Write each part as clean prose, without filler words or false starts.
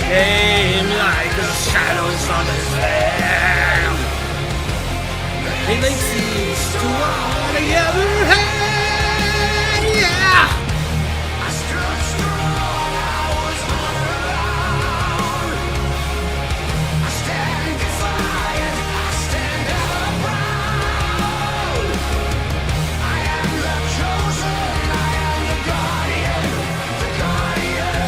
Came like the shadows on his land. They lay siege to all the other hand. Yeah. I stood strong, I was unbound. I stand defiant, I stand ever proud. I am the chosen, I am the guardian, the guardian.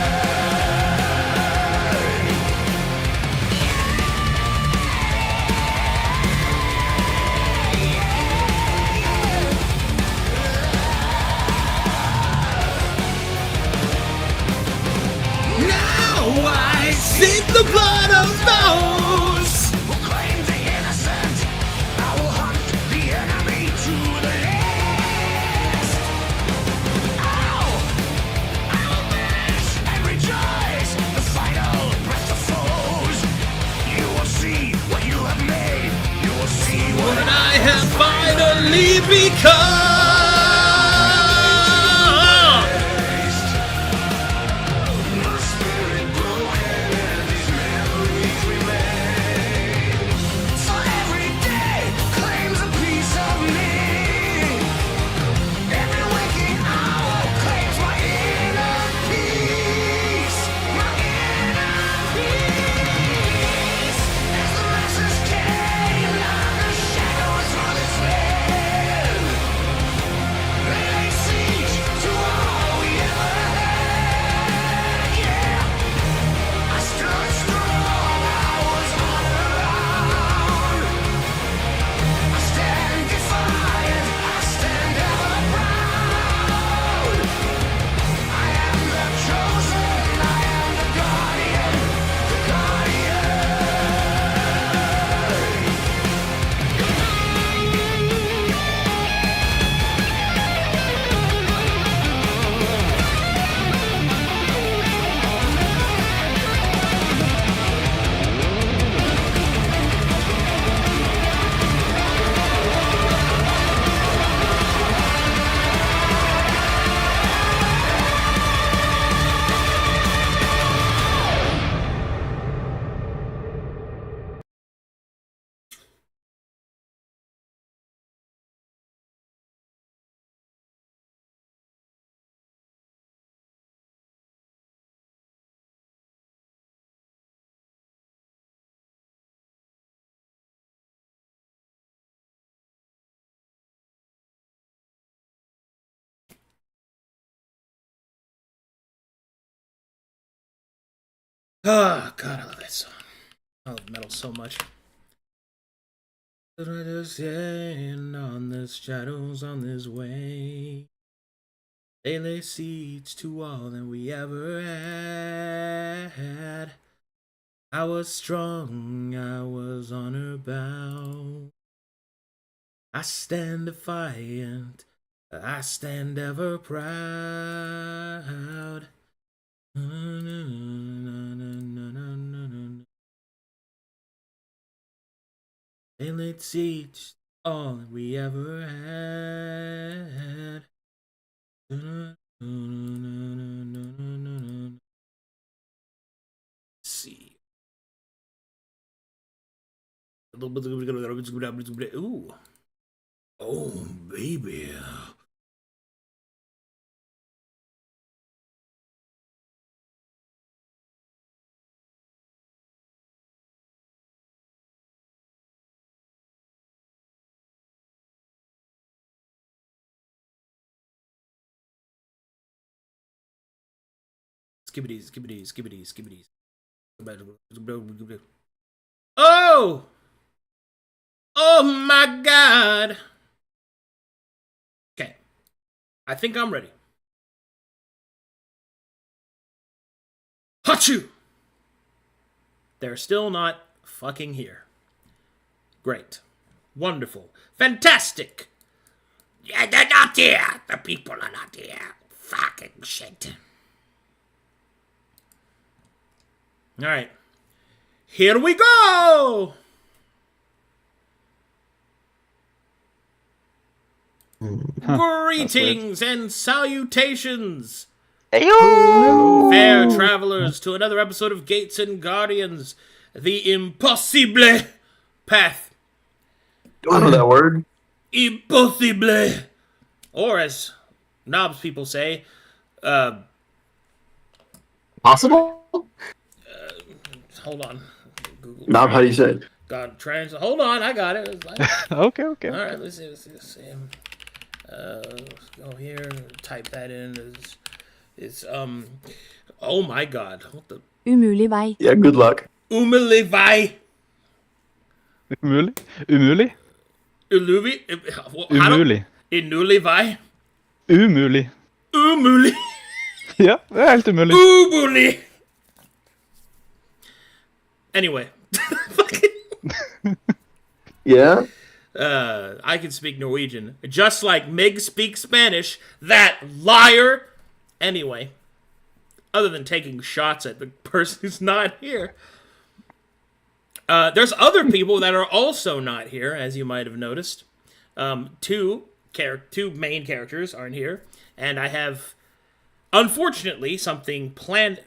I seek the blood of those who claim the innocent. I will hunt the enemy to the last. I will finish and rejoice the final breath of foes. You will see what you have made. You will see what I have finally become. Oh, God, I love that song. I love metal so much. Just on the shadows on this way. They lay siege to all that we ever had. I was strong, I was honor bound. I stand defiant, I stand ever proud. Toilet seats, all we ever had. See. Ooh. Oh, baby. Skibbities. Oh! Oh my god! Okay. I think I'm ready. Hachu! They're still not fucking here. Great. Wonderful. Fantastic! Yeah, they're not here! The people are not here. Fucking shit. Alright. Here we go! Greetings and salutations! Heyo! Fair travelers to another episode of Gates and Guardians, the impossible path. I know that word. Impossible! Or as Knobs people say, Possible? hold on. Google Knob, how do you say it? God, hold on, I got it. It's like, Okay. alright, let's see. Let's go here, type that in. It's oh my god. What the? Umulig vei. Yeah, good luck. Umulig vei. Umulig? Umulig vei. Umulig. Umulig. Ja, det er helt umulig. Umulig. Anyway. Yeah? I can speak Norwegian. Just like Mig speaks Spanish. That liar. Anyway. Other than taking shots at the person who's not here. There's other people that are also not here, as you might have noticed. Two main characters aren't here. And I have, unfortunately, something planned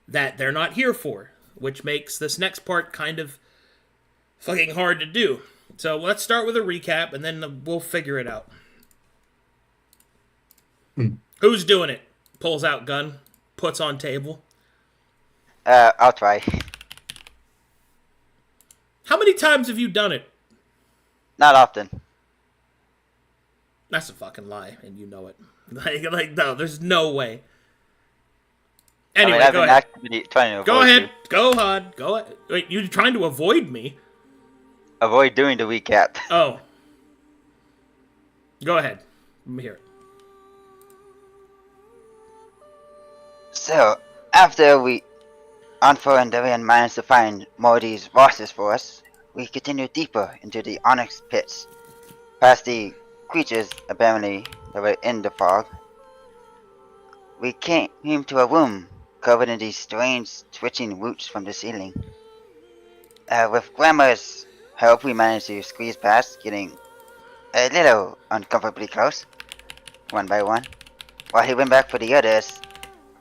that they're not here for, which makes this next part kind of fucking hard to do. So let's start with a recap, and then we'll figure it out. Who's doing it? Pulls out gun, puts on table. I'll try. How many times have you done it? Not often. That's a fucking lie, and you know it. Like no, there's no way. Anyway, I've go been ahead. actively trying to Go avoid ahead. you. Go on. Go ahead. Wait, you're trying to avoid me? Avoid doing the recap. Oh. Go ahead. Let me hear it. So, after Anfor and Darian managed to find more of these bosses for us, we continued deeper into the Onyx pits, past the creatures apparently that were in the fog. We came to a room covered in these strange twitching roots from the ceiling. With Grandma's help, we managed to squeeze past, getting a little uncomfortably close, one by one. While he went back for the others,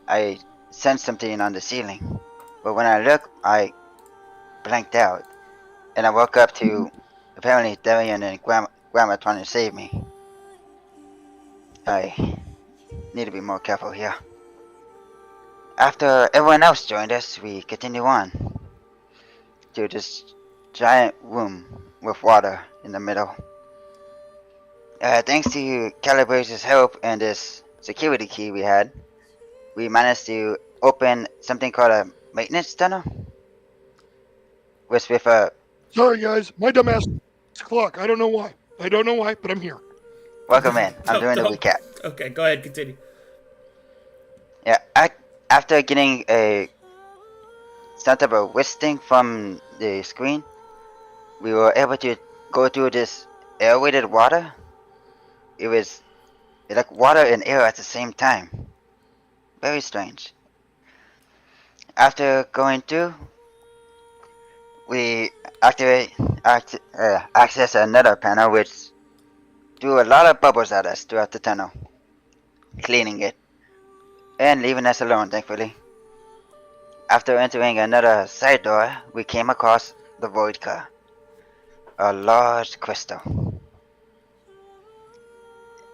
I sensed something on the ceiling, but when I looked, I blanked out, and I woke up to apparently Darian and Grandma trying to save me. I need to be more careful here. After everyone else joined us, we continue on to this giant room with water in the middle. Thanks to Calibrator's help and this security key we had, we managed to open something called a maintenance tunnel. With a... Sorry guys, my dumb ass clock. I don't know why, but I'm here. Welcome in. I'm doing the recap. Okay, go ahead, continue. Yeah, after getting a sort of a listing from the screen, we were able to go through this air-weighted water. It was like water and air at the same time. Very strange. After going through, we access another panel which threw a lot of bubbles at us throughout the tunnel, cleaning it and leaving us alone, thankfully. After entering another side door, we came across the void car, a large crystal.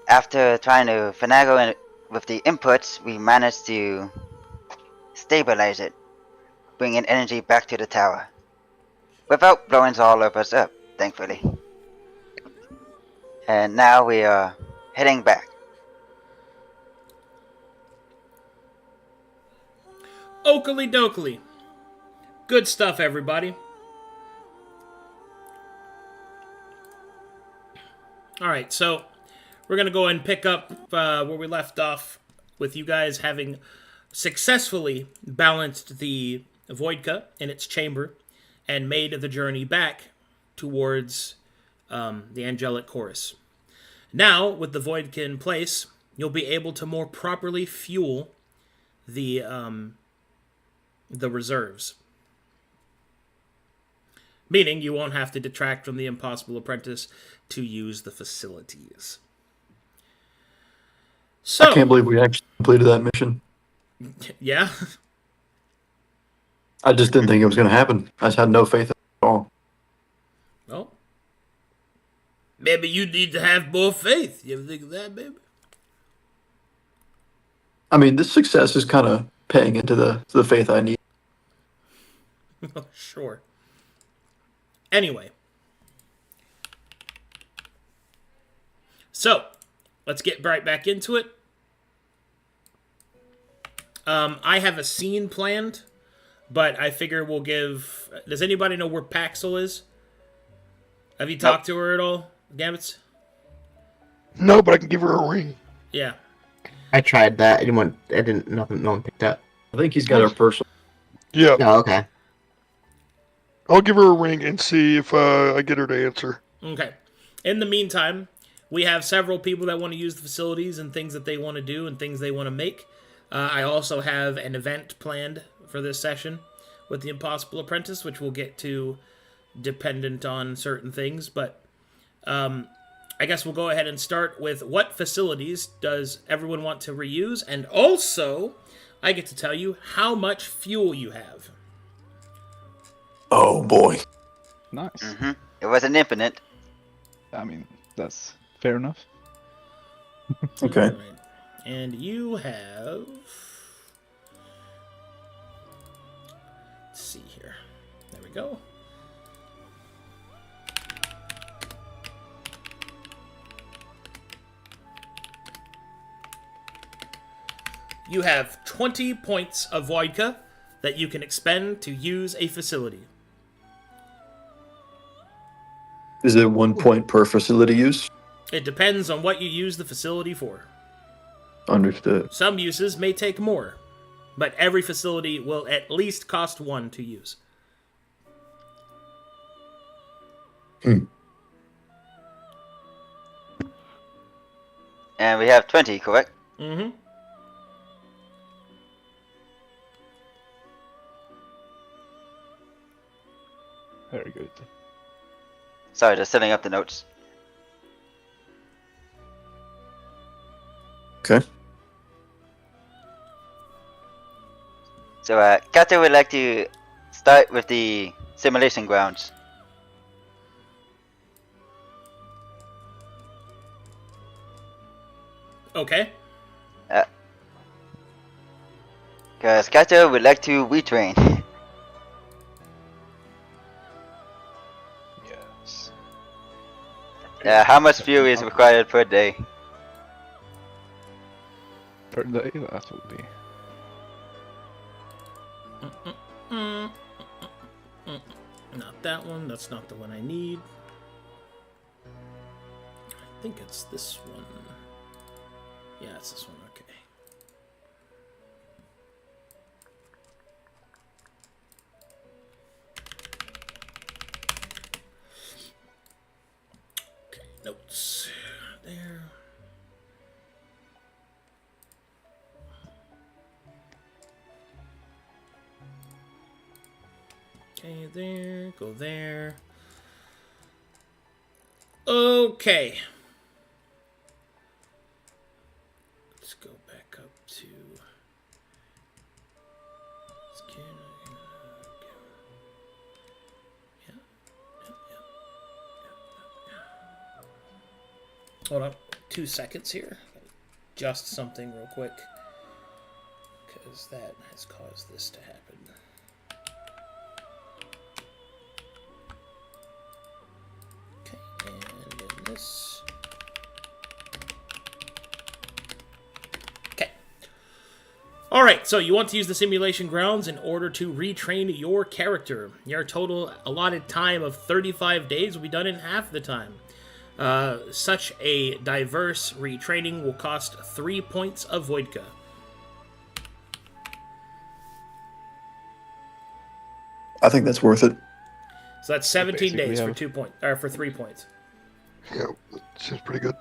After trying to finagle with the inputs, we managed to stabilize it, bringing energy back to the tower, without blowing all of us up, thankfully. And now we are heading back. Oakley dokley. Good stuff, everybody. Alright, so we're going to go and pick up where we left off with you guys having successfully balanced the Voidka in its chamber and made the journey back towards the Angelic Chorus. Now, with the Voidka in place, you'll be able to more properly fuel the reserves. Meaning you won't have to detract from the Impossible Apprentice to use the facilities. So, I can't believe we actually completed that mission. Yeah? I just didn't think it was going to happen. I just had no faith at all. Well, maybe you need to have more faith. You ever think of that, baby? I mean, this success is kind of paying into the faith I need. Sure. Anyway. So, let's get right back into it. I have a scene planned, but I figure we'll give... Does anybody know where Paxil is? Have you talked to her at all, Gambits? No, but I can give her a ring. Yeah. I tried that. No one picked up. I think he's got our personal. Yeah, Oh, okay. I'll give her a ring and see if I get her to answer. Okay. In the meantime, we have several people that want to use the facilities and things that they want to do and things they want to make. I also have an event planned for this session with the Impossible Apprentice, which we'll get to dependent on certain things. But I guess we'll go ahead and start with what facilities does everyone want to reuse? And also, I get to tell you how much fuel you have. Oh, boy. Nice. Mm-hmm. It wasn't infinite. I mean, that's fair enough. Okay. Right. And you have... Let's see here. There we go. You have 20 points of Voidka that you can expend to use a facility. Is it 1 point per facility use? It depends on what you use the facility for. Understood. Some uses may take more, but every facility will at least cost 1 to use. Hmm. And we have 20, correct? Mm-hmm. Very good. Sorry, just setting up the notes. Okay. So, Kato would like to start with the simulation grounds. Okay. Because Kato would like to retrain. Yes. How much fuel is required per day? Per day, that would be. Not that one. That's not the one I need. I think it's this one. Yeah, it's this one. Okay. Okay, notes. There. Okay, there. Go there. Okay. Let's go back up to... Hold on 2 seconds here. Adjust something real quick. Because that has caused this to happen. Okay, and then this. Okay. Alright, so you want to use the simulation grounds in order to retrain your character. Your total allotted time of 35 days will be done in half the time. Such a diverse retraining will cost 3 points of Voidka. I think that's worth it. So that's 17 Basically days for have- 2 points, or for 3 points. Yeah, that seems pretty good.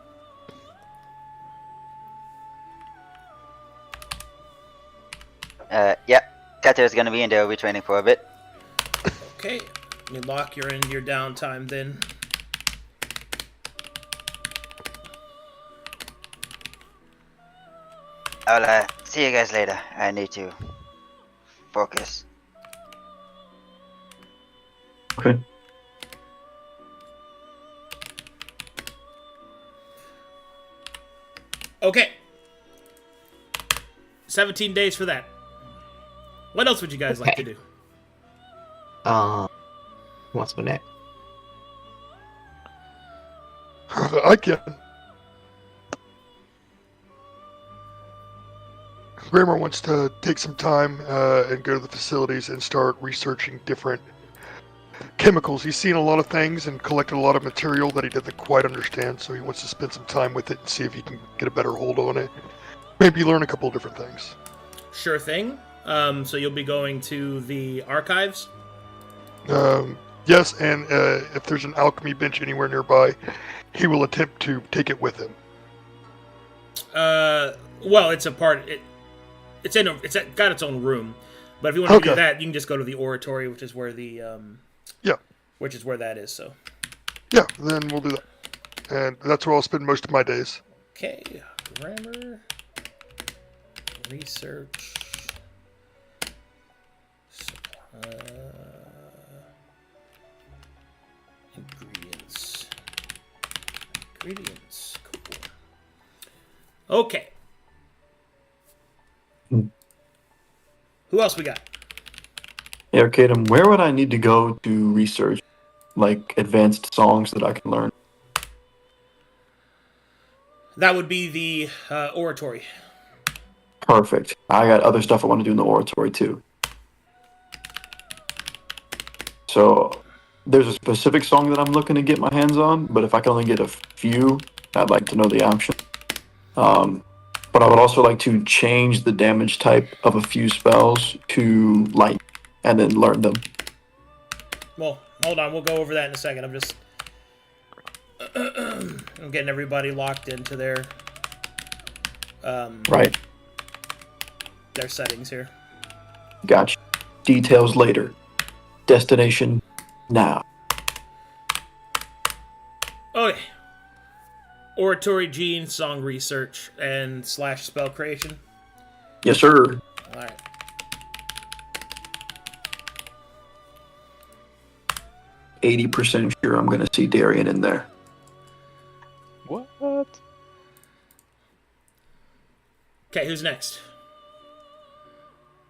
Yep. Kater's gonna be in there retraining for a bit. Okay, you lock your in your downtime then. I'll see you guys later. I need to focus. Okay. Okay. 17 days for that. What else would you guys like to do? What's my next? I can. Kramer wants to take some time and go to the facilities and start researching different chemicals. He's seen a lot of things and collected a lot of material that he doesn't quite understand, so he wants to spend some time with it and see if he can get a better hold on it. Maybe learn a couple of different things. Sure thing. So you'll be going to the archives? Yes, and if there's an alchemy bench anywhere nearby, he will attempt to take it with him. Well, it's a part... It's got its own room. But if you want to do Okay. that, you can just go to the oratory, which is where the... Yeah. Which is where that is, so... Yeah, then we'll do that. And that's where I'll spend most of my days. Okay, grammar, research, ingredients, cool. Okay. Who else we got? Yeah, Arcadum, where would I need to go to research, like, advanced songs that I can learn? That would be the oratory. Perfect. I got other stuff I want to do in the oratory, too. So, there's a specific song that I'm looking to get my hands on, but if I can only get a few, I'd like to know the option. But I would also like to change the damage type of a few spells to light, and then learn them. Well, hold on, we'll go over that in a second. I'm just... I'm getting everybody locked into their... Right. their settings here. Gotcha. Details later. Destination now. Okay. Oratory, gene, song research, and / spell creation. Yes, sir. Alright. %80 sure I'm going to see Darian in there. What? Okay, who's next?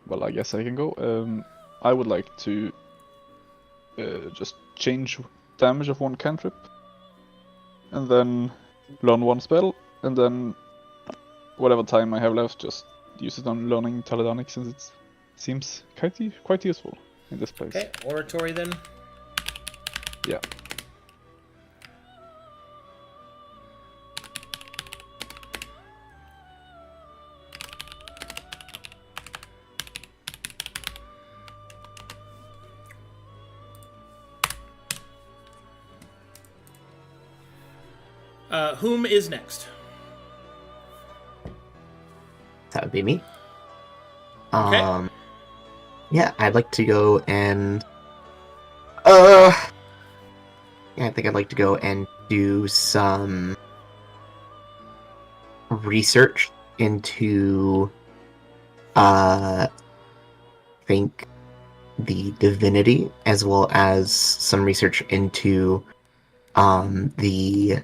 Well, I guess I can go. I would like to just change damage of one cantrip, and then learn one spell, and then whatever time I have left, just use it on learning Teledonic, since it seems quite useful in this place. Okay, oratory then. Yeah. Whom is next? That would be me. Okay. Yeah, I'd like to go and Yeah, I think I'd like to go and do some research into, I think the divinity, as well as some research into, the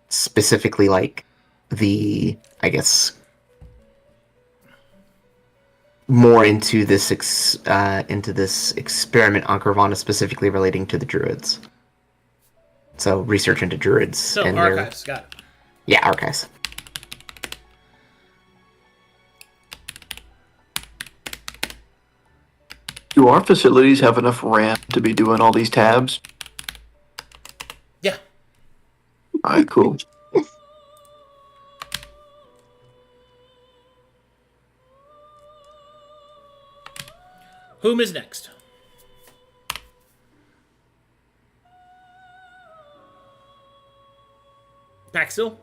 specifically like the, I guess, more into this experiment on Carvana, specifically relating to the druids. So research into druids So, and archives, got it. yeah, archives. Do our facilities have enough RAM to be doing all these tabs? Yeah. All right, cool. Whom is next? Paxil?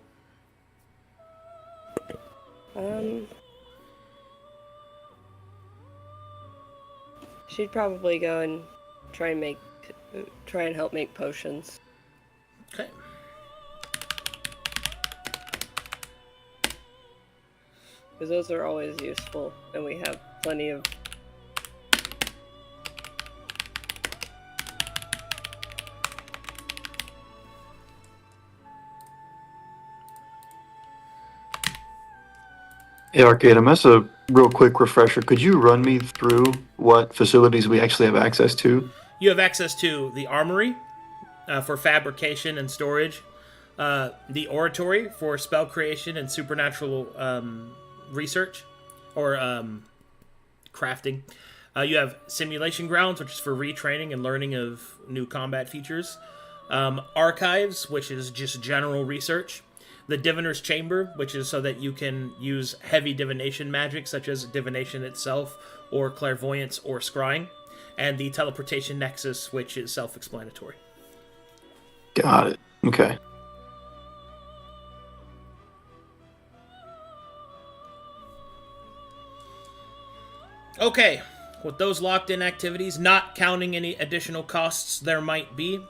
She'd probably go and try and help make potions. Okay. Because those are always useful, and we have plenty of... Hey, Arcadum, that's a real quick refresher. Could you run me through what facilities we actually have access to? You have access to the armory for fabrication and storage, the oratory for spell creation and supernatural research or crafting. You have simulation grounds, which is for retraining and learning of new combat features. Archives, which is just general research. The Diviner's Chamber, which is so that you can use heavy divination magic, such as divination itself, or clairvoyance, or scrying. And the Teleportation Nexus, which is self-explanatory. Got it. Okay. Okay, with those locked-in activities, not counting any additional costs there might be,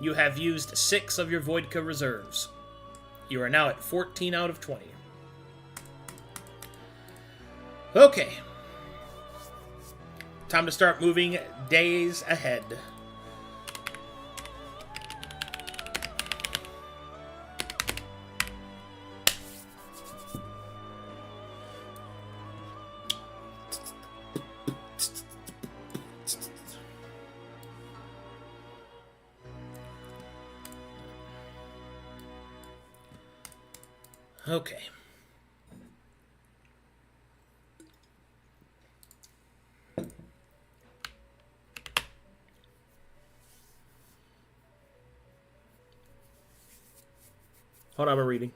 you have used 6 of your Voidka reserves. You are now at 14 out of 20. Okay. Time to start moving days ahead. Okay. Hold on, I'm reading.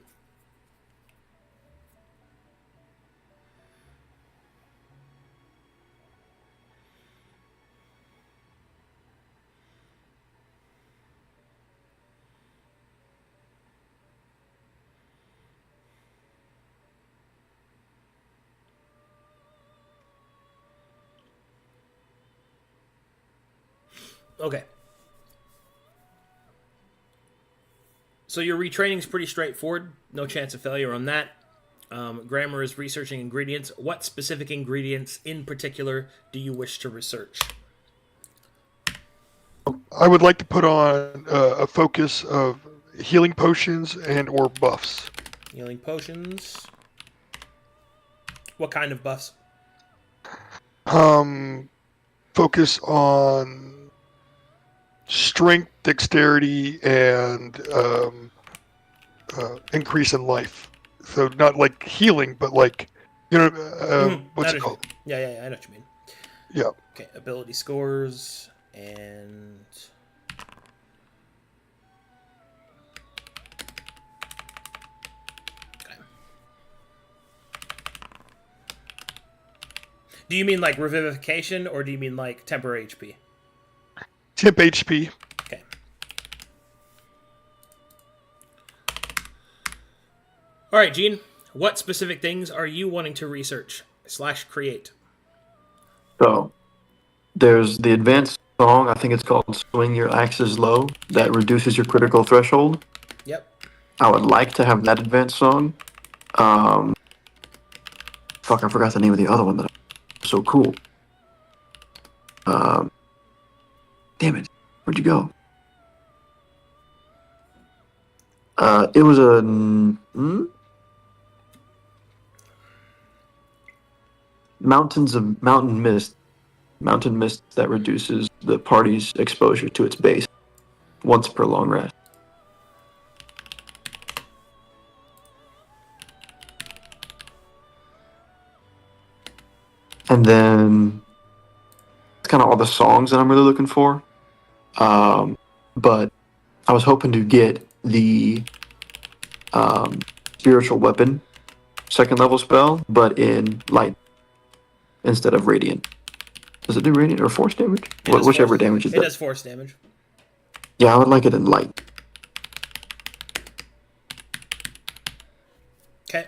Okay. So your retraining is pretty straightforward. No chance of failure on that. Grammar is researching ingredients. What specific ingredients in particular do you wish to research? I would like to put on a focus of healing potions and or buffs. Healing potions. What kind of buffs? Focus on strength, dexterity, and increase in life. So not like healing, but like, you know, what's it called? Yeah, I know what you mean. Yeah. Okay, ability scores and... Okay. Do you mean like revivification, or do you mean like temporary HP? Temp HP. Okay. All right, Gene. What specific things are you wanting to research / create? So there's the advanced song. I think it's called "Swing Your Axes Low." That reduces your critical threshold. Yep. I would like to have that advanced song. Fuck, I forgot the name of the other one that was so cool. Damn it, where'd you go? It was a mountain mist that reduces the party's exposure to its base once per long rest. And then it's kind of all the songs that I'm really looking for. But I was hoping to get the spiritual weapon 2nd level spell, but in light instead of radiant. Does it do radiant or force damage? Whichever damage it It does. does force damage. Yeah, I would like it in light. Okay.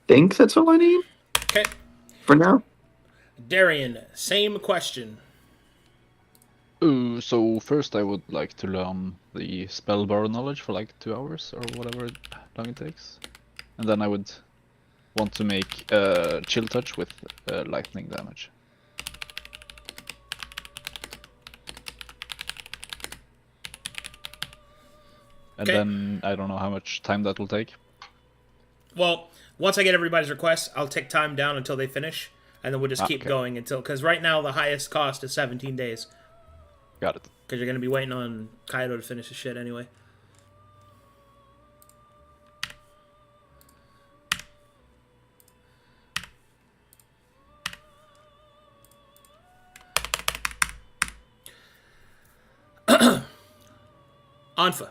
Think that's all I need Okay. for now. Darian, same question. So first I would like to learn the spell bar knowledge for like 2 hours or whatever long it takes. And then I would want to make chill touch with lightning damage. And Okay. then I don't know how much time that will take. Well, once I get everybody's requests, I'll take time down until they finish, and then we'll just keep Okay. going until, because right now the highest cost is 17 days. Got it. Because you're going to be waiting on Kaido to finish his shit anyway. Anfa,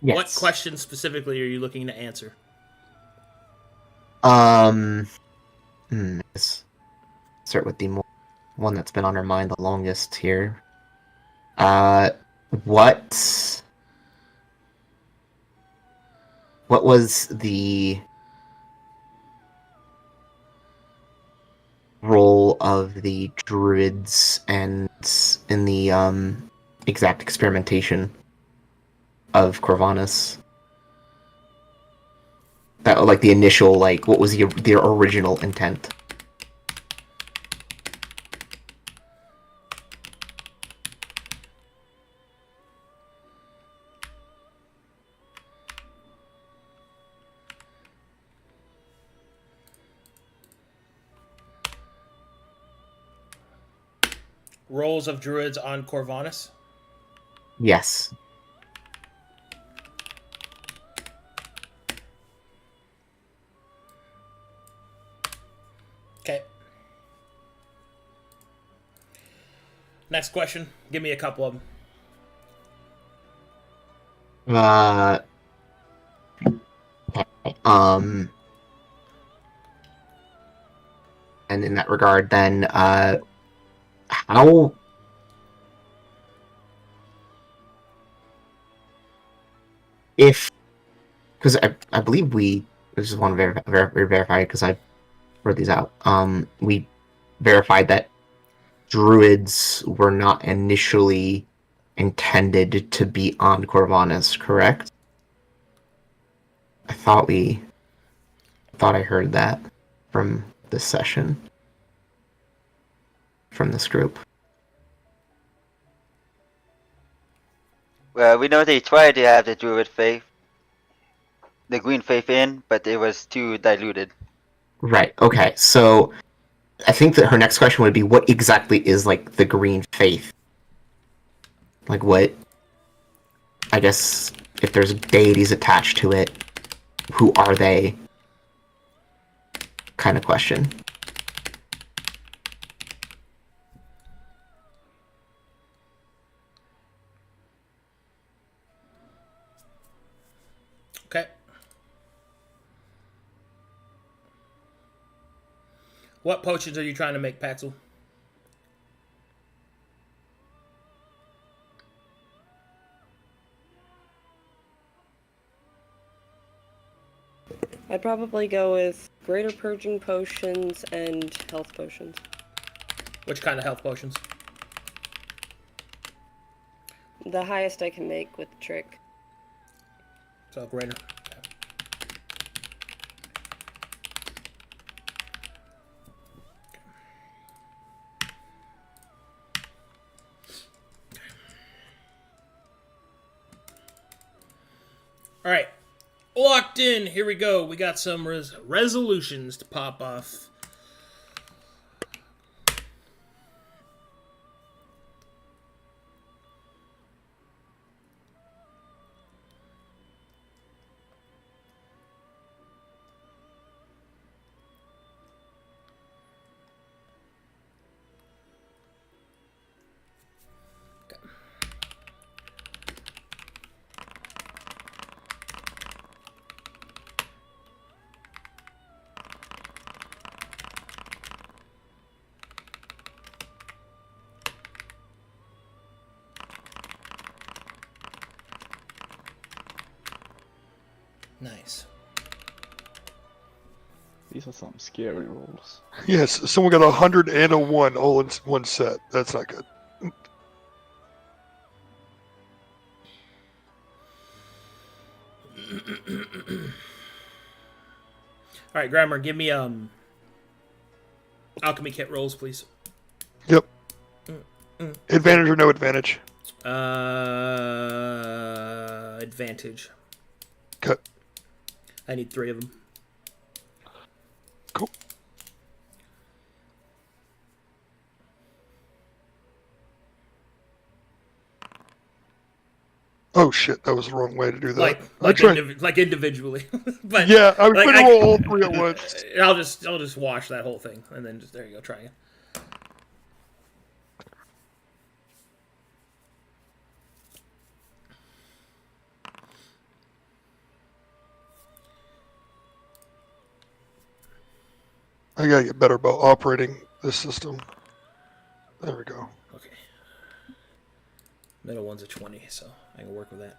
Yes. what question specifically are you looking to answer? Let's start with the one that's been on our mind the longest here. What was the role of the druids and in the exact experimentation of Corvanus? That, like, the initial, like, what was their original intent? Roles of druids on Corvanus? Yes. Okay. Next question. Give me a couple of them. And in that regard, then, how... If... Because I believe we... I just want to verify, because I wrote these out. We verified that druids were not initially intended to be on Corvanus, correct? I thought I heard that from this session, from this group. Well, we know they tried to have the druid faith, the green faith in, but it was too diluted. Right, okay, so I think that her next question would be, what exactly is, like, the green faith? Like, what... I guess, if there's deities attached to it, who are they? Kind of question. Okay. What potions are you trying to make, Paxel? I'd probably go with greater purging potions and health potions. Which kind of health potions? The highest I can make with the trick. So greater. All right, locked in. Here we go. We got some resolutions to pop off. Nice. These are some scary rolls. Yes, someone got 100 and a 1 all in one set. That's not good. All right, Grammar, give me alchemy kit rolls, please. Yep. Advantage or no advantage? Advantage. Okay. I need 3 of them. Cool. Oh shit, that was the wrong way to do that. Like individually. But yeah, I was like, trying to roll all 3 at once. I'll just wash that whole thing and then just there you go, try it. I gotta get better about operating this system. There we go. Okay. Middle one's a 20, so I can work with that.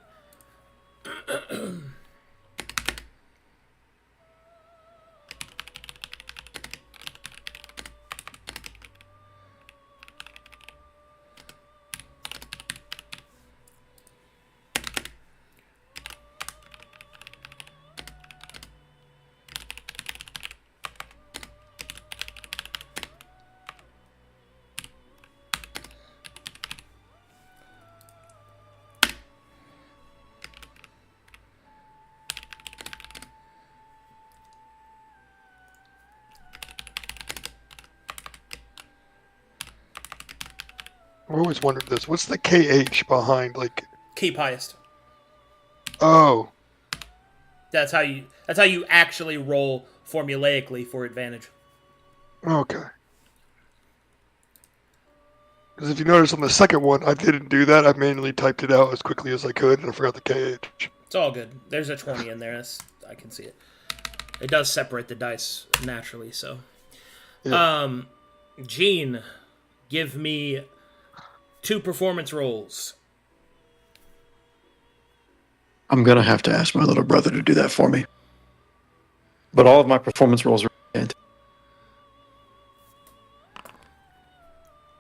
I always wondered this. What's the KH behind, like... Keep highest. Oh. That's how you actually roll formulaically for advantage. Okay. Because if you notice on the second one, I didn't do that. I manually typed it out as quickly as I could, and I forgot the KH. It's all good. There's a 20 in there. I can see it. It does separate the dice naturally, so. Yeah. Gene, give me 2 performance rolls. I'm gonna have to ask my little brother to do that for me. But all of my performance rolls are bad.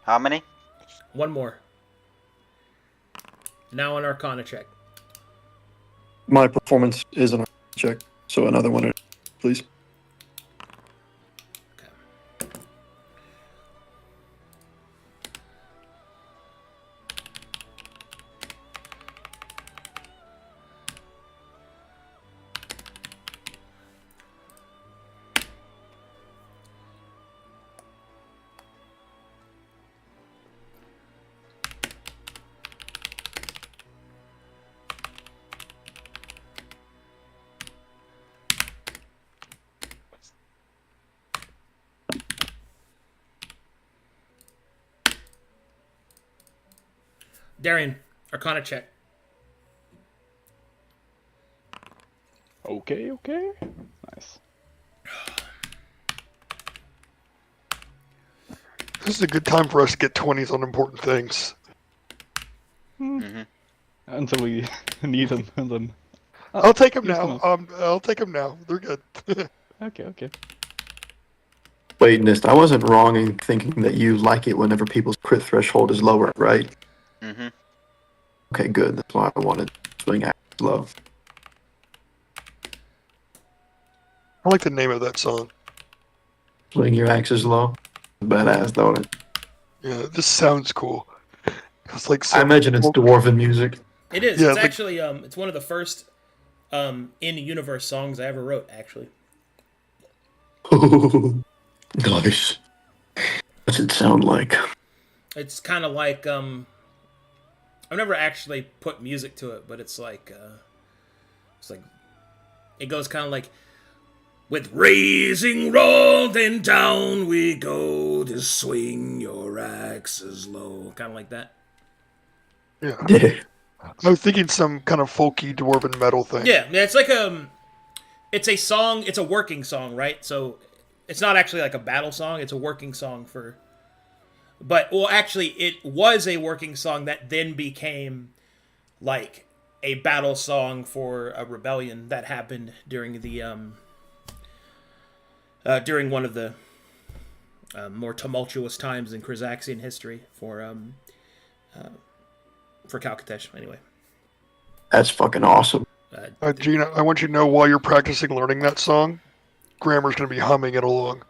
How many? 1 more. Now an Arcana check. My performance is an check, so another one, please. Okay. Darian, Arcana check. Okay. Nice. This is a good time for us to get 20s on important things. Mm-hmm. Until we need them, and then... I'll take them use now. them. I'll take them now. They're good. Okay. Wait, Nist, I wasn't wrong in thinking that you like it whenever people's crit threshold is lower, right? Mm-hmm. Okay, good. That's why I wanted swing axe low. I like the name of that song. Swing your axes low. Badass, don't it? Yeah, this sounds cool. It's like I some imagine it's folk- dwarven music. It is. Yeah, It's like- actually it's one of the first in-universe songs I ever wrote. Actually, Nice. What's it sound like? it's kind of like I've never actually put music to it, but it's like it goes kind of like, with raising roll, then down we go to swing your axes low, kind of like that. yeah. Yeah. I was thinking some kind of folky dwarven metal thing. Yeah, it's like it's a song. It's a working song, right? So it's not actually like a battle song. It's a working song for. But well, actually, it was a working song that then became like a battle song for a rebellion that happened during the during one of the more tumultuous times in Krizaxian history for Calcatesh. Anyway, That's fucking awesome. Gina, I want you to know while you're practicing learning that song, Grammar's going to be humming it along.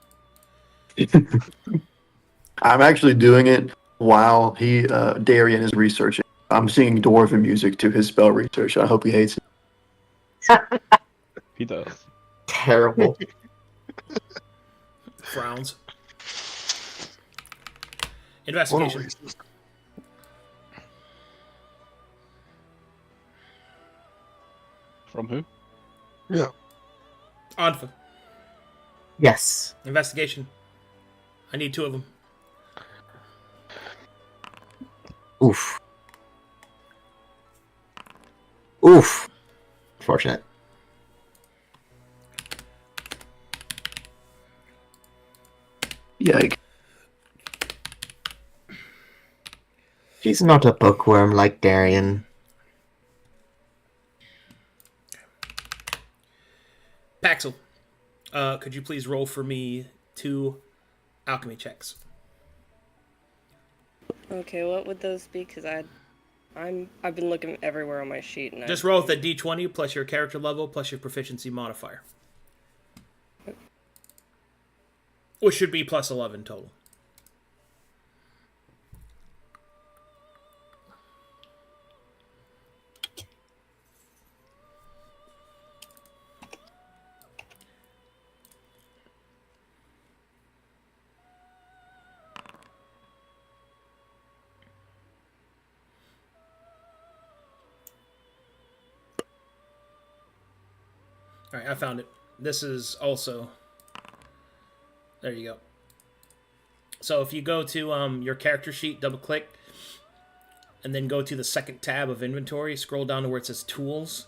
I'm actually doing it while Darian is researching. I'm singing dwarven music to his spell research. I hope he hates it. He does. Terrible. frowns. What a Investigation. racist. From who? Yeah. Anfa. Yes. Investigation. I need 2 of them. Oof. Oof. Fortunate. Yike. She's not a bookworm like Darian. Paxel. Could you please roll for me 2 alchemy checks? Okay, what would those be? Because I've been looking everywhere on my sheet and Just roll with a d20 plus your character level plus your proficiency modifier. Which should be plus 11 total. Alright, I found it. This is also... There you go. So if you go to your character sheet, double click, and then go to the second tab of inventory, scroll down to where it says tools,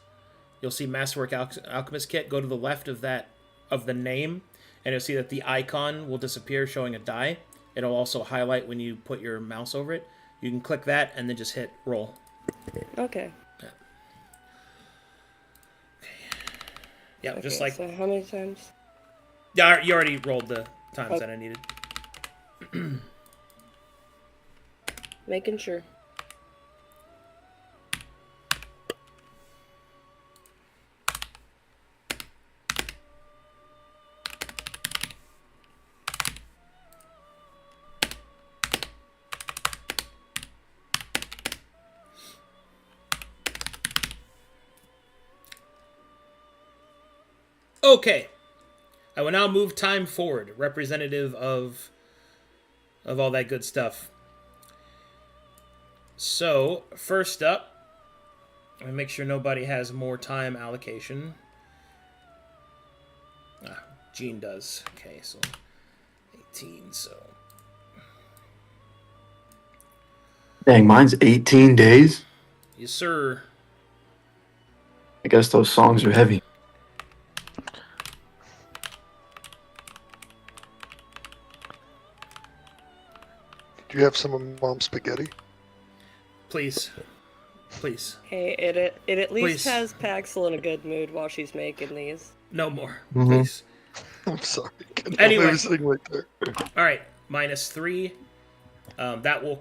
you'll see Masterwork Alchemist Kit. Go to the left of that, of the name, and you'll see that the icon will disappear showing a die. It'll also highlight when you put your mouse over it. You can click that and then just hit roll. Okay. Yeah, Okay, just like... so how many times? Yeah, you already rolled the times that I needed. Making sure. Okay. I will now move time forward, representative of all that good stuff. So, first up, let me make sure nobody has more time allocation. Gene does. Okay, so 18, so... Dang, mine's 18 days? Yes, sir. I guess those songs are heavy. Do you have some of Mom's spaghetti? Please. Please. Hey, it at least Please. has Paxel in a good mood while she's making these. No more. Mhm. Please. I'm sorry, Anyway. It was sitting right there. All right, -3. That will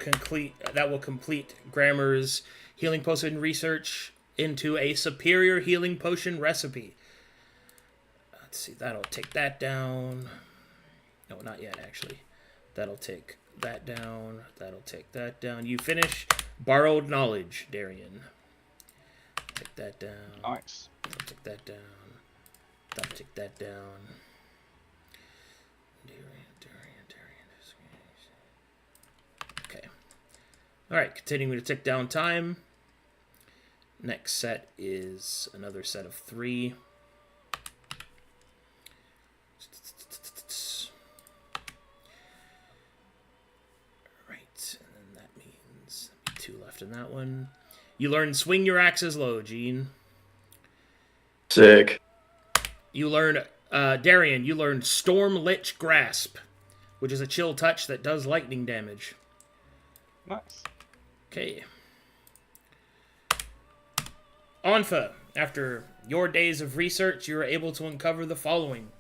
complete Grammar's healing potion research into a superior healing potion recipe. Let's see, that'll take that down. No, not yet, actually. That'll take that down. That'll take that down. You finish borrowed knowledge, Darian. Take that down. Nice. That'll take that down. That'll take that down. Darian. Okay. All right, continuing to tick down time. Next set is another set of 3. Right, and then that means 2 left in that one. You learn swing your axes low, Gene. Sick. You learn, Darian, you learn Storm Lich Grasp, which is a chill touch that does lightning damage. Nice. Okay. Onfa, after your days of research, you are able to uncover the following.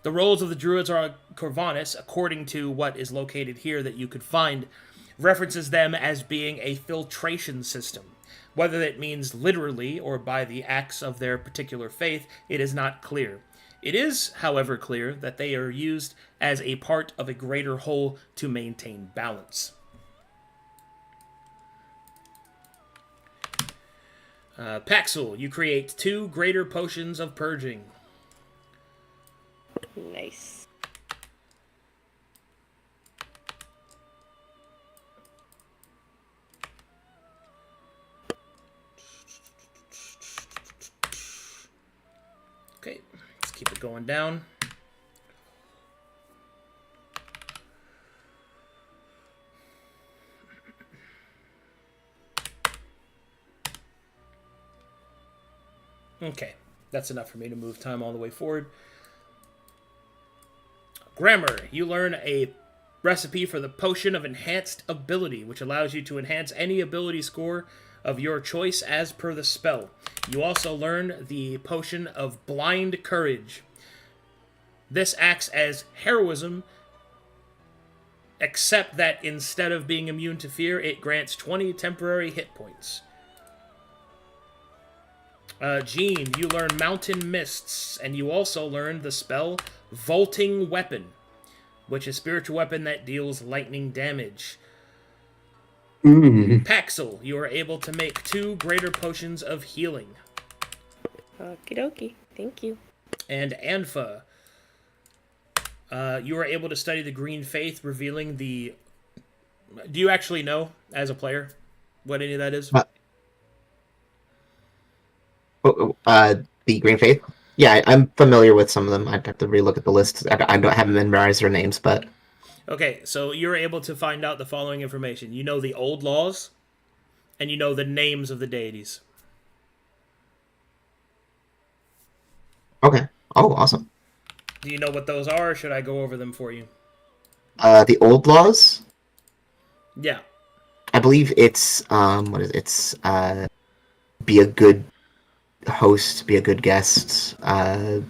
The roles of the druids are Corvanus, according to what is located here that you could find, references them as being a filtration system. Whether that means literally or by the acts of their particular faith, it is not clear. It is, however, clear that they are used as a part of a greater whole to maintain balance. Paxel, you create 2 greater potions of purging. Nice. Okay, let's keep it going down. Okay, that's enough for me to move time all the way forward. Grammar, you learn a recipe for the Potion of Enhanced Ability, which allows you to enhance any ability score of your choice as per the spell. You also learn the Potion of Blind Courage. This acts as heroism, except that instead of being immune to fear, it grants 20 temporary hit points. Gene, you learn Mountain Mists, and you also learn the spell Vaulting Weapon, which is a spiritual weapon that deals lightning damage. Paxel, you are able to make 2 greater potions of healing. Okie dokie. Thank you. And Anfa, you are able to study the Green Faith, revealing the... Do you actually know, as a player, what any of that is? The Green Faith? Yeah, I'm familiar with some of them. I'd have to relook at the list. I haven't memorized their names, but... Okay, so you're able to find out the following information. You know the old laws, and you know the names of the deities. Okay. Oh, awesome. Do you know what those are, or should I go over them for you? The old laws? Yeah. I believe it's, what is it? It's, be a good host, be a good guest, I'll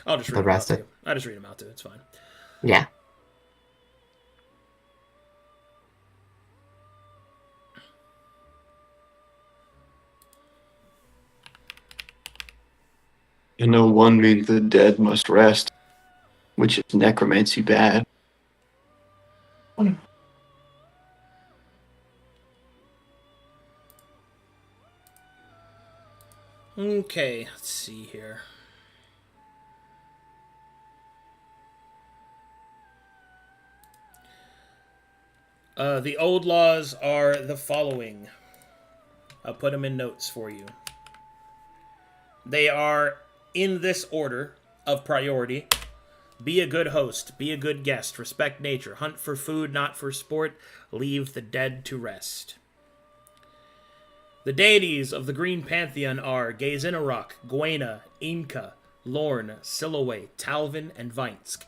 just read the them rest out to of- you. I'll just read them out to you. It's fine. yeah. You know, one means the dead must rest, which is necromancy bad. Okay, let's see here. The old laws are the following. I'll put them in notes for you. They are in this order of priority. Be a good host. Be a good guest. Respect nature. Hunt for food, not for sport. Leave the dead to rest. The deities of the Green Pantheon are Gazinarok, Gwena, Inca, Lorne, Siloe, Talvin, and Vinsk.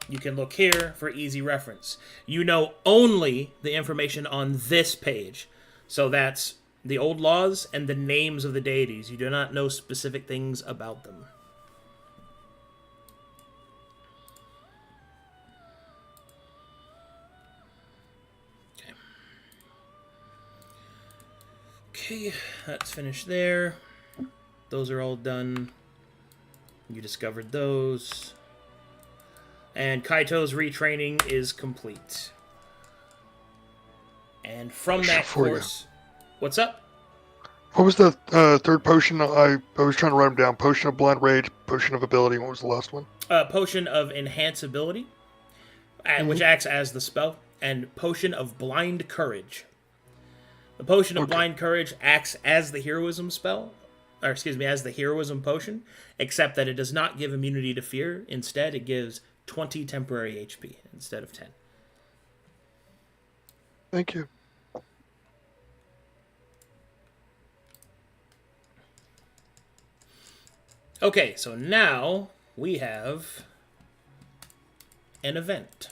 You can look here for easy reference. You know only the information on this page. So that's the old laws and the names of the deities. You do not know specific things about them. Okay, that's finished there. Those are all done. You discovered those. And Kaito's retraining is complete. And from that For you. course... What's up? What was the third potion? I was trying to write them down. Potion of Blind Rage, Potion of Ability. What was the last one? Potion of Enhance Ability, which acts as the spell, and Potion of Blind Courage. The Potion of Blind Courage acts as the heroism spell, or excuse me, as the heroism potion, except that it does not give immunity to fear. Instead, it gives 20 temporary HP instead of 10. Thank you. Okay, so now we have an event.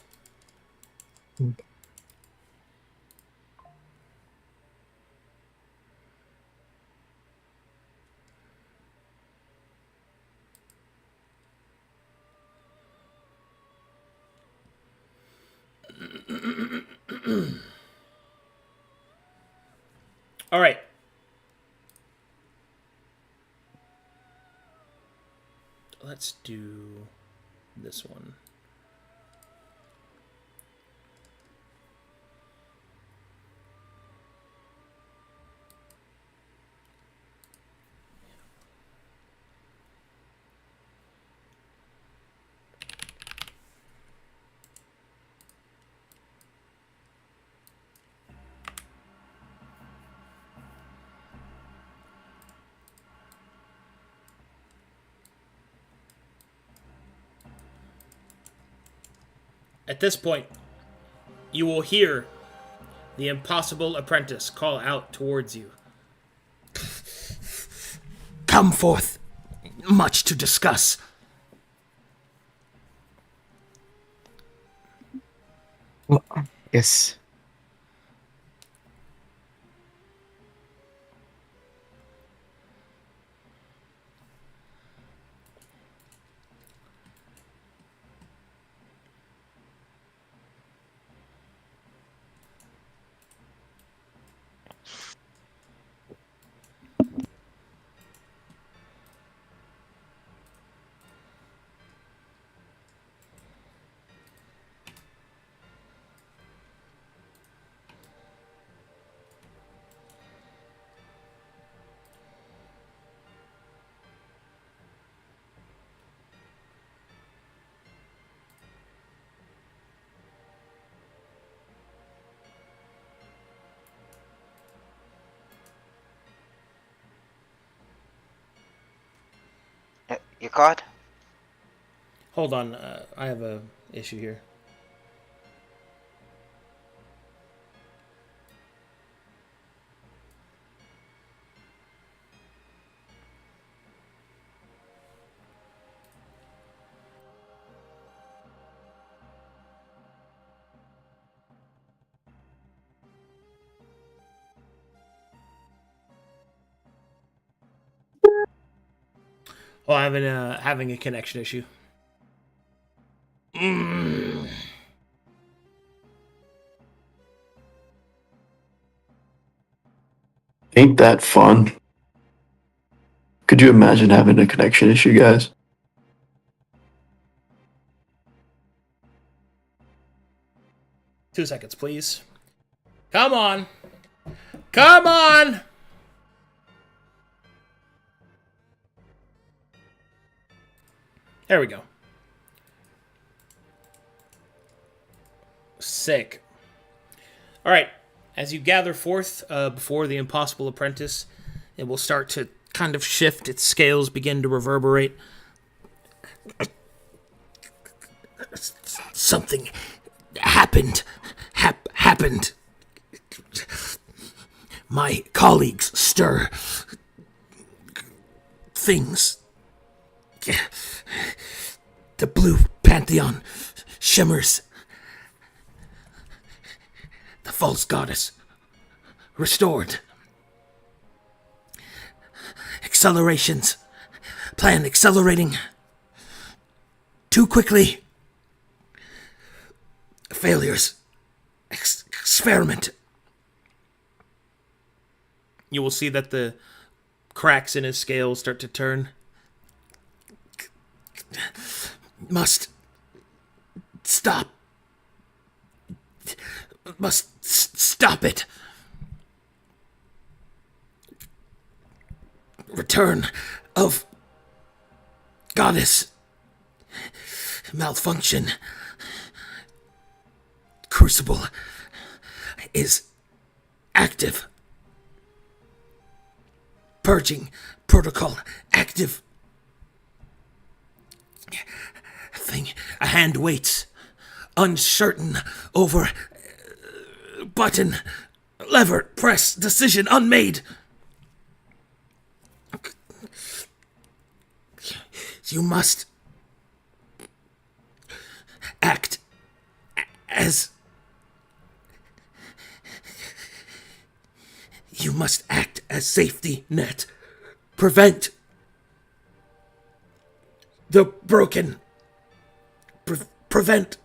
All right. Let's do this one. At this point, you will hear the impossible apprentice call out towards you. Come forth. Much to discuss. Well, yes. Your card? Hold on, I have a issue here. Oh, I'm having a connection issue. Ain't that fun? Could you imagine having a connection issue, guys? Two seconds, please. Come on. Come on! There we go. Sick. All right. As you gather forth before the impossible apprentice, it will start to kind of shift. Its scales begin to reverberate. Something happened. Happened. My colleagues stir things. The blue pantheon shimmers. The false goddess restored. accelerations. Plan accelerating. Too quickly. Failures. Experiment. You will see that the cracks in his scales start to turn. Must stop. Must stop it. Return of goddess. Malfunction. Crucible is active. Purging protocol active. A hand waits, uncertain over button, lever, press, decision unmade. You must act as... You must act as safety net. Prevent the broken. Prevent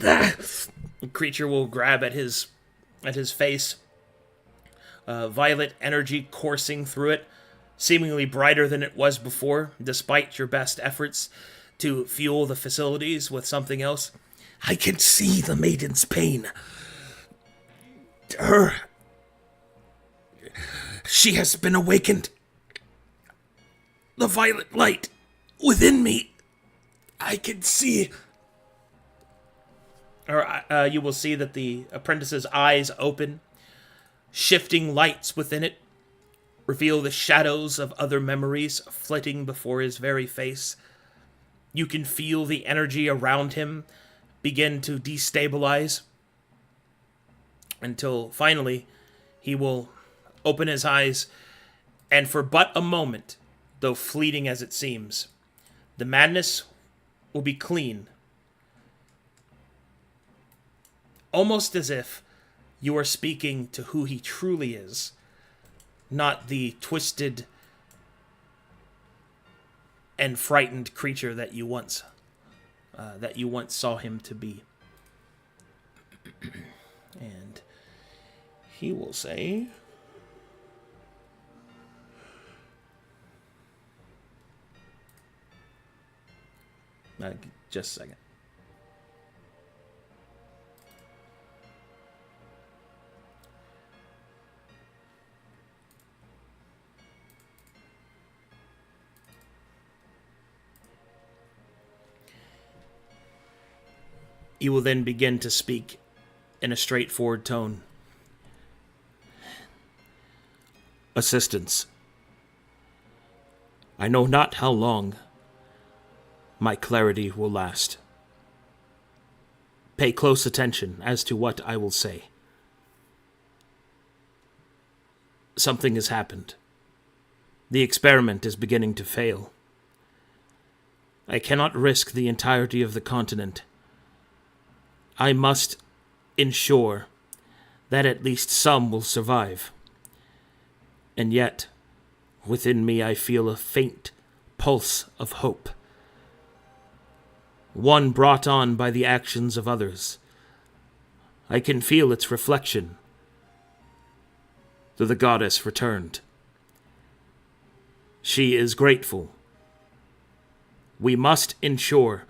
the creature will grab at his face. Violet energy coursing through it, seemingly brighter than it was before, despite your best efforts to fuel the facilities with something else. I can see the maiden's pain. She has been awakened. The violet light within me. I can see. You will see that the apprentice's eyes open. Shifting lights within it reveal the shadows of other memories flitting before his very face. You can feel the energy around him begin to destabilize until finally he will open his eyes, and for but a moment, though fleeting as it seems, the madness will be clean. Almost as if you are speaking to who he truly is, not the twisted and frightened creature that you once saw him to be. And he will say, just a second. You will then begin to speak in a straightforward tone. Assistance. I know not how long my clarity will last. Pay close attention as to what I will say. Something has happened. The experiment is beginning to fail. I cannot risk the entirety of the continent. I must ensure that at least some will survive. And yet, within me I feel a faint pulse of hope. One brought on by the actions of others. I can feel its reflection. The goddess returned. She is grateful. We must ensure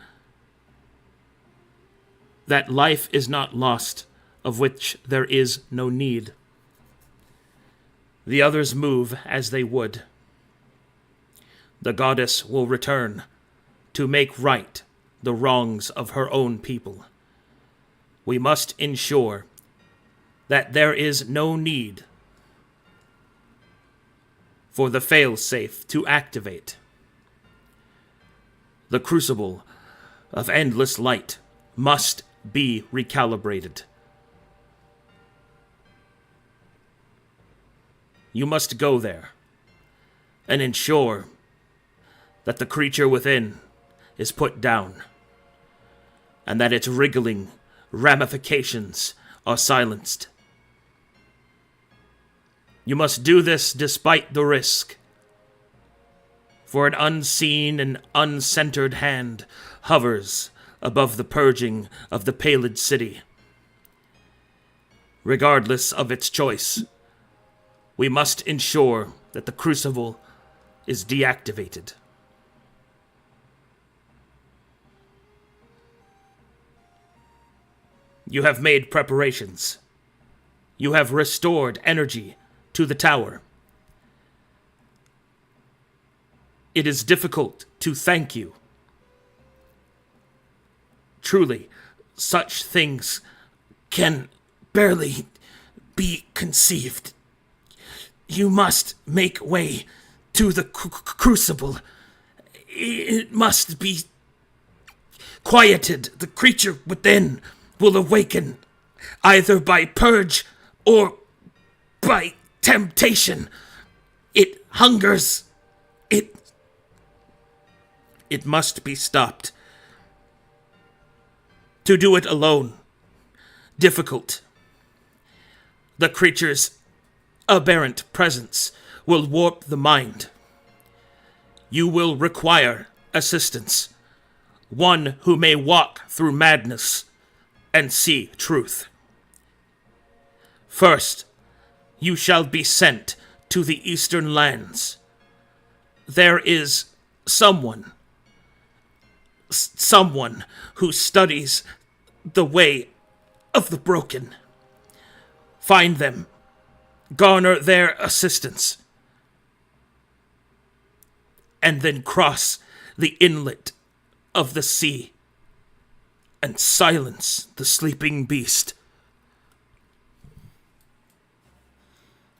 that life is not lost, of which there is no need. The others move as they would. The goddess will return to make right the wrongs of her own people. We must ensure that there is no need for the fail-safe to activate. The crucible of endless light must be recalibrated. You must go there and ensure that the creature within is put down and that its wriggling ramifications are silenced. You must do this despite the risk. For an unseen and uncentered hand hovers above the purging of the Palid City. Regardless of its choice, we must ensure that the Crucible is deactivated. You have made preparations. You have restored energy to the tower. It is difficult to thank you. Truly, such things can barely be conceived. You must make way to the Crucible. It must be quieted. The creature within will awaken, either by purge or by temptation. It hungers. It must be stopped. To do it alone, difficult. The creature's aberrant presence will warp the mind. You will require assistance, one who may walk through madness and see truth. First, you shall be sent to the eastern lands. There is someone who studies the way of the broken. Find them. Garner their assistance. And then cross the inlet of the sea and silence the sleeping beast.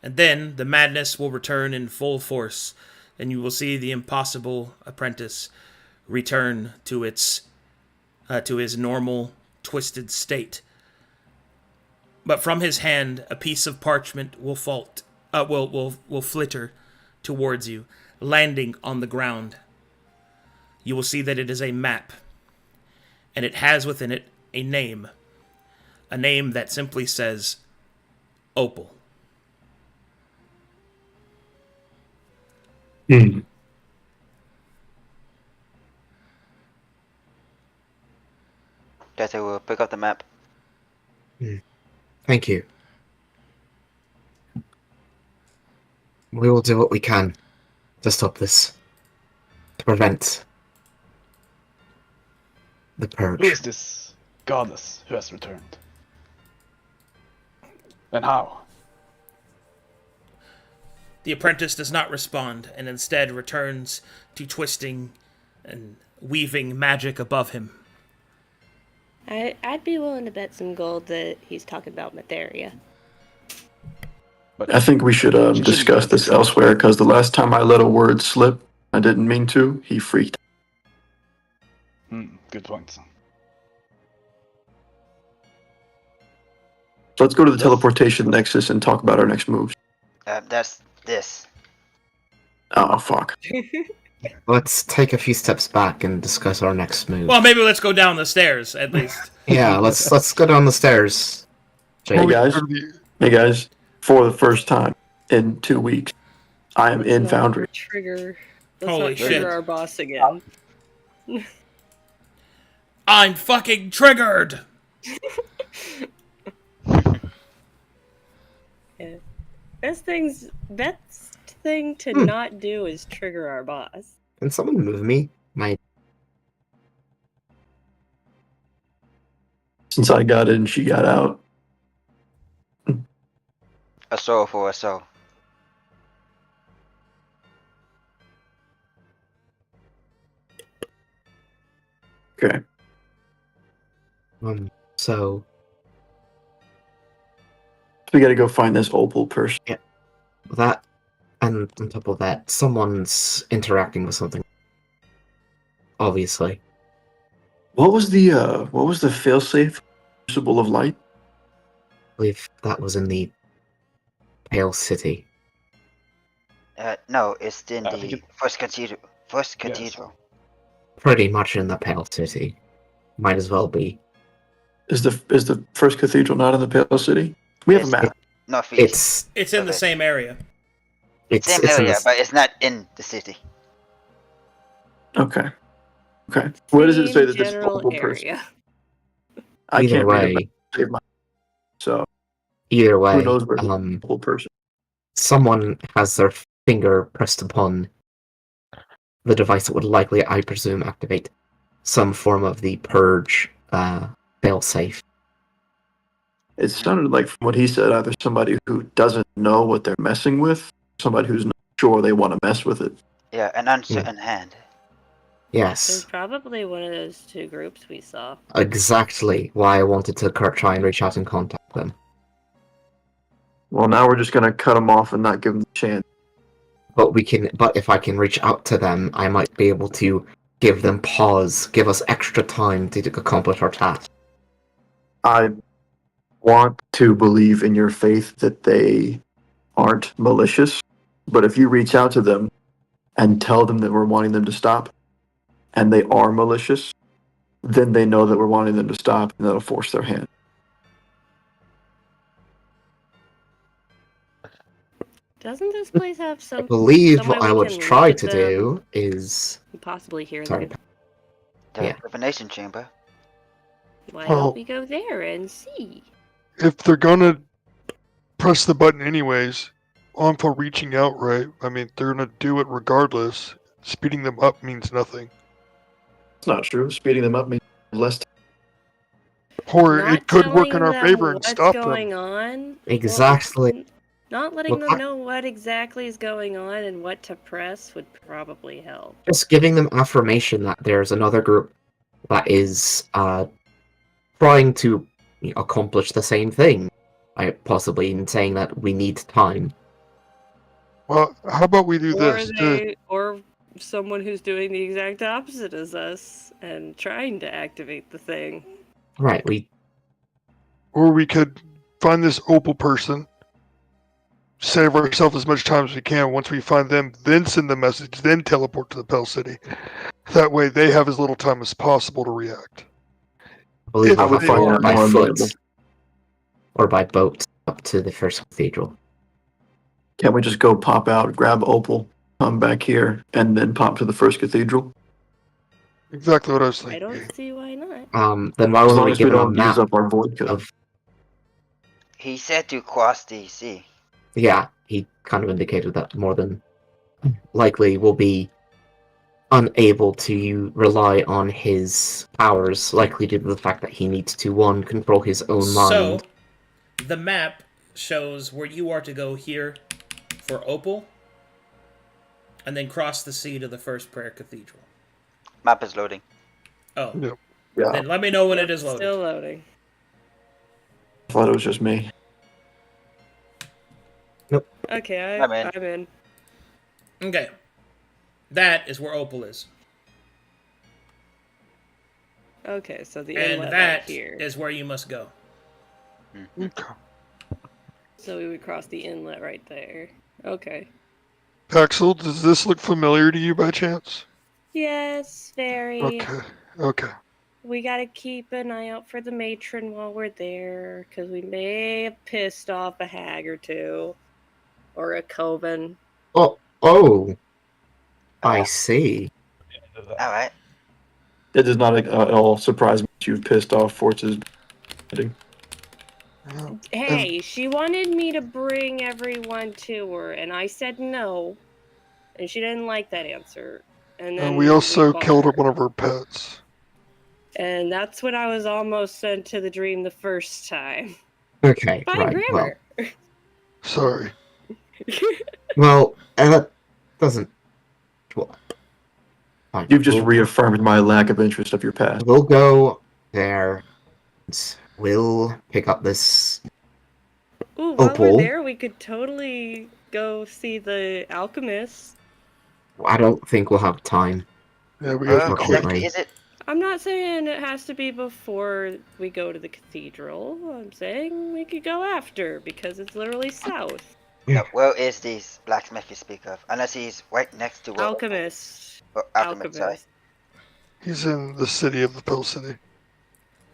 And then the madness will return in full force, and you will see the impossible apprentice return to his normal twisted state. But from his hand, a piece of parchment will flitter towards you, landing on the ground. You will see that it is a map, and it has within it a name that simply says Opal. Hmm. Desert will pick up the map. Thank you. We will do what we can to stop this. To prevent the purge. Who is this goddess who has returned? And how? The apprentice does not respond, and instead returns to twisting and weaving magic above him. I'd be willing to bet some gold that he's talking about Materia. But I think we should discuss this elsewhere, because the last time I let a word slip, I didn't mean to, he freaked. Good point. So let's go to the teleportation nexus and talk about our next moves. That's this. Oh, fuck. Let's take a few steps back and discuss our next move. Well, maybe let's go down the stairs, at least. Yeah, let's go down the stairs. Hey guys, for the first time in 2 weeks, I am in Foundry. Let's Holy not trigger shit. our boss again. I'm fucking triggered! Yeah. Best thing to not do is trigger our boss. Can someone move me? Since I got in, she got out. A soul for a soul. Okay. So We gotta go find this Opal person. that, and on top of that, someone's interacting with something. Obviously. What was the failsafe Crucible of Light? I believe that was in the Pale City. No, it's in I think the first cathedral. First cathedral. Pretty much in the Pale City. Might as well be. Is the first cathedral not in the Pale City? We have a Yes. map. northeast. It's in the same area. Same it's in area, this. but it's not in the city. Okay. Okay. Where does it say Same that this general mobile person? area. I Either can't read it, way, but save my. So either who way, knows where the mobile person? someone has their finger pressed upon the device that would likely, I presume, activate some form of the purge failsafe. It sounded like from what he said, either somebody who doesn't know what they're messing with, somebody who's not sure they want to mess with it. Yeah, an uncertain hand. There's Yes, probably one of those two groups we saw. exactly why I wanted to try and reach out and contact them. Well, now we're just gonna cut them off and not give them the chance. But if I can reach out to them, I might be able to give them pause, give us extra time to accomplish our task. I want to believe in your faith that they aren't malicious, but if you reach out to them and tell them that we're wanting them to stop, and they are malicious, then they know that we're wanting them to stop, and that'll force their hand. Doesn't this place have I believe somewhere what I we would can try look at to them do is and possibly hear sorry. them? The Yeah. divination chamber. Why Well- don't we go there and see? If they're gonna press the button anyways, on for reaching out, right? I mean, they're gonna do it regardless. Speeding them up means nothing. It's not true. Speeding them up means less. Or Not it could work in telling our them favor and what's stop going them. on. Exactly. Well, not letting Well, them know what exactly is going on and what to press would probably help. just giving them affirmation that there's another group that is trying to accomplish the same thing. Possibly in saying that we need time. Well, how about we do this? Or someone who's doing the exact opposite as us and trying to activate the thing. Right, Or we could find this Opal person, save ourselves as much time as we can. Once we find them, then send the message, then teleport to the Pell City. That way they have as little time as possible to react. believe If we'll I have would to find walk that by more foot enjoyable. or by boat up to the first cathedral. Can't we just go pop out, grab Opal, come back here, and then pop to the first cathedral? Exactly what I was I thinking. don't see why not. Then why As wasn't long we as we given a don't map use up our void code. of? He said to cross the sea. Yeah, he kind of indicated that more than likely we'll be unable to rely on his powers, likely due to the fact that he needs to, one, control his own So, mind. the map shows where you are to go here for Opal, and then cross the sea to the first prayer cathedral. Map is loading. Oh, Yep. Yeah, then let me know when it is loaded. Still loading. I thought it was just me. Okay, I'm in. I'm in. Okay. That is where Opal is. Okay, so the And inlet that right here. is where you must go. Okay. So we would cross the inlet right there. Okay. Paxel, does this look familiar to you by chance? Yes, very. Okay. Okay. We gotta keep an eye out for the matron while we're there, because we may have pissed off a hag or two. Or a coven. Oh, I see. Alright. It does not at all surprise me that you've pissed off Force's. Yeah. Hey, she wanted me to bring everyone to her, and I said no. And she didn't like that answer. And then And we also fought killed her. one of our pets. And that's when I was almost sent to the dream the first time. Okay, By right. grammar. Sorry. Well, that doesn't. Well, fine. You've just We'll- reaffirmed my lack of interest of your past. We'll go there. We'll pick up this. Ooh, while Opal. we're there, we could totally go see the alchemist. I don't think we'll have time. Yeah, we have to Okay. quit. Exactly. Is it? I'm not saying it has to be before we go to the cathedral. I'm saying we could go after, because it's literally south. No, where is this blacksmith you speak of? Unless he's right next to where Alchemist. Alchemist, sorry. He's in the city of the Pell City.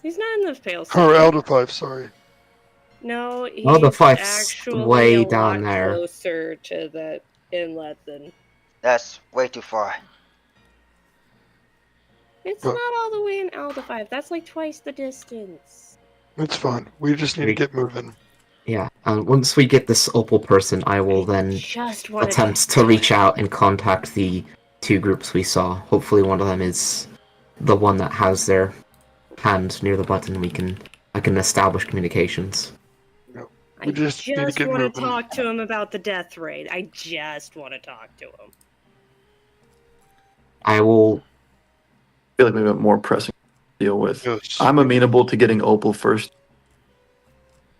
He's not in the Pale City. Or out of 5, sorry. No, he's Well, the fife's actually way a down lot there. closer to the inlet than. That's way too far. It's Huh. not all the way in Alpha 5. That's like twice the distance. It's fine. We just need to get moving. Yeah. Once we get this opal person, I will then Just want attempt to reach out and contact the 2 groups we saw. Hopefully, one of them is the one that has their hand near the button. I can establish communications. I We just need to get want to moving. talk to him about the death rate. I just want to talk to him. I will. I feel like we have a more pressing to deal with. Yes. I'm amenable to getting opal first.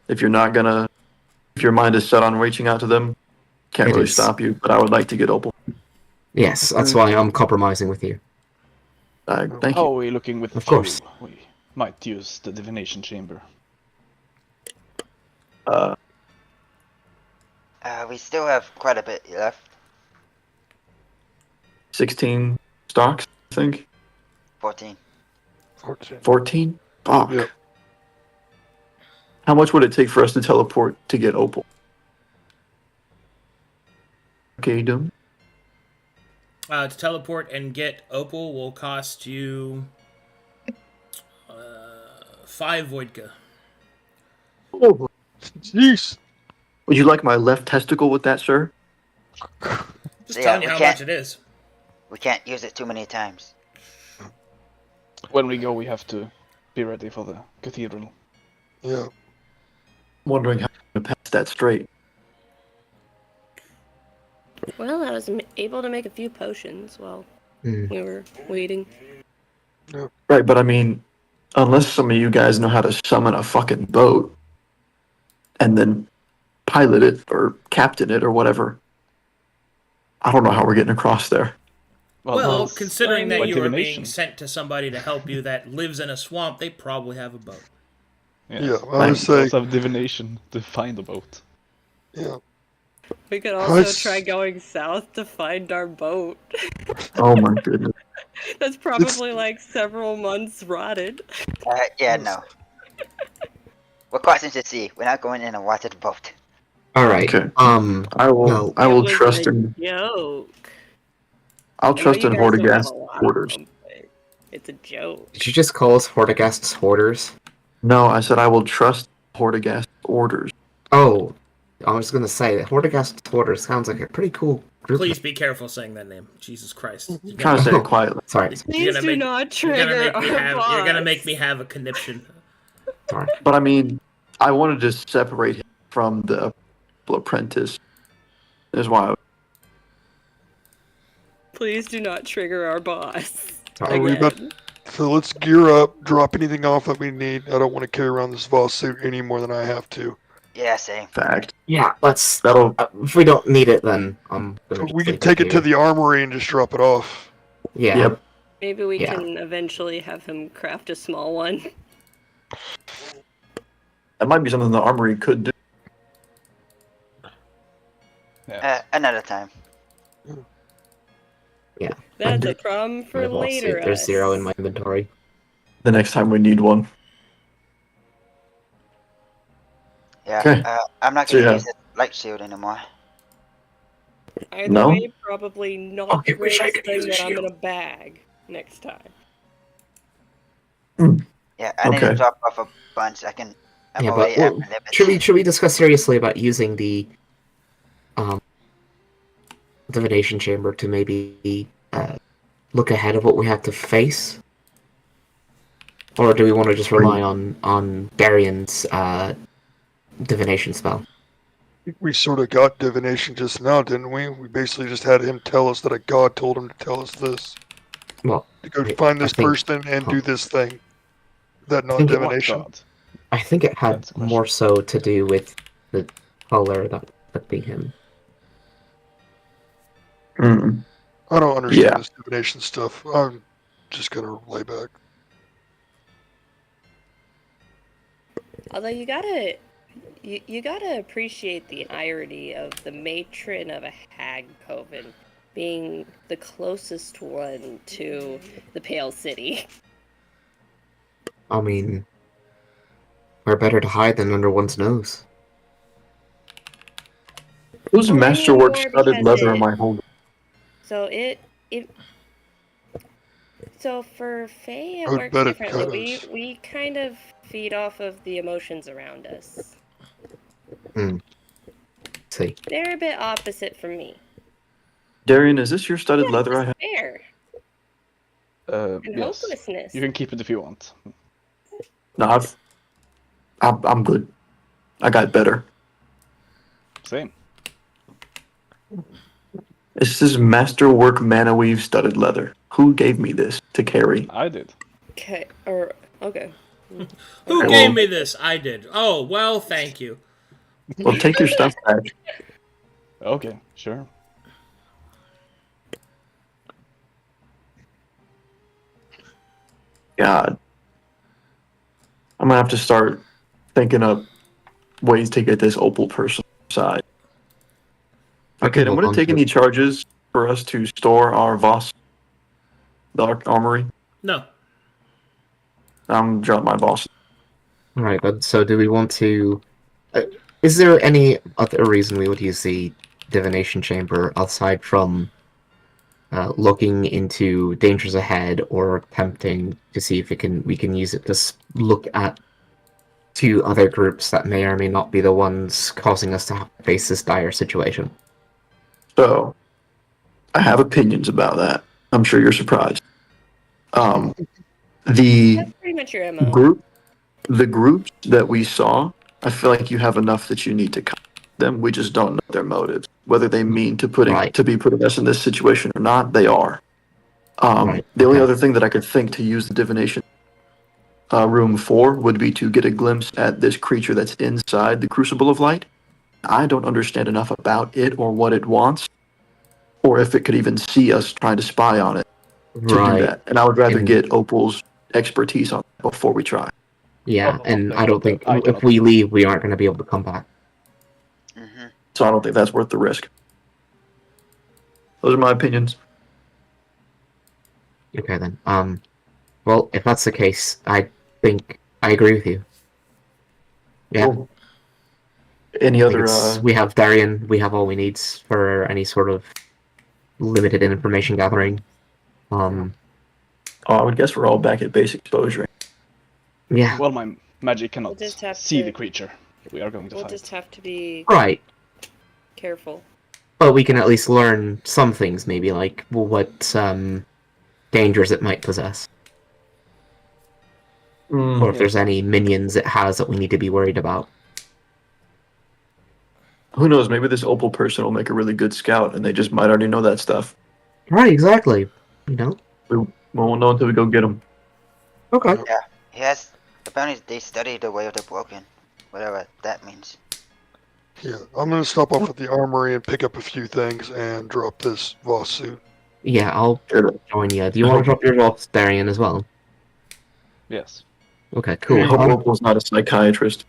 If you're not gonna, if your mind is set on reaching out to them, can't It really is. stop you. But I would like to get opal. Yes, that's why I'm compromising with you. Thank How you. are we looking with Of fuel? course. We might use the divination chamber. We still have quite a bit left. 16 stocks, I think. 14. 14? Fuck. Yeah. How much would it take for us to teleport to get opal? Arcadum? To teleport and get opal will cost you 5 Voidka. Oh, jeez. Would you like my left testicle with that, sir? Just Yeah, telling you we how can't- much it is. We can't use it too many times. When we go, we have to be ready for the cathedral. Yeah. Wondering how to pass that straight. Well, I was able to make a few potions while Hmm. we were waiting. Right, but I mean, unless some of you guys know how to summon a fucking boat and then pilot it or captain it or whatever, I don't know how we're getting across there. Well, that's considering that by you are divination. being sent to somebody to help you that lives in a swamp, they probably have a boat. Yeah, I Thank would you. say, Also have divination to find a boat. yeah. We could also also s- try going south to find our boat. Oh my goodness. That's probably like several months rotted. Yeah, no. We're crossing the sea. We're not going in a watered boat. All right. Okay. I will. No. I will It was trust a in. joke. I'll I know trust you in guys don't have Hortigast's a lot of orders. them, but it's a joke. Did you just call us Hortigast's hoarders? No, I said I will trust Hortigast's orders. Oh, I was gonna say that Hortigast's hoarders sounds like a pretty cool group. Please be careful saying that name. Jesus Christ. You're I'm trying to say it quietly. Sorry, Please do not you're gonna trigger make me our have. boss. You're gonna make me have a conniption. sorry. But I mean, I wanted to separate him from the apprentice. Is why. Please do not trigger our boss. Sorry. Are we about- So let's gear up, drop anything off that we need. I don't want to carry around this Voss suit any more than I have to. Yeah, same. Fact. Yeah, let's. That'll. If we don't need it, then I'm gonna. just We can leave take it to here. the armory and just drop it off. Yeah. Yep. Maybe we Yeah. can eventually have him craft a small one. That might be something the armory could do. Yeah. Another time. That's do- a problem for My boss later. suit, There's us. 0 in my inventory. The next time we need one. Yeah. Okay. I'm not So, gonna yeah. use this light shield anymore. Either No? way, probably not Okay, the wish I greatest could thing use a that I'm shield. gonna bag next time. Yeah, I need to Okay. drop off a bunch. I'm Yeah, already but at well, my limit. should we discuss seriously about using the divination chamber to maybe look ahead of what we have to face, or do we want to just rely on Darian's divination spell? We sort of got divination just now, didn't we? We basically just had him tell us that a god told him to tell us this. Well, To go I- find I this think- person and do this thing. Is that not think it- What divination? god? I think it had That's the question. more so to do with the color that would be him. Mm. I don't understand Yeah. this divination stuff. I'm just gonna lay back. Although you gotta appreciate the irony of the matron of a hag coven being the closest one to the Pale City. I mean, Where better to hide than under one's nose? Whose Well, I mean masterwork more studded because leather it- am I holding? So so for Faye I it would works bet it differently. cutters. We kind of feed off of the emotions around us. See. They're a bit opposite from me. Darian, is this your studded leather I have? Despair and Yes. hopelessness. You can keep it if you want. No, I'm good. I got better. Same. This is Masterwork Mana Weave studded leather. Who gave me this to carry? I did. Okay. Okay. Who Okay, gave well- me this? I did. Oh, well, thank you. Well, take your stuff back. Okay, sure. God. I'm gonna have to start thinking up ways to get this Opal person side. Okay, I'm hold gonna on take to any it. charges for us to store our Voss, the armory. No. I'm drop my Voss. Alright, but so do we want to... is there any other reason we would use the divination chamber aside from looking into dangers ahead or attempting to see if we can use it to look at two other groups that may or may not be the ones causing us to have to face this dire situation? So, I have opinions about that. I'm sure you're surprised. The That's pretty much your MO. the groups that we saw, I feel like you have enough that you need to cut them. We just don't know their motives, whether they mean to be putting us in this situation or not. They are. The only other thing that I could think to use the divination room for would be to get a glimpse at this creature that's inside the Crucible of Light. I don't understand enough about it or what it wants, or if it could even see us trying to spy on it to do that. And I would rather get Opal's expertise on it before we try. Yeah, Oh, and okay, I don't but think I if cannot- we leave, we aren't going to be able to come back. Mm-hmm. So I don't think that's worth the risk. Those are my opinions. Okay then. Well, if that's the case, I think I agree with you. Yeah. Cool. Any I think other? we have Darian. We have all we need for any sort of limited information gathering. I would guess we're all back at base exposure. Yeah. Well, my magic cannot We'll just have see to- the creature we are going to We'll fight. just have to be Right. careful. But we can at least learn some things, maybe like what dangers it might possess, or if there's any minions it has that we need to be worried about. Who knows? Maybe this Opal person will make a really good scout, and they just might already know that stuff. Right. Exactly. You know. We won't know until we go get them. Okay. Yes, apparently they study the way of the broken, whatever that means. Yeah, I'm gonna stop off at the armory and pick up a few things and drop this Voss suit. Yeah, I'll Sure. join you. Do you want to drop yours off, Darian, as well? Yes. Okay. I Cool. hope Opal's not a psychiatrist.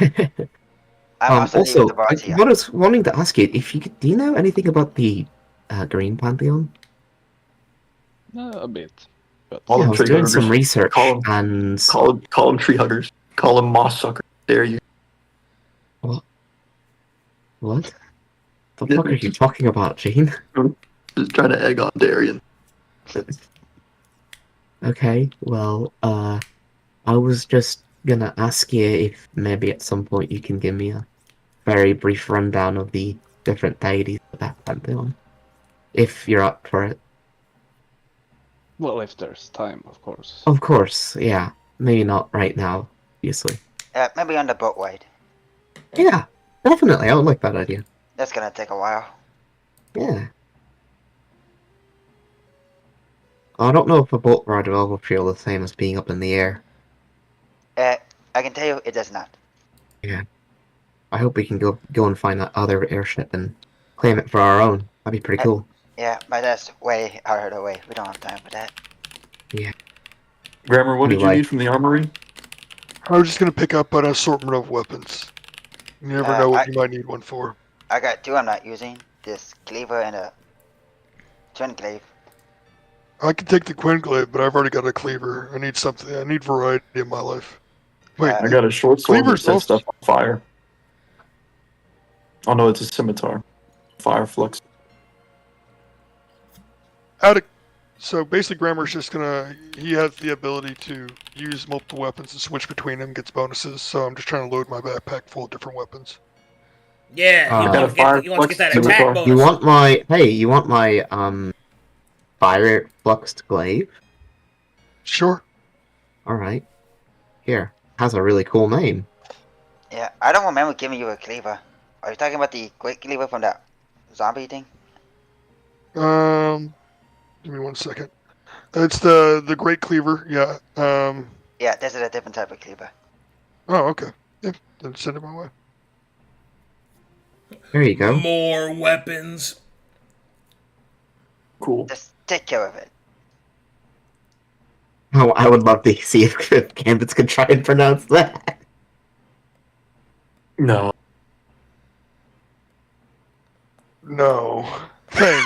I'm also leaving the I boss here. was wanting to ask you if you could, do you know anything about the Green Pantheon? A bit. But All Yeah, I them was tree doing huggers. some research Call 'em- and Call them tree huggers. Call them moss suckers. Dare you? what? The fuck are you talking about, Gene? Just trying to egg on Darian. Okay, well, I was just gonna ask you if maybe at some point you can give me a very brief rundown of the different deities of that pantheon, if you're up for it. well, if there's time, of course. Of course, yeah. Maybe not right now, obviously. Maybe on the boat ride. Yeah, definitely. I would like that idea. That's gonna take a while. Yeah. I don't know if a boat ride will feel the same as being up in the air. I can tell you it does not. I hope we can go and find that other airship and claim it for our own. That'd be pretty cool. Yeah, but that's way out of the way. We don't have time for that. Grammar, what did you Anyway. need from the armory? I was just gonna pick up an assortment of weapons. You never know what you might need one for. I got two I'm not using. This cleaver and a twin glaive. I can take the Quinglaive, but I've already got a cleaver. I need something. I need variety in my life. Wait, I got a short sword that Cleaver's sets also- stuff on fire. Oh no, it's a scimitar. Fire flux. So basically, Grammar's just gonna. He has the ability to use multiple weapons and switch between them, gets bonuses. So I'm just trying to load my backpack full of different weapons. Yeah, he I got a fire wants to get that flux attack scimitar. bonus. You want my fire fluxed glaive? Sure. All right. Here. Has a really cool name. Yeah, I don't remember giving you a cleaver. Are you talking about the great cleaver from that zombie thing? Give me 1 second. It's the Great Cleaver. Yeah. Yeah, this is a different type of cleaver. Oh, okay. Yeah. Then send it my way. There you go. More weapons. Cool. Just take care of it. Oh, I would love to see if Gambits could try and pronounce that. No. No. Thing.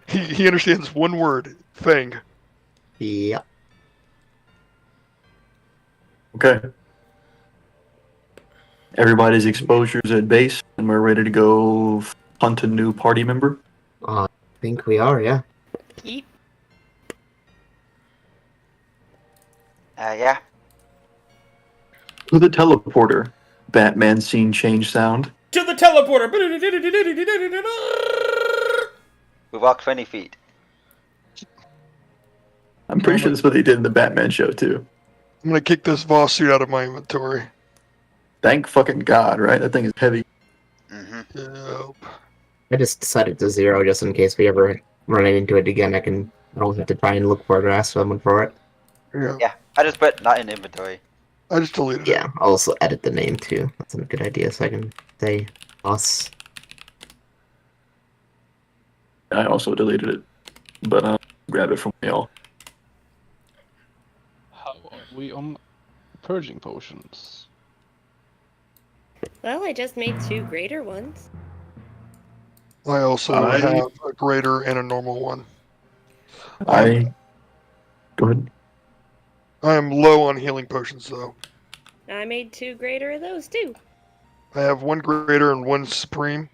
He understands one word. Thing. Yeah. Okay. Everybody's exposures at base, and we're ready to go hunt a new party member. I think we are, yeah. Yeet. Yeah. To the teleporter. Batman scene change sound. To the teleporter. We walk 20 feet. I'm pretty sure that's what they did in the Batman show too. I'm gonna kick this Voss suit out of my inventory. Thank fucking God, right? That thing is heavy. Mm-hmm. Yep. I just set it to 0 just in case we ever run into it again. I don't have to try and look for it or ask someone for it. Yeah. Yeah, I just put not in inventory. I just deleted Yeah, I'll also edit the name too. That's a good idea, so I can say us. I also deleted it, but grab it from y'all. How are we on purging potions? Well, I just made 2 greater ones. it. I also I- have a greater and a normal one. Go ahead. I am low on healing potions though. I made 2 greater of those too. I have 1 greater and 1 supreme,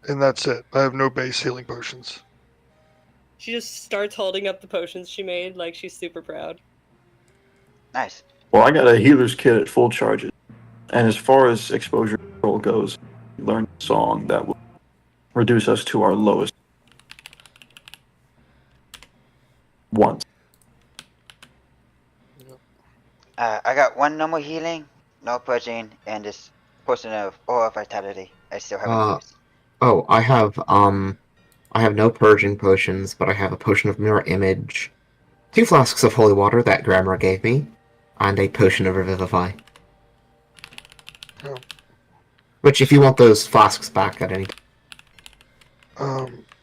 and that's it. I have no base healing potions. She just starts holding up the potions she made like she's super proud. Nice. Well, I got a healer's kit at full charges. And as far as exposure control goes, we learned a song that will reduce us to our lowest once. I got 1 normal healing, no purging, and this potion of aura vitality. I still haven't used. Oh, I have no purging potions, but I have a potion of mirror image, 2 flasks of holy water that Grammar gave me, and a potion of revivify. Oh. Which, if you want those flasks back at any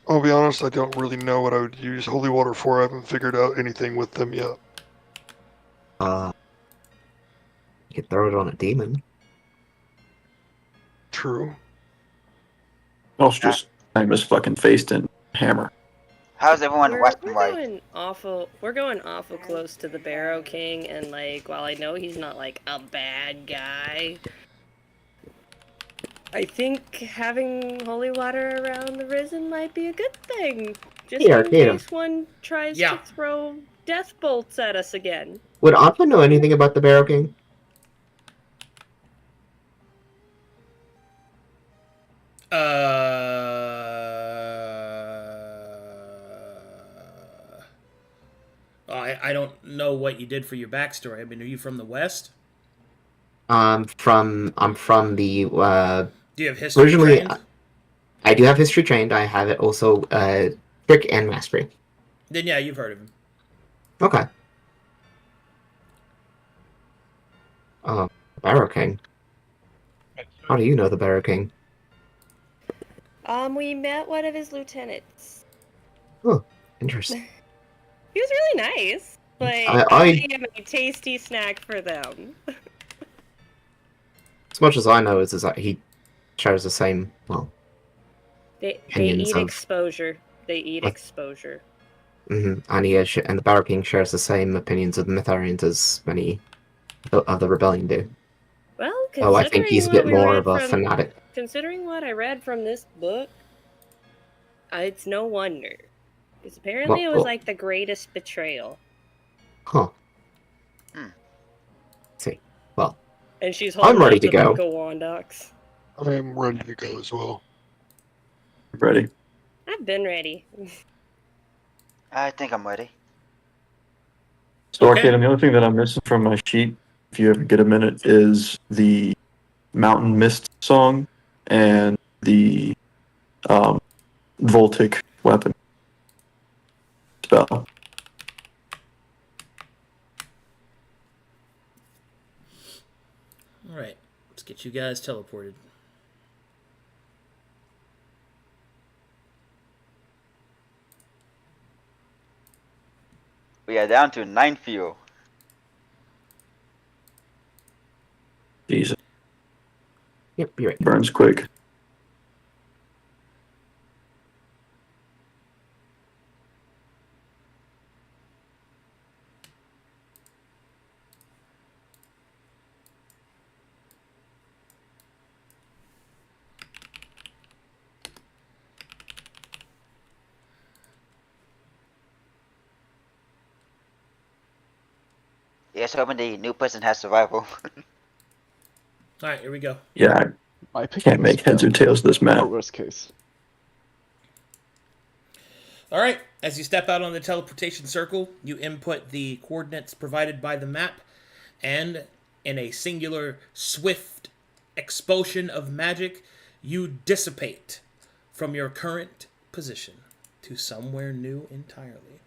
I'll be honest, I don't really know what I would use holy water for. I haven't figured out anything with them yet. you could throw it on a demon. True. Also just time is fucking faced and hammer. How's everyone We're western-wide? going awful close to the Barrow King, and like, while I know he's not like a bad guy, I think having holy water around the Risen might be a good thing. Just Here, in here. case one tries Yeah. to throw death bolts at us again. Would Anfa know anything about the Barrow King? I don't know what you did for your backstory. I mean, are you from the West? I'm from the Do you have history originally. trained? I do have history trained. I have it also trick and mastery. Then yeah, you've heard of him. Okay. Barrow King. How do you know the Barrow King? We met one of his lieutenants. Interesting. He was really nice. Like, I gave him a tasty snack for them. as much as I know is that he shares the same. Well, They Opinions eat of- exposure. They eat What? exposure. Anya and the Bower King shares the same opinions of the Mytharians as many of the rebellion do. Well, Oh, I think he's a bit more of a fanatic. Considering what I read from this book, it's no wonder. Because apparently it was like the greatest betrayal. Huh. See. Well. And she's holding ready up to the go. book of Wandox. I am ready to go as well. Ready. I've been ready. I think I'm ready. So, Okay. Arcadum, the only thing that I'm missing from my sheet, if you ever get a minute, is the Mountain Mist song and the Voltic weapon spell. All right, let's get you guys teleported. We are down to 9 fuel. Jesus, Yep, you're right. burns quick. Yes, hoping the new person has survival. All right, here we go. Yeah, I can't make heads or tails of this Or map. worst case. All right, as you step out on the teleportation circle, you input the coordinates provided by the map, and in a singular, swift expulsion of magic, you dissipate from your current position to somewhere new entirely.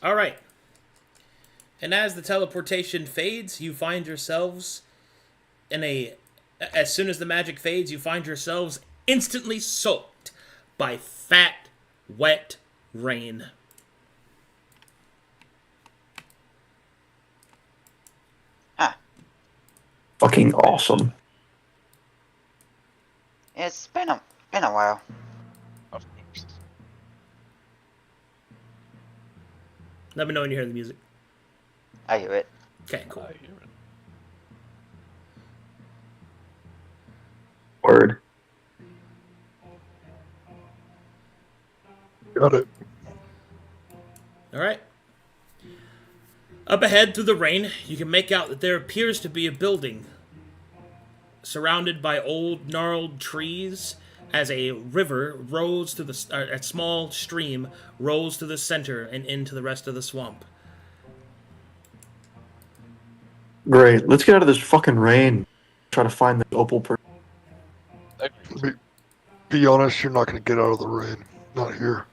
All right. And as the teleportation fades, you find yourselves in a... As soon as the magic fades, you find yourselves instantly soaked by fat, wet rain. Fucking awesome. It's been a while. Of course. Let me know when you hear the music. I hear it. Okay, cool. I hear it. Word. Got it. All right. Up ahead through the rain, you can make out that there appears to be a building surrounded by old gnarled trees as a river rolls to a small stream rolls to the center and into the rest of the swamp. Great. Let's get out of this fucking rain. Try to find the opal person. Be honest, you're not going to get out of the rain. Not here.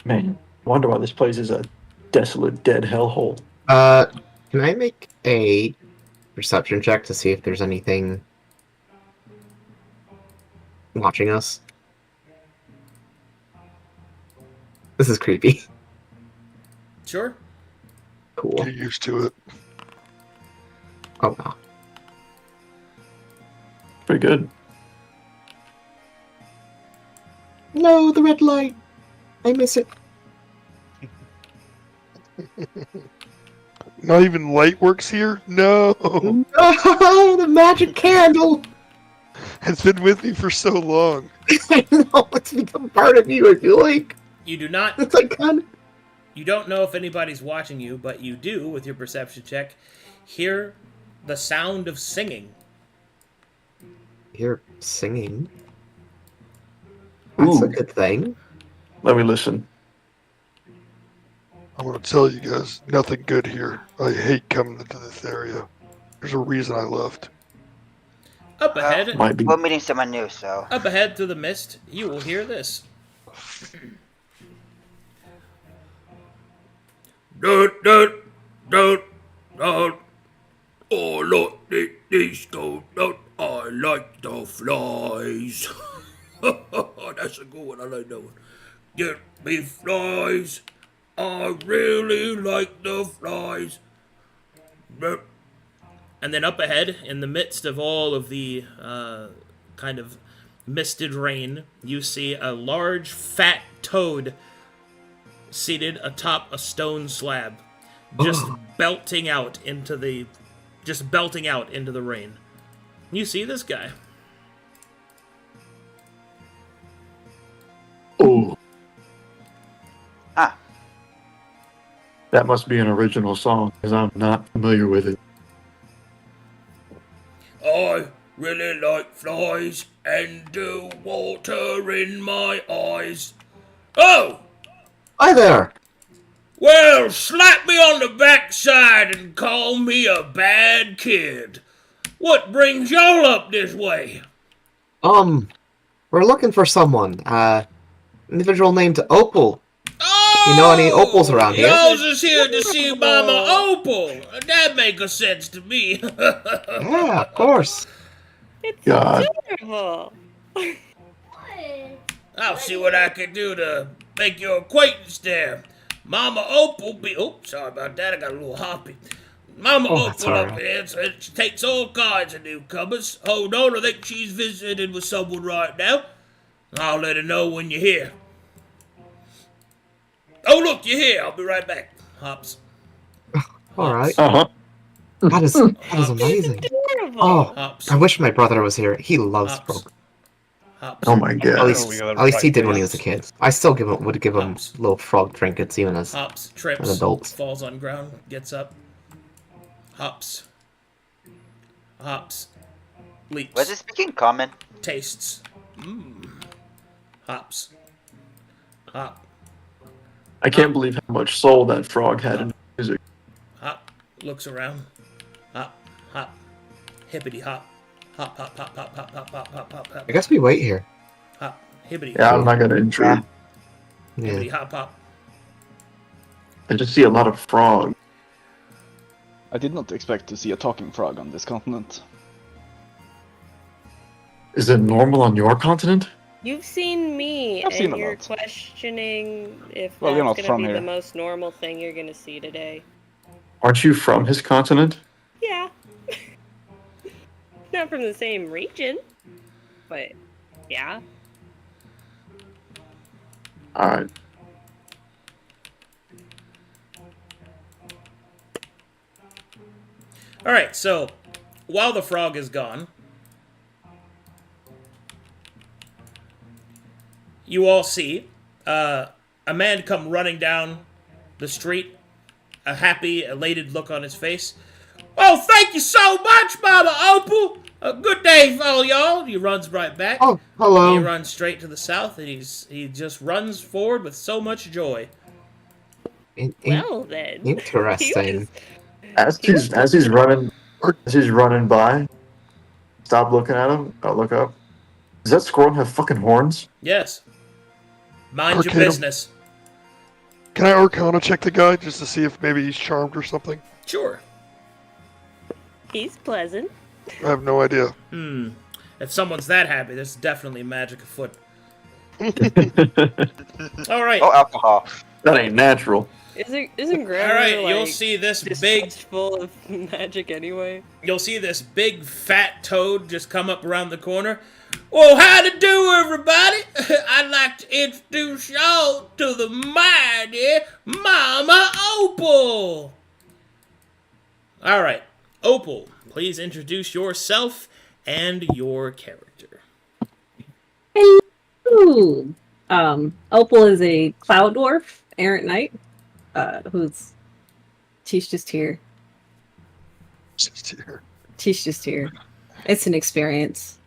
Man, I wonder why this place is a desolate, dead hellhole. Can I make a perception check to see if there's anything watching us? This is creepy. Sure. Cool. Get used to it. Oh no. Pretty good. No, the red light. I miss it. Not even light works here? No! No, the magic candle. It's been with me for so long. I know, it's become part of you, I feel like. You do not... It's like kind of... You don't know if anybody's watching you, but you do, with your perception check, hear the sound of singing. You're singing. That's a Ooh. good thing. Let me listen. I'm gonna tell you guys, nothing good here. I hate coming into this area. There's a reason I left. Up ahead, Might be. We're meeting someone new, so. up ahead through the mist, you will hear this. Dut, dut, dut, dut. Oh, look, these go, dut. I like the flies. That's a good one, I like that one. Get me flies. I really like the flies. Dut. And then up ahead, in the midst of all of the kind of misted rain, you see a large, fat toad seated atop a stone slab, just belting out into the rain. You see this guy. Oh, Ah, that must be an original song because I'm not familiar with it. I really like flies and the water in my eyes. Oh! Hi there. Well, slap me on the backside and call me a bad kid. What brings y'all up this way? We're looking for someone. Individual named Opal. Oh! You know any Opals around here? Y'all's is here to see Mama Opal. That makes a sense to me. Yeah, of course. It's God. adorable. I'll see what I can do to make your acquaintance there. Mama Opal be... Oh, sorry about that. I got a little hoppy. Mama That's Opal all up right. here, so she takes all kinds of newcomers. Hold on, I think she's visiting with someone right now. I'll let her know when you're here. Oh, look, you're here. I'll be right back. Hops. All right. Uh-huh. That is amazing. Adorable. Oh, Hops. I wish my brother was here. He loves Hops. frog. Hops. Oh my At god. least, we gotta at least he fight did when he this. was a kid. I still would give him Hops. little frog trinkets even as Hops. an Trips. adult. Falls on ground. Gets up. Hops. Hops. Leaps. was it speaking common? Tastes. Hops. Hop. I can't believe how much soul that frog had in the music. Hop. Looks around. Hop. Hop. Hippity hop. Hop, hop, hop, hop, hop, hop, hop, hop, hop, hop. I guess we wait here. Hop. Hippity. Yeah, I'm not gonna intrude. Yeah. Hippity hop hop. I just see a lot of frog. I did not expect to see a talking frog on this continent. Is it normal on your continent? You've seen me, I've seen and a you're lot. questioning if Well, you're that's not gonna from be here. the most normal thing you're gonna see today. Aren't you from his continent? Yeah. Not from the same region, but yeah. Alright. Alright, so while the frog is gone, you all see a man come running down the street, a happy, elated look on his face. Oh, thank you so much, Mama Opal! A good day for all y'all. He runs right back. Oh, hello. He runs straight to the south, and he just runs forward with so much joy. Well then. He Interesting. was- As he's running by, stop looking at him. I'll look up. Does that squirrel have fucking horns? Yes. Mind your Arcadum. business. Can I Arcana check the guy just to see if maybe he's charmed or something? Sure. He's pleasant. I have no idea. If someone's that happy, there's definitely magic afoot. All right. Oh, alcohol. That ain't natural. Isn't Grandma All right, like, you'll see this big full of magic anyway? you'll see this big fat toad just come up around the corner. Well, howdy do, everybody. I'd like to introduce y'all to the mighty Mama Opal. All right, Opal, please introduce yourself and your character. Hello. Opal is a cloud dwarf, errant knight, she's just here. Just here. She's just here. It's an experience.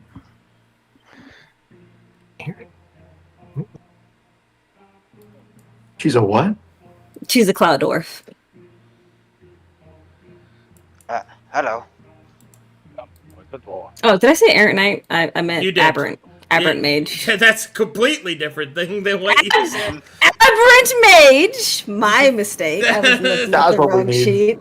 She's a what? She's a cloud dwarf. Hello. Oh, did I say errant knight? I meant You did. aberrant. Aberrant mage. That's a completely different thing than what you said. Aberrant mage! My mistake. I was looking at That's the what we wrong need. sheet.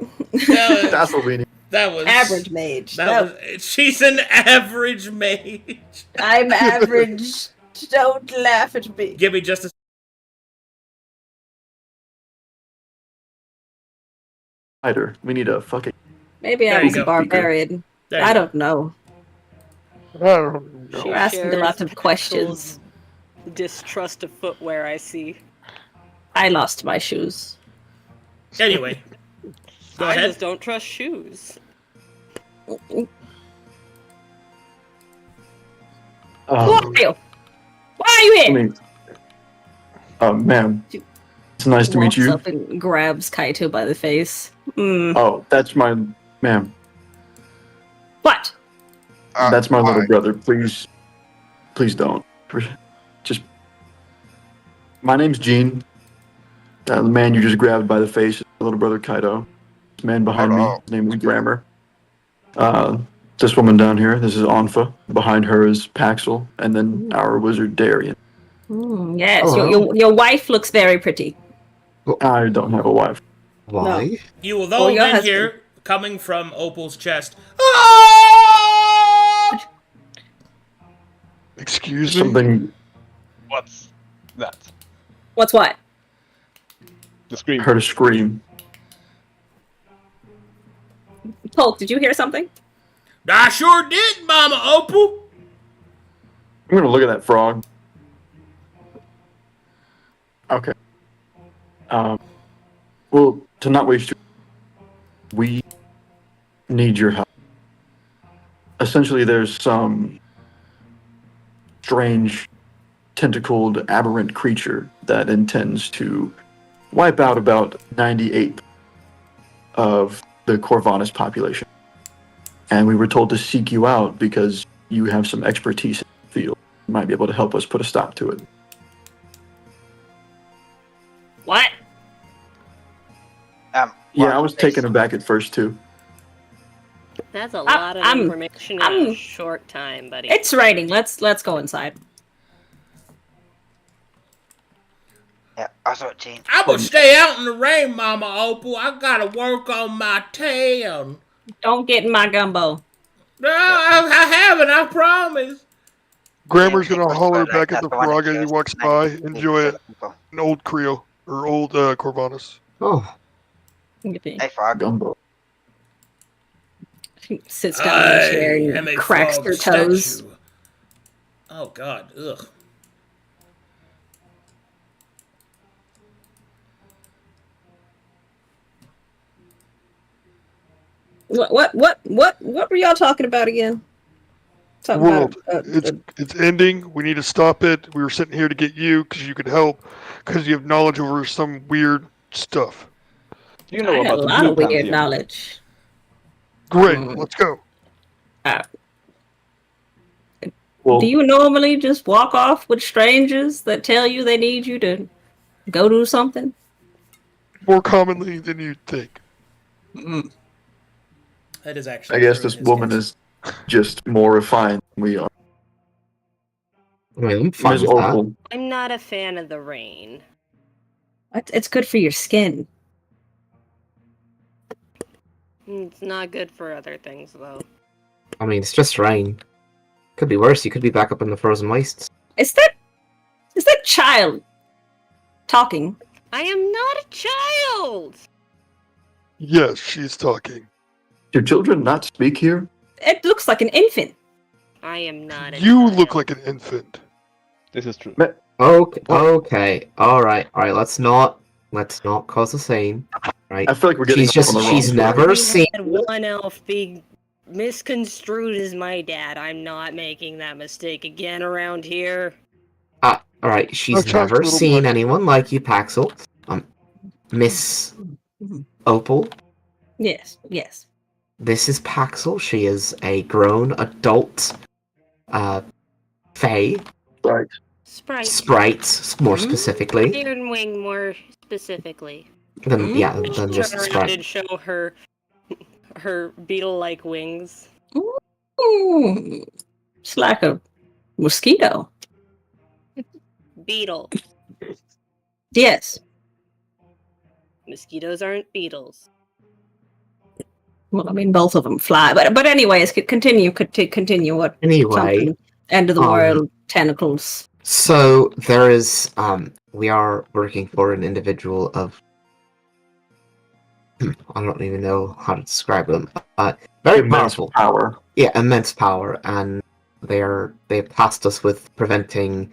That's what we need. That was Average mage. She's an average mage. I'm average. Don't laugh at me. Give me just a. Fighter. We need a fucking. Maybe There I you was a go. barbarian. There you I go. don't know. I don't know. You're asking a lot of questions. Distrust of footwear, I see. I lost my shoes. Anyway, go I ahead. just don't trust shoes. Who are you? Why are you I here? mean, ma'am. It's nice to meet Walks you. up and grabs Kaito by the face. Oh, that's my ma'am. What? That's my little Hi. brother. Please don't. Just. My name's Gene. The man you just grabbed by the face is my little brother Kaido. This man behind me, Hello. his name is Grammer. This woman down here, this is Anfa. Behind her is Paxel, and then our wizard Darian. Yes, Hello. your wife looks very pretty. I don't have a wife. Why? You will Oh, though your then husband. hear coming from Opal's chest. "Ah!" Excuse me? Something What's that? What's what? The scream. heard a scream. Polk, did you hear something? I sure did, Mama Opal. I'm gonna look at that frog. Okay. Well, to not waste your, we need your help. Essentially, there's some strange, tentacled, aberrant creature that intends to wipe out about 98 of the Corvanus population. And we were told to seek you out because you have some expertise in the field. You might be able to help us put a stop to it. What? Yeah, I was taken aback at first too. That's a lot of I'm- information in I'm- a short time, buddy. It's raining. Let's go inside. Yeah, also, Gene. I'm gonna stay out in the rain, Mama Opal. I gotta work on my tail. Don't get in my gumbo. No, I haven't, I promise. Grammar's Yeah, gonna I think holler it's back at the the one that frog as he kills walks by. 90 Enjoy it. people. An old Creo. Or old Corvanus. Oh, Hey, frog. Gumbo. She sits down in the chair am and a cracks frog her toes. statue. Oh God, ugh. What were y'all talking about again? Talking World. about It's ending. We need to stop it. We were sitting here to get you because you could help. Because you have knowledge over some weird stuff. You I know got a about the lot Blue of weird Pantheon. knowledge. Great. Mm. Let's go. Well, Do you normally just walk off with strangers that tell you they need you to go do something? More commonly than you'd think. That is actually. I guess true this in his woman case. is just more refined than we are. I mean, I'm fine Ms. with that. Opal, I'm not a fan of the rain. It's good for your skin. It's not good for other things, though. I mean, it's just rain. Could be worse. You could be back up in the frozen wastes. Is that child talking? I am not a child! Yes, she's talking. do children not speak here? It looks like an infant. I am not a You child. look like an infant. This is true. Okay. Okay. All right. All right. Let's not cause a scene. Right. I feel like we're getting She's off on the she's wrong never We seen. had one elf be misconstrued as my dad. I'm not making that mistake again around here. All right. She's Talk never to little seen boy. anyone like you, Paxel. Miss Opal. Yes, yes. This is Paxel. She is a grown adult fae. Right. Sprite. More specifically. Iron Wing, more specifically. Than Turn just around Sprite. and show her beetle-like wings. Ooh, it's like a mosquito. Beetle. Yes. Mosquitoes aren't beetles. Well, I mean, both of them fly. But anyways, continue. What? Anyway, Something. End of the world, tentacles. So there is, we are working for an individual of, I don't even know how to describe them. Very Immense powerful. power. Yeah, immense power, and they've tasked us with preventing,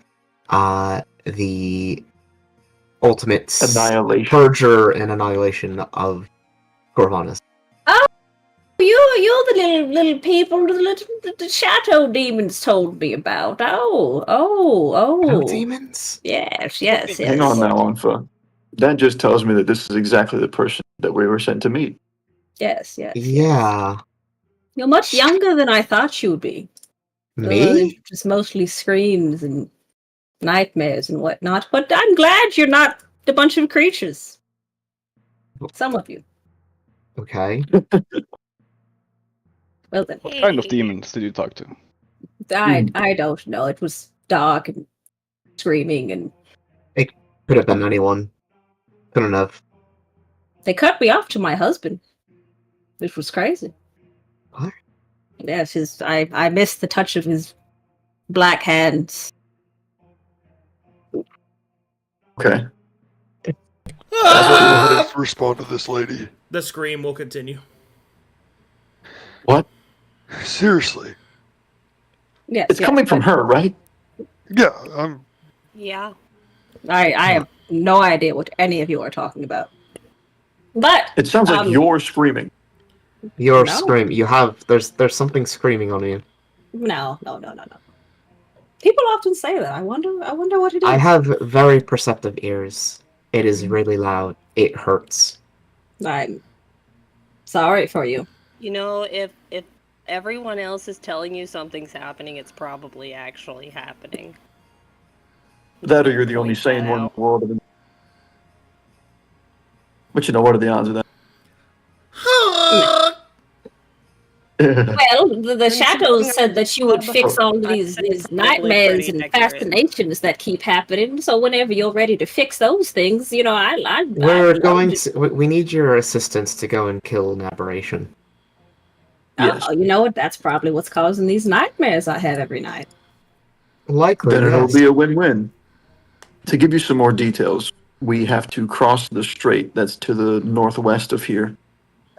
the ultimate Annihilation. purger and annihilation of Corvanus. You're the little people the shadow demons told me about. Oh. Demons? Yes. Hang on now, Anfa. That just tells me that this is exactly the person that we were sent to meet. Yes. Yeah. You're much younger than I thought you would be. Me? Just mostly screams and nightmares and whatnot. But I'm glad you're not a bunch of creatures. Some of you. Okay. Well then. What kind of demons did you talk to? I don't know. It was dark and screaming, and Could have been anyone. Couldn't have. they cut me off to my husband, which was crazy. What? Yes, I missed the touch of his black hands. Okay. How to respond to this lady? The scream will continue. What? Seriously. Yes, It's coming from her, right? Yeah, Yeah. I have no idea what any of you are talking about. But It sounds like you're screaming. You're No. screaming. You have. There's something screaming on you. no. People often say that. I wonder what it is. I have very perceptive ears. It is really loud. It hurts. I'm sorry for you. You know, if everyone else is telling you something's happening, it's probably actually happening. That or you're the only Point sane that one in out. the world. But you know, what are the odds of that? Well, the shadows bring said that you would fix all I'd these say it's probably nightmares pretty and accurate. fascinations that keep happening. So whenever you're ready to fix those things, you know, We're I'd going love to. We need your assistance to go and kill an aberration. Yes. Oh, you know what? That's probably what's causing these nightmares I have every night. Likely. Then it'll yes. be a win-win. To give you some more details, we have to cross the strait that's to the northwest of here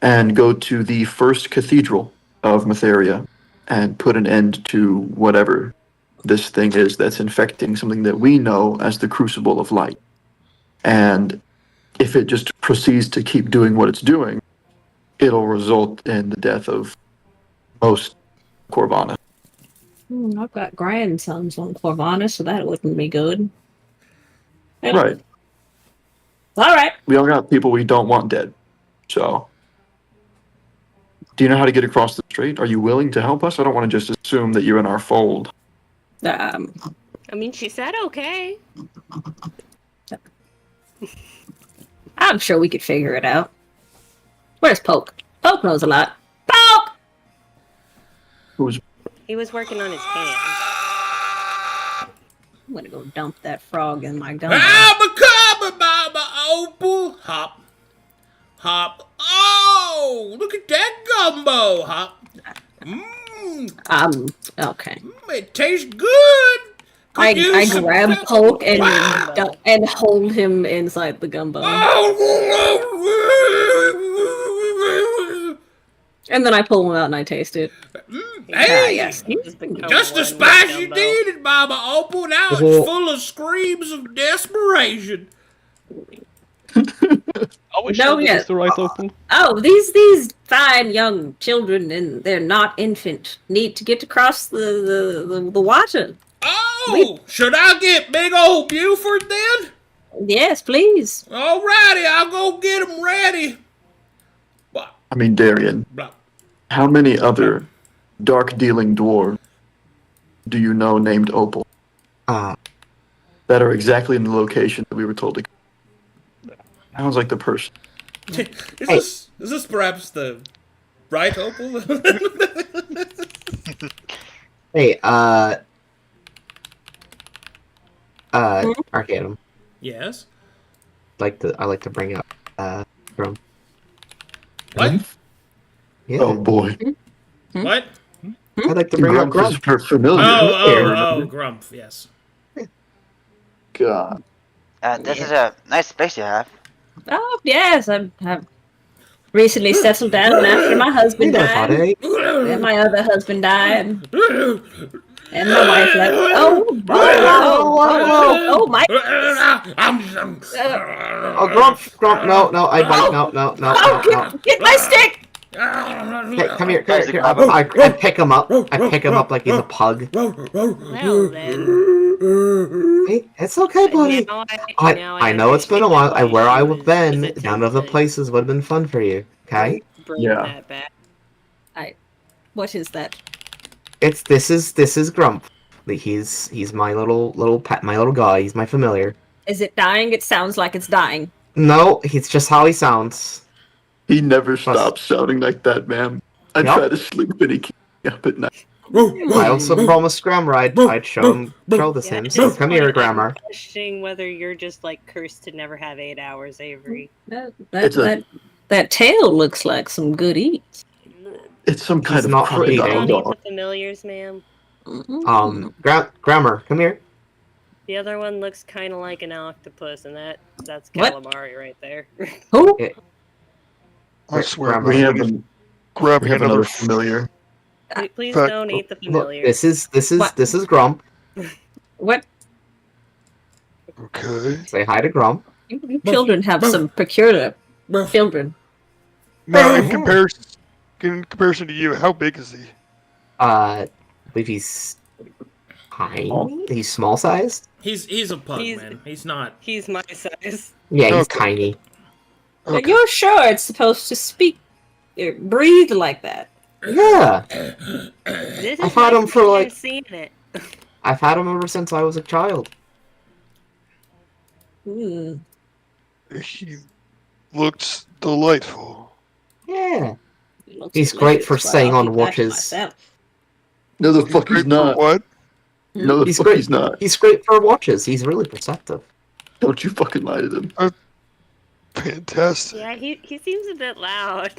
and go to the first cathedral of Matheria and put an end to whatever this thing is that's infecting something that we know as the Crucible of Light. And if it just proceeds to keep doing what it's doing, it'll result in the death of most Corvana. I've got grandsons on Corvana, so that wouldn't be good. Yeah. Right. All right. We all got people we don't want dead. So, do you know how to get across the strait? Are you willing to help us? I don't want to just assume that you're in our fold. I mean, she said okay. I'm sure we could figure it out. Where's Poke? Poke knows a lot. Poke! Who's He was working on his hand. I'm gonna go dump that frog in my gun. I'm a coming, Mama Opal. Hop. Hop. Oh, look at that gumbo. Hop. Okay. It tastes good. I grab Poke and Wow. and hold him inside the gumbo. And then I pull him out and I taste it. Hey, yes. just the spice you needed, Mama Opal. Now it's full of screams of desperation. Are we No, sure this yeah. is the right opal? Oh, these fine young children, and they're not infant, need to get across the water. Oh, should I get big old Buford then? Yes, please. Alrighty, I'll go get him ready. I mean, Darian. Blah. How many other dark-dealing dwarves do you know named Opal that are exactly in the location that we were told to go? Sounds like the person. Is this perhaps the right Opal? Hey, Arcadum. Yes. I like to bring up Grump. What? Yeah. Oh boy. What? I'd like to bring up Grump is Grump. familiar. Oh, Grump, yes. God. This is a nice space you have. Oh, yes, I've recently settled down after my husband died. And my other husband died. And my wife left. Oh, my. Oh, Grump, no, I'd like, no. Get my stick! Hey, come here. I pick him up. I pick him up like he's a pug. Well then. Hey, it's okay, buddy. I know it's been a while. Where I would been, none of the places would have been fun for you. Okay? Bring Yeah. that back. What is that? This is Grump. He's my little pet, my little guy. He's my familiar. Is it dying? It sounds like it's dying. No, he's just how he sounds. He never stops sounding like that, man. I Yep. try to sleep and he keeps me up at night. I also promised Grammar I'd show this him. So come here, Grammar. I'm questioning whether you're just like cursed to never have 8 hours, Avery. That tail looks like some good eats. It's some kind of not for eating. crocodile Don't eat dog. the familiars, ma'am. Grammar, come here. The other one looks kind of like an octopus, and that's What? calamari right there. Who? I swear, Grammar. We have, nobody's we grabbing have another another familiar. Please Fact- don't eat the Look, familiars. this is Grump. What? Okay. Say hi to Grump. You children have some peculiar children. Now, in comparison to you, how big is he? I believe he's tiny. He's small sized. He's a pug, He's- man. He's not. He's my size. Yeah, he's Okay. tiny. Okay. You're sure it's supposed to speak, breathe like that? Yeah, This I've is had my him for, first like- time seeing it. I've had him ever since I was a child. Hmm. He looks delightful. Yeah, Looks He's great delicious, for but staying I'll on keep that to watches. myself. No, the fuck Great he's for not. What? No, the he's fuck great. he's not. He's great for watches. He's really perceptive. Don't you fucking lie to them. Fantastic. Yeah, he seems a bit loud.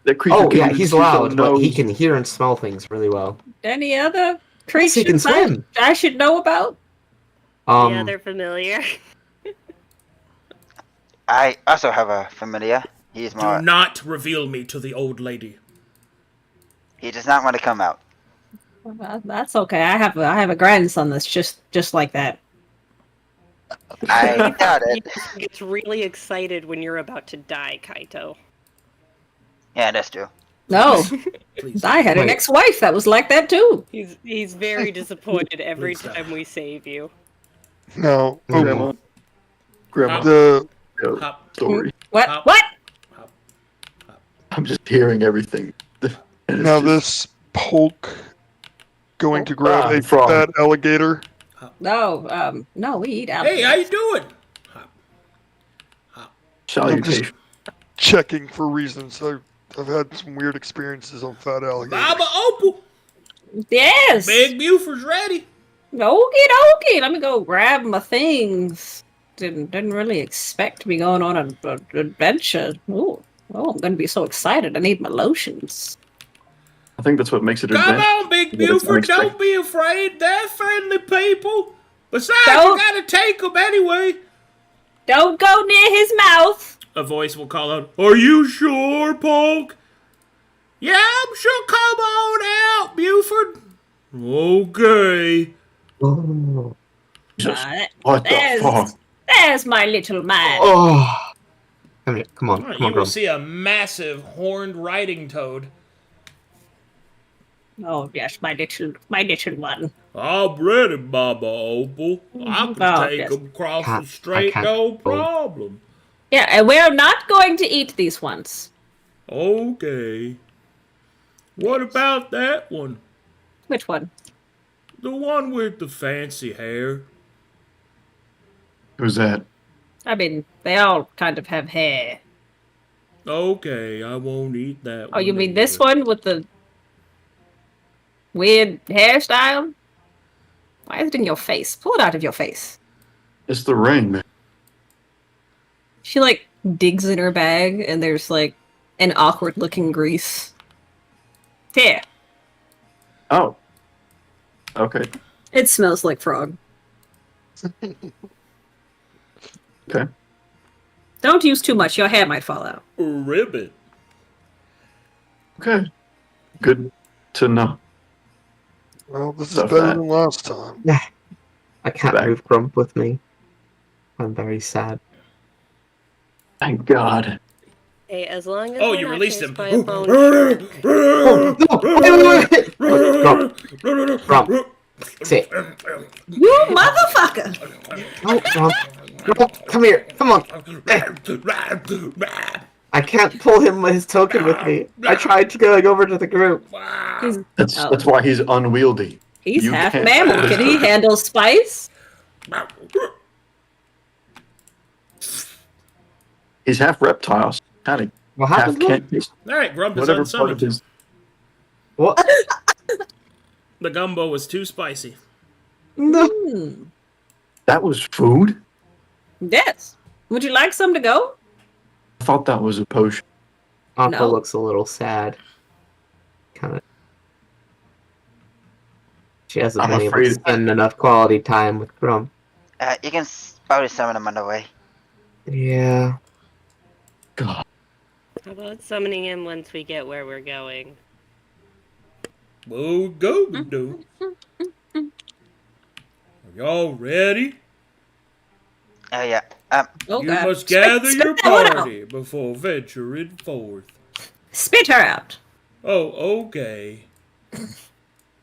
That creature Oh can yeah, even he's see loud, someone but he knows. can hear and smell things really well. Any other Yes, he can creatures swim. I should know about? Yeah, they're familiar. I also have a familiar. He's Do more. not reveal me to the old lady. He does not want to come out. Well, that's okay. I have a grandson that's just like that. I doubt He it. just gets really excited when you're about to die, Kaito. Yeah, that's true. No, Please. I had an Wait. ex-wife that was like that too. He's very disappointed every Please stop. time we save you. Now, Grandma. Grandma. the Hop, Story. What? Hop. What? I'm just hearing everything. And it's now just- this Polk going to grab a frog. fat alligator. No, no, we eat out. Hey, how you doing? Salutation. Checking for reasons. I've had some weird experiences on fat alligators. Baba Opal. Yes. Big Buford's ready. Okie dokie. Let me go grab my things. Didn't really expect to be going on an adventure. Oh, I'm gonna be so excited. I need my lotions. I think that's what makes it Come adventure. on, Big Yeah, it's Buford. Don't unexpected. be afraid. They're friendly people. Besides, Don't- you gotta take them anyway. Don't go near his mouth. A voice will call out, "Are you sure, Polk?" "Yeah, I'm sure. Come on out, Buford." "Okay." Oh. Jesus, Ah, what the there's, fuck? there's my little man. Oh. Come here. Come on. Alright, Come you on, will Grump. see a massive horned riding toad. Oh yes, my little one. I'm ready, Baba Opal. I can Oh, take yes. them across Can't- the street, can't- no oh. problem. Yeah, and we're not going to eat these ones. Okay. What about that one? Which one? The one with the fancy hair. Who's that? I mean, they all kind of have hair. Okay, I won't eat that one. Oh, you mean this either. one with the weird hairstyle? Why is it in your face? Pull it out of your face. It's the ring. She, like, digs in her bag, and there's, like, an awkward-looking grease. Here. Oh. Okay. It smells like frog. Okay. Don't use too much, your hair might fall out. Ribbit. Okay. Good to know. Well, this is Stuff better that. than last time. I can't Back. move Grump with me. I'm very sad. Thank God. Hey, as long as Oh, we're you not released chased him. by a bone shark. Oh, no! Wait. Grump. Sit. You motherfucker! Oh, Grump, come here. Come on. I can't pull him his token with me. I tried to go over to the group. That's why he's unwieldy. He's You half can't- mammal. Can he handle spice? He's half reptiles. Kind of What half happened? can't taste. All right, Grump is Whatever part of unsummoned. his. What? The gumbo was too spicy. No. That was food? Yes. Would you like some to go? I thought that was a potion. Aqua No. looks a little sad. Kind of. She hasn't I'm been able to afraid- spend enough quality time with Grump. You can probably summon them on the way. Yeah. God. How about summoning him once we get where we're going? Whoa, go, do. Are y'all ready? Yeah. Oh, You God. must gather Spit your that one out. party before venturing forth. Spit her out. Oh, okay.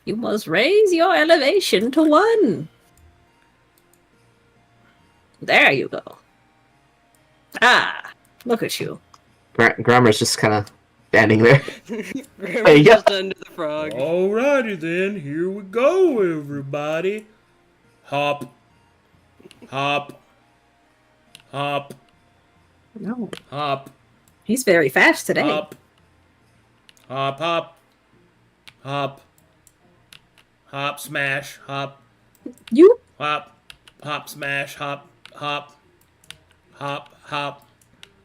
You must raise your elevation to 1. There you go. Ah, look at you. Grammar's just kind of standing there. We're yeah. just under the frog. Alrighty then, here we go, everybody. Hop. Hop. Hop. No. Hop. He's very fast today. Hop. Hop, hop. Hop. Hop, smash, hop. You? Hop. Hop, smash, hop. Hop. Hop, hop.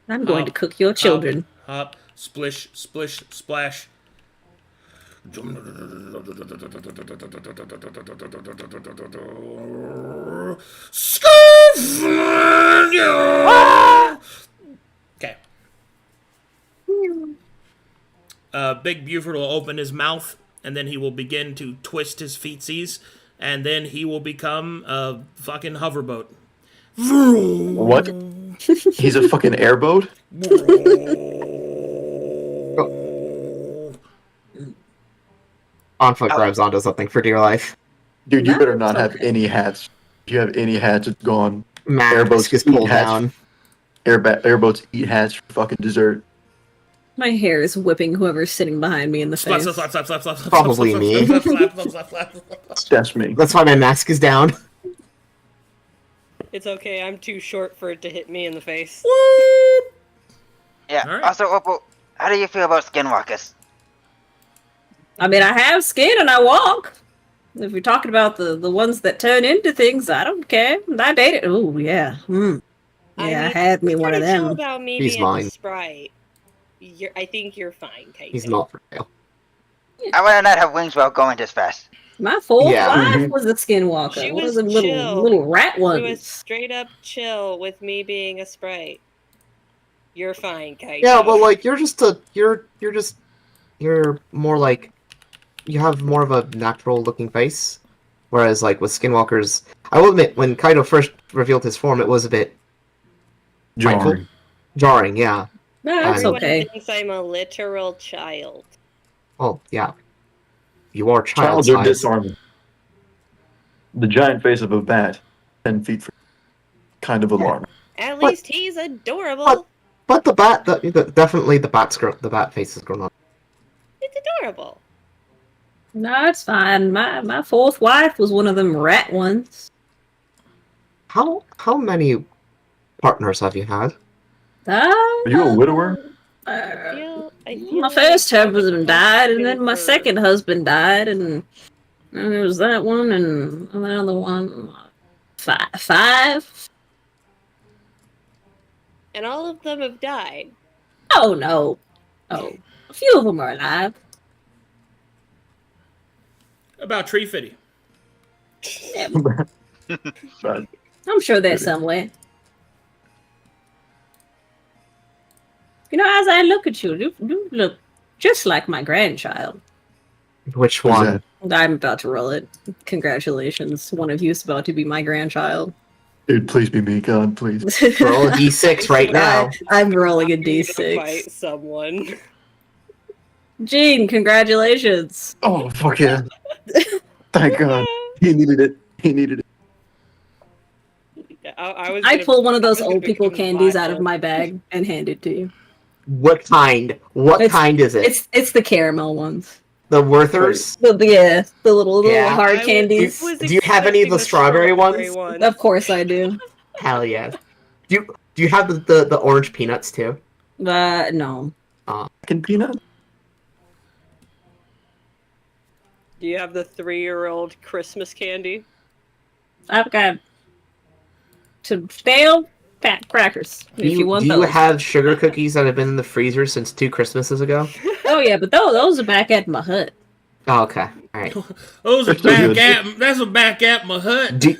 I'm going to Hop, cook your children. Hop, splish, splish, splash. Okay. Big Buford will open his mouth, and then he will begin to twist his feetsies, and then he will become a fucking hoverboat. What? He's a fucking airboat? On foot grabs onto something for dear life. Dude, you That better was not have okay. any hats. If you have any hats, it's gone. Mask is eat pulled hats. down. Airboats eat hats for fucking dessert. My hair is whipping whoever's sitting behind me in the Slap, face. slap, slap, slap, slap, slap, Probably slap, me. slap, slap, slap, slap, slap, slap. That's me. That's why my mask is down. It's okay, I'm too short for it to hit me in the face. Yeah. Alright. Also, Opal, how do you feel about skinwalkers? I mean, I have skin and I walk. If we're talking about the ones that turn into things, I don't care. I dated. Oh, yeah. Yeah, I had me one of Pretty chill them. about me He's being mine. a sprite. I think you're fine, Kaito. He's not for real. I would not have wings while going this fast. My fourth Yeah. wife was a skinwalker. She One was of them chill. little rat She was ones. straight up chill with me being a sprite. You're fine, Kaito. Yeah, but like you're more like you have more of a natural looking face. Whereas like with skinwalkers, I will admit when Kaido first revealed his form, it was a bit Jarring. jarring. Yeah. No, that's Everyone okay. thinks I'm a literal child. Oh yeah. You are child Childs are size. disarming. The giant face of a bat, 10 feet from. Kind of alarming. At But- least he's adorable. But the bat, definitely the bat face has grown on. It's adorable. No, it's fine. My fourth wife was one of them rat ones. How many partners have you had? Are you a widower? I feel My like first I was husband died, and then my for- second husband died, and there was that one, and another one. Five? And all of them have died. Oh no. Oh, a few of them are alive. About Tree Fitty. Yeah, Right. I'm sure they're somewhere. You know, as I look at you, you look just like my grandchild. Which Who's one? that? I'm about to roll it. Congratulations. One of you is about to be my grandchild. Dude, please be me, God, please. Roll a d6 right now. I'm rolling a You're gonna fight d6. someone. Gene, congratulations. Oh, fuck yeah. Thank God. He needed it. He needed it. I pull one of those old people candies out of my bag and hand it to you. What kind? What kind is it? It's the caramel ones. The Werthers? The little Yeah. hard candies. Do you have any of the strawberry ones? Of course I do. Hell yes. Do you have the orange peanuts too? No. Fucking peanut? Do you have the 3-year-old Christmas candy? I've got some stale fat crackers. If you want do you those. have sugar cookies that have been in the freezer since 2 Christmases ago? Oh yeah, but those are back at my hut. Oh, okay. All right. Those are That's so good. that's back at my hut. Do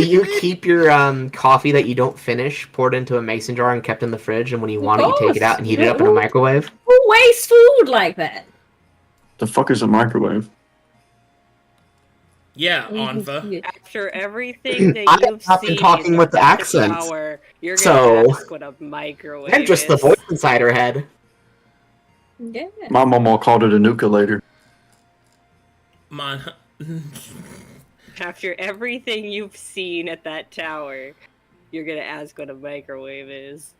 you keep your coffee that you don't finish poured into a mason jar and kept in the fridge, and when you want it, you take it out and heat it up in a microwave? Who wastes food like that? The fuck is a microwave? Yeah, Anfa. After everything that I've you've not been seen talking with the at this accent. hour, you're gonna So- ask what a microwave And just the is. voice inside her head. Yeah. My mama called it a nuka later. Man. After everything you've seen at that tower, you're gonna ask what a microwave is.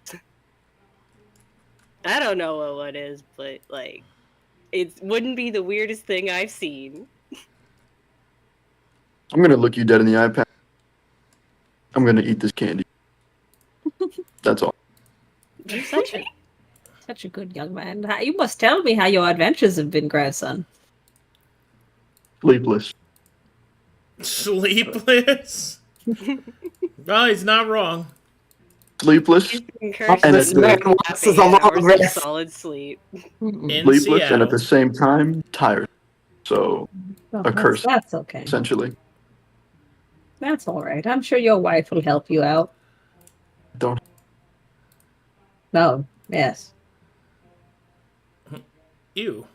I don't know what one is, but like, it wouldn't be the weirdest thing I've seen. I'm gonna look you dead in the eye, Pat. I'm gonna eat this candy. That's all. You're such a good young man. You must tell me how your adventures have been, grandson. Sleepless. Sleepless? No, he's not wrong. Sleepless. Encouraged And to it's sleep good. for This is a 8 long hours of rest. solid sleep. In Sleepless and Seattle. at the same time tired. So Oh, curse. That's okay. essentially, That's all right. I'm sure your wife will help you out. don't. No. Yes. Ew.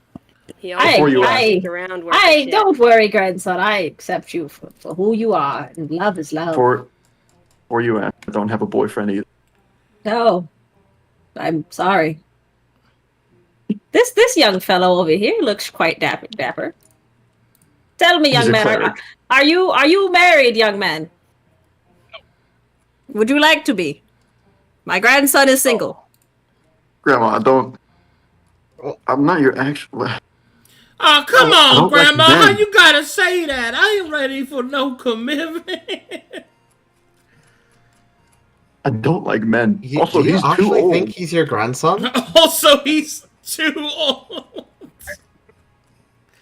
He Before you walked around where I don't worry, grandson. I accept you for who you are, and love is love. For you, I don't have a boyfriend either. No, I'm sorry. This young fellow over here looks quite dapper. Tell me, He's young a man, cleric. are you married, young man? Would you like to be? My grandson is single. Grandma, I don't. I'm not your actual. Oh, come I on, don't like Grandma. How men. you gotta say that? I ain't ready for no commitment. I don't like men. You, Also, do you he's too actually old. think he's your grandson? Also, he's too old.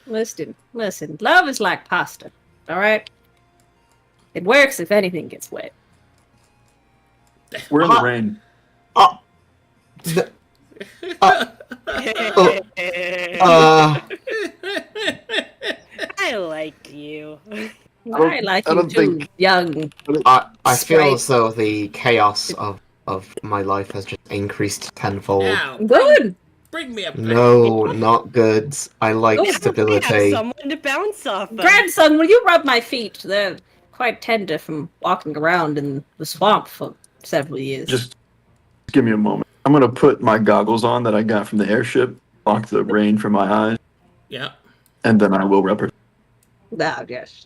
Listen. Love is like pasta. All right. It works if anything gets wet. We're in the rain. Oh. I like you. I like I you don't too, think- young. I feel Sprite. as though the chaos of my life has just increased tenfold. Now, Good. bring me a pen. No, not good. I like Oh, We have stability. someone to bounce off of. Grandson, will you rub my feet? They're quite tender from walking around in the swamp for several years. Just give me a moment. I'm gonna put my goggles on that I got from the airship, block the rain from my eyes, Yeah. and then I will represent. Ah, yes.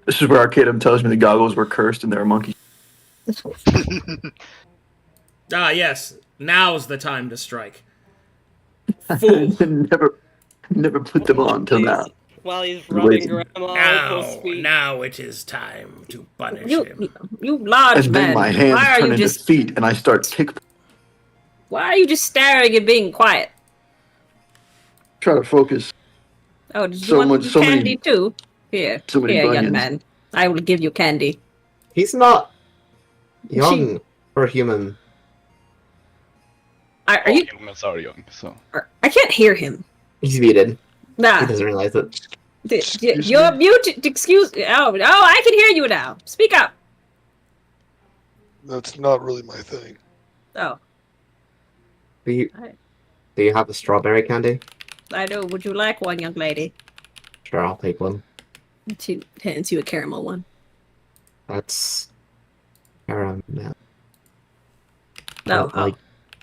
This is where Arcadum tells me the goggles were cursed and they're monkeys. Ah, yes. Now's the time to strike. Fool. never put them on till now. While he's Been rubbing waiting. Grandma Uncle's feet. Now it is time to punish You, him. you large And then man. my hands Why are turn you into just? feet, and I start kick. Why are you just staring and being quiet? Try to focus. Oh, did you So want much- some so many- candy too? Here, so many here, young bunions. man. I will give you candy. He's not young for a human. Are All you? humans are young, so. I can't hear him. He's muted. He Nah, doesn't realize it. Excuse you're me? muted. Excuse. Oh, I can hear you now. Speak up. That's not really my thing. Oh, Do you, Alright. do you have the strawberry candy? I do. Would you like one, young lady? Sure, I'll take one. She hands you a caramel one. That's caramel. No, I like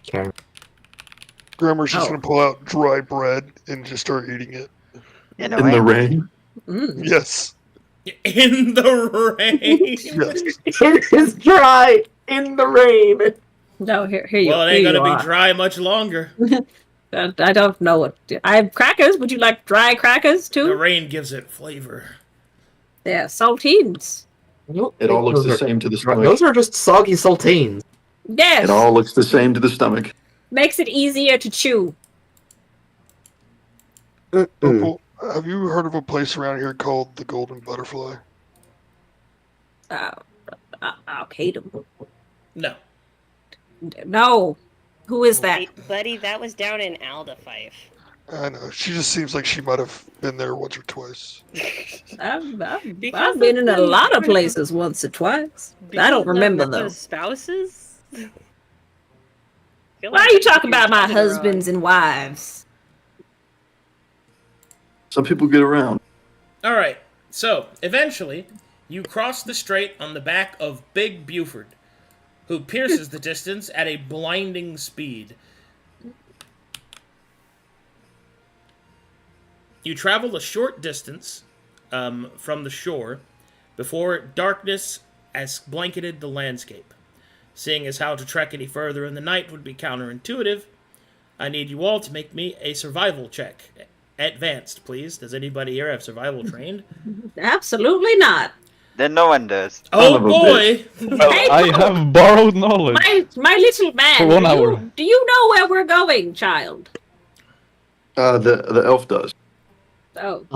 caramel. Grammar's just Oh. gonna pull out dry bread and just start eating it. In the rain. Yes. In the rain. Yes. It is dry in the rain. No, here you. Well, it here ain't you gonna are. be dry much longer. I don't know what. I have crackers. Would you like dry crackers The too? rain gives it flavor. Yeah, saltines. It all looks the same to the stomach. Those are just soggy saltines. Yes, It all looks the same to the stomach. makes it easier to chew. Opal, have you heard of a place around here called the Golden Butterfly? Arcadum. No. No, who is that? Buddy, that was down in Aldafife. I know. She just seems like she might have been there once or twice. I've Because been of in a the- lot of places once or twice. I don't remember though. Spouses? Why are you talking about my husbands and wives? Some people get around. All right. So eventually, you cross the strait on the back of Big Buford, who pierces the distance at a blinding speed. You travel a short distance from the shore before darkness has blanketed the landscape. Seeing as how to trek any further in the night would be counterintuitive, I need you all to make me a survival check. Advanced, please. Does anybody here have survival trained? Absolutely not. Then no one does. Oh of a boy! Hey, I have borrowed knowledge. my little man. For 1 do hour. do you know where we're going, child? The elf does. Oh,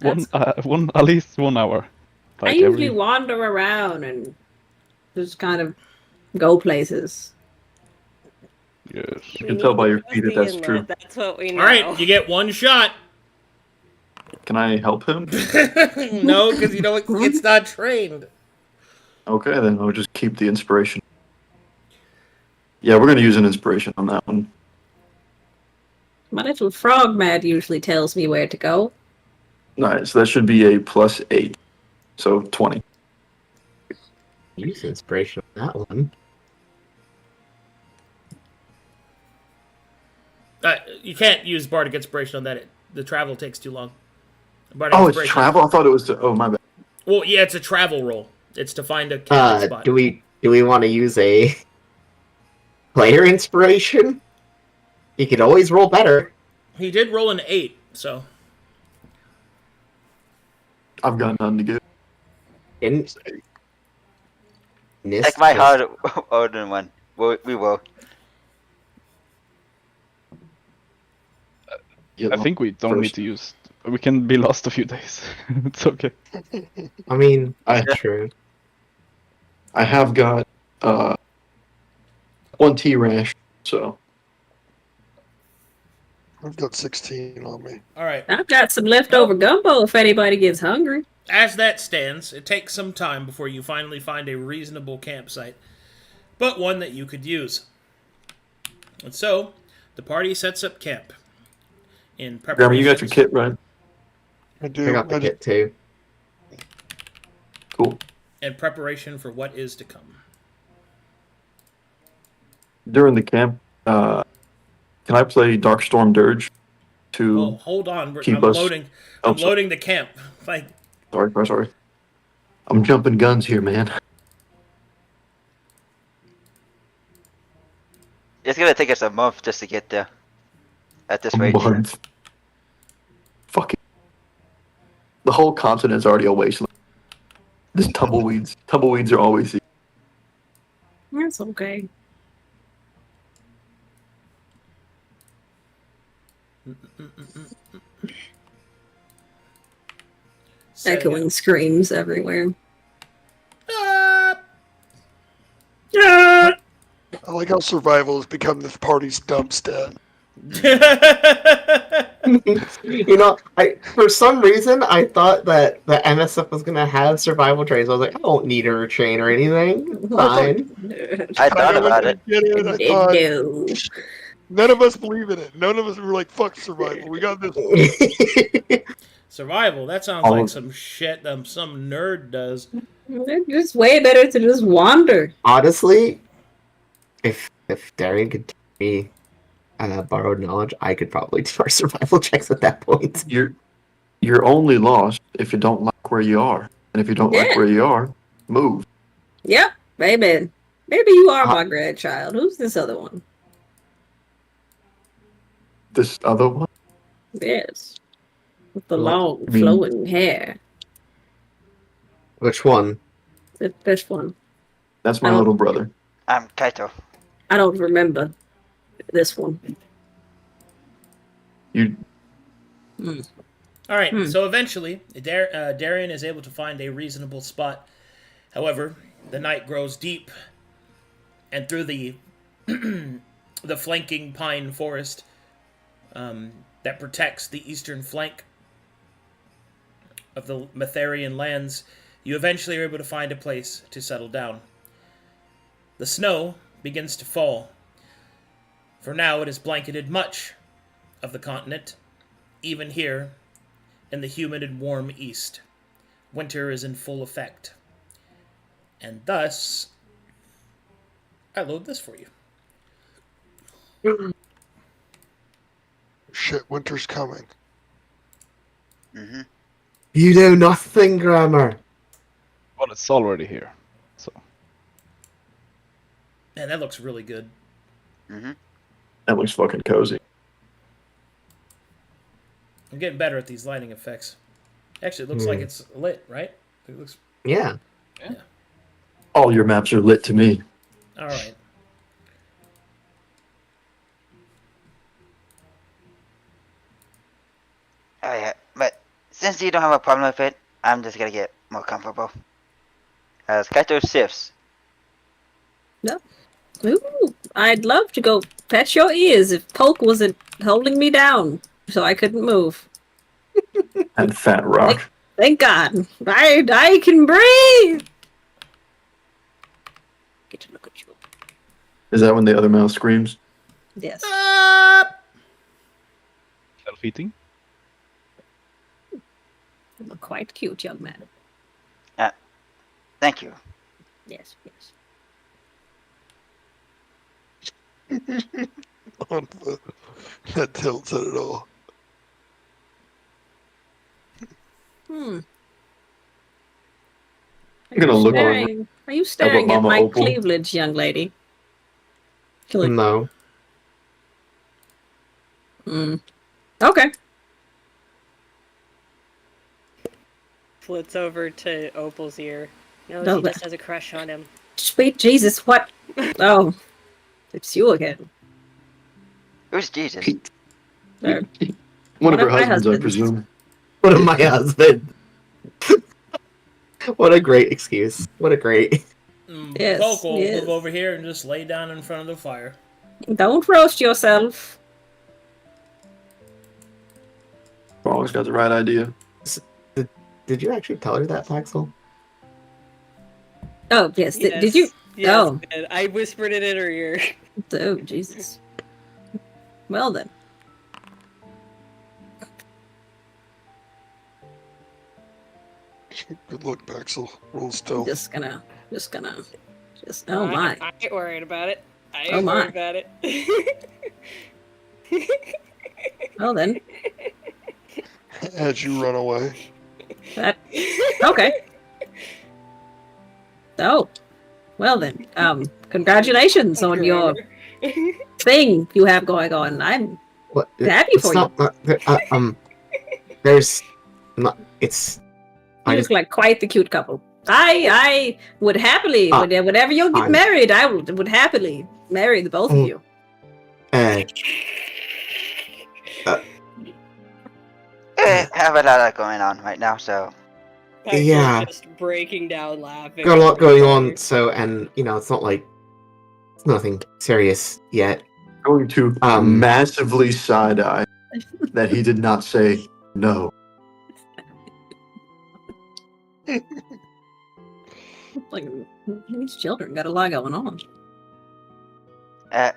At least 1 hour. I Like usually every... wander around and just kind of go places. Yes. You can tell by your feet if that's true. That's what we know. All right, you get one shot. Can I help him? No, because you know it's not trained. Okay, then I'll just keep the inspiration. Yeah, we're gonna use an inspiration on that one. My little frog man usually tells me where to go. Alright, so that should be a +8. So 20. Use inspiration on that one. You can't use Bardic Inspiration on that. The travel takes too long. Bardic Oh, it's Inspiration- travel? I thought it was oh my bad. Well, yeah, it's a travel roll. It's to find a camping spot. Do we want to use a player inspiration? You could always roll better. He did roll an 8, so I've got none to give. Take my hard Odin one. We will. Yeah, I think we don't need first. to use... We can be lost a few days. It's okay. I mean, I- true. I have got 1 tea rash, so I've got 16 on me. all right. I've got some leftover gumbo if anybody gets hungry. As that stands, it takes some time before you finally find a reasonable campsite, but one that you could use. And so, the party sets up camp. In Grandma, preparation. you got your kit, right? I do. I got the kit too. Cool. In preparation for what is to come. During the camp, can I play Darkstorm Dirge to Well, hold on. keep I'm us- loading. Oh, I'm loading the camp. Like, sorry. I'm jumping guns here, man. It's gonna take us a month just to get there. At this A rate. month. Fucking. The whole continent's already a wasteland. Just tumbleweeds. Tumbleweeds are always here. That's okay. So, Echoing screams everywhere. yeah. Ah! I like how survival has become this party's dump stat. You know, for some reason I thought that the MSF was gonna have survival traits. I was like, I don't need a train or anything. Fine. I thought about it. Get it? I thought No. none of us believe in it. None of us were like, "Fuck survival. We got this." Survival. That sounds Oh. like some shit some nerd does. It's way better to just wander. Honestly, if Darian could teach me borrowed knowledge, I could probably do our survival checks at that point. You're only lost if you don't like where you are. And if you don't like Yeah. where you are, move. Yep, baby. Maybe you are my grandchild. Who's this other one? This other one? Yes. With the Well, long, I mean- flowing hair. Which one? This one. That's my Oh. little brother. I'm Kaito. I don't remember this one. You All right. Hmm. So eventually, Darian is able to find a reasonable spot. However, the night grows deep, and through the the flanking pine forest that protects the eastern flank of the Matharian lands, you eventually are able to find a place to settle down. The snow begins to fall. For now, it has blanketed much of the continent, even here in the humid and warm east. Winter is in full effect. And thus, I load this for you. Shit, winter's coming. Mm-hmm. You know nothing, grammar. Well, it's already here. So Man, that looks really good. Mm-hmm. that looks fucking cozy. I'm getting better at these lighting effects. Actually, it looks like it's lit, right? It looks Yeah. All your maps are lit to me. all right. Oh yeah, but since you don't have a problem with it, I'm just gonna get more comfortable. As Kaito shifts. Ooh, I'd love to go pet your ears if Polk wasn't holding me down so I couldn't move. And fat rock. Thank God. I can breathe! Get to look at you. Is that when the other mouse screams? Yes. self-eating. You look quite cute, young man. Thank you. Yes, yes. That tilts it at all. Hmm. I'm gonna look over. Are you staring at Mama my Opal. cleavage, young lady? Feel like- No. Okay. Flits over to Opal's ear. No, No, she but- just has a crush on him. Sweet Jesus, what? Oh, it's you again. Who's Jesus? There. One of her of my husbands, I husbands. presume. One of my husband. What a great excuse. What a great. Yes, Polk will yes. move over here and just lay down in front of the fire. Don't roast yourself. Always got the right idea. Did you actually tell her that, Paxel? Oh, yes. Did you? Yes, Oh. I did. I whispered it in her ear. Oh, Jesus. Well then. Good luck, Paxel. Roll still. Just, oh my. I ain't worried about it. I ain't Oh, my. worried about it. Well then. As you run away. That, okay. Oh. Well then. Congratulations on your thing you have going on. I'm What? happy It's for not, there's not. It's. you. I You just. look like quite the cute couple. I would happily, Ah, whenever you get fine. married, I would happily marry the both of Oh. you. Have a lot going on right now, so Hector's Yeah. just breaking down laughing. Got a lot over going there. on. So, and it's not like it's nothing serious yet. Going to massively side eye that he did not say no. Like these children got a lot going on.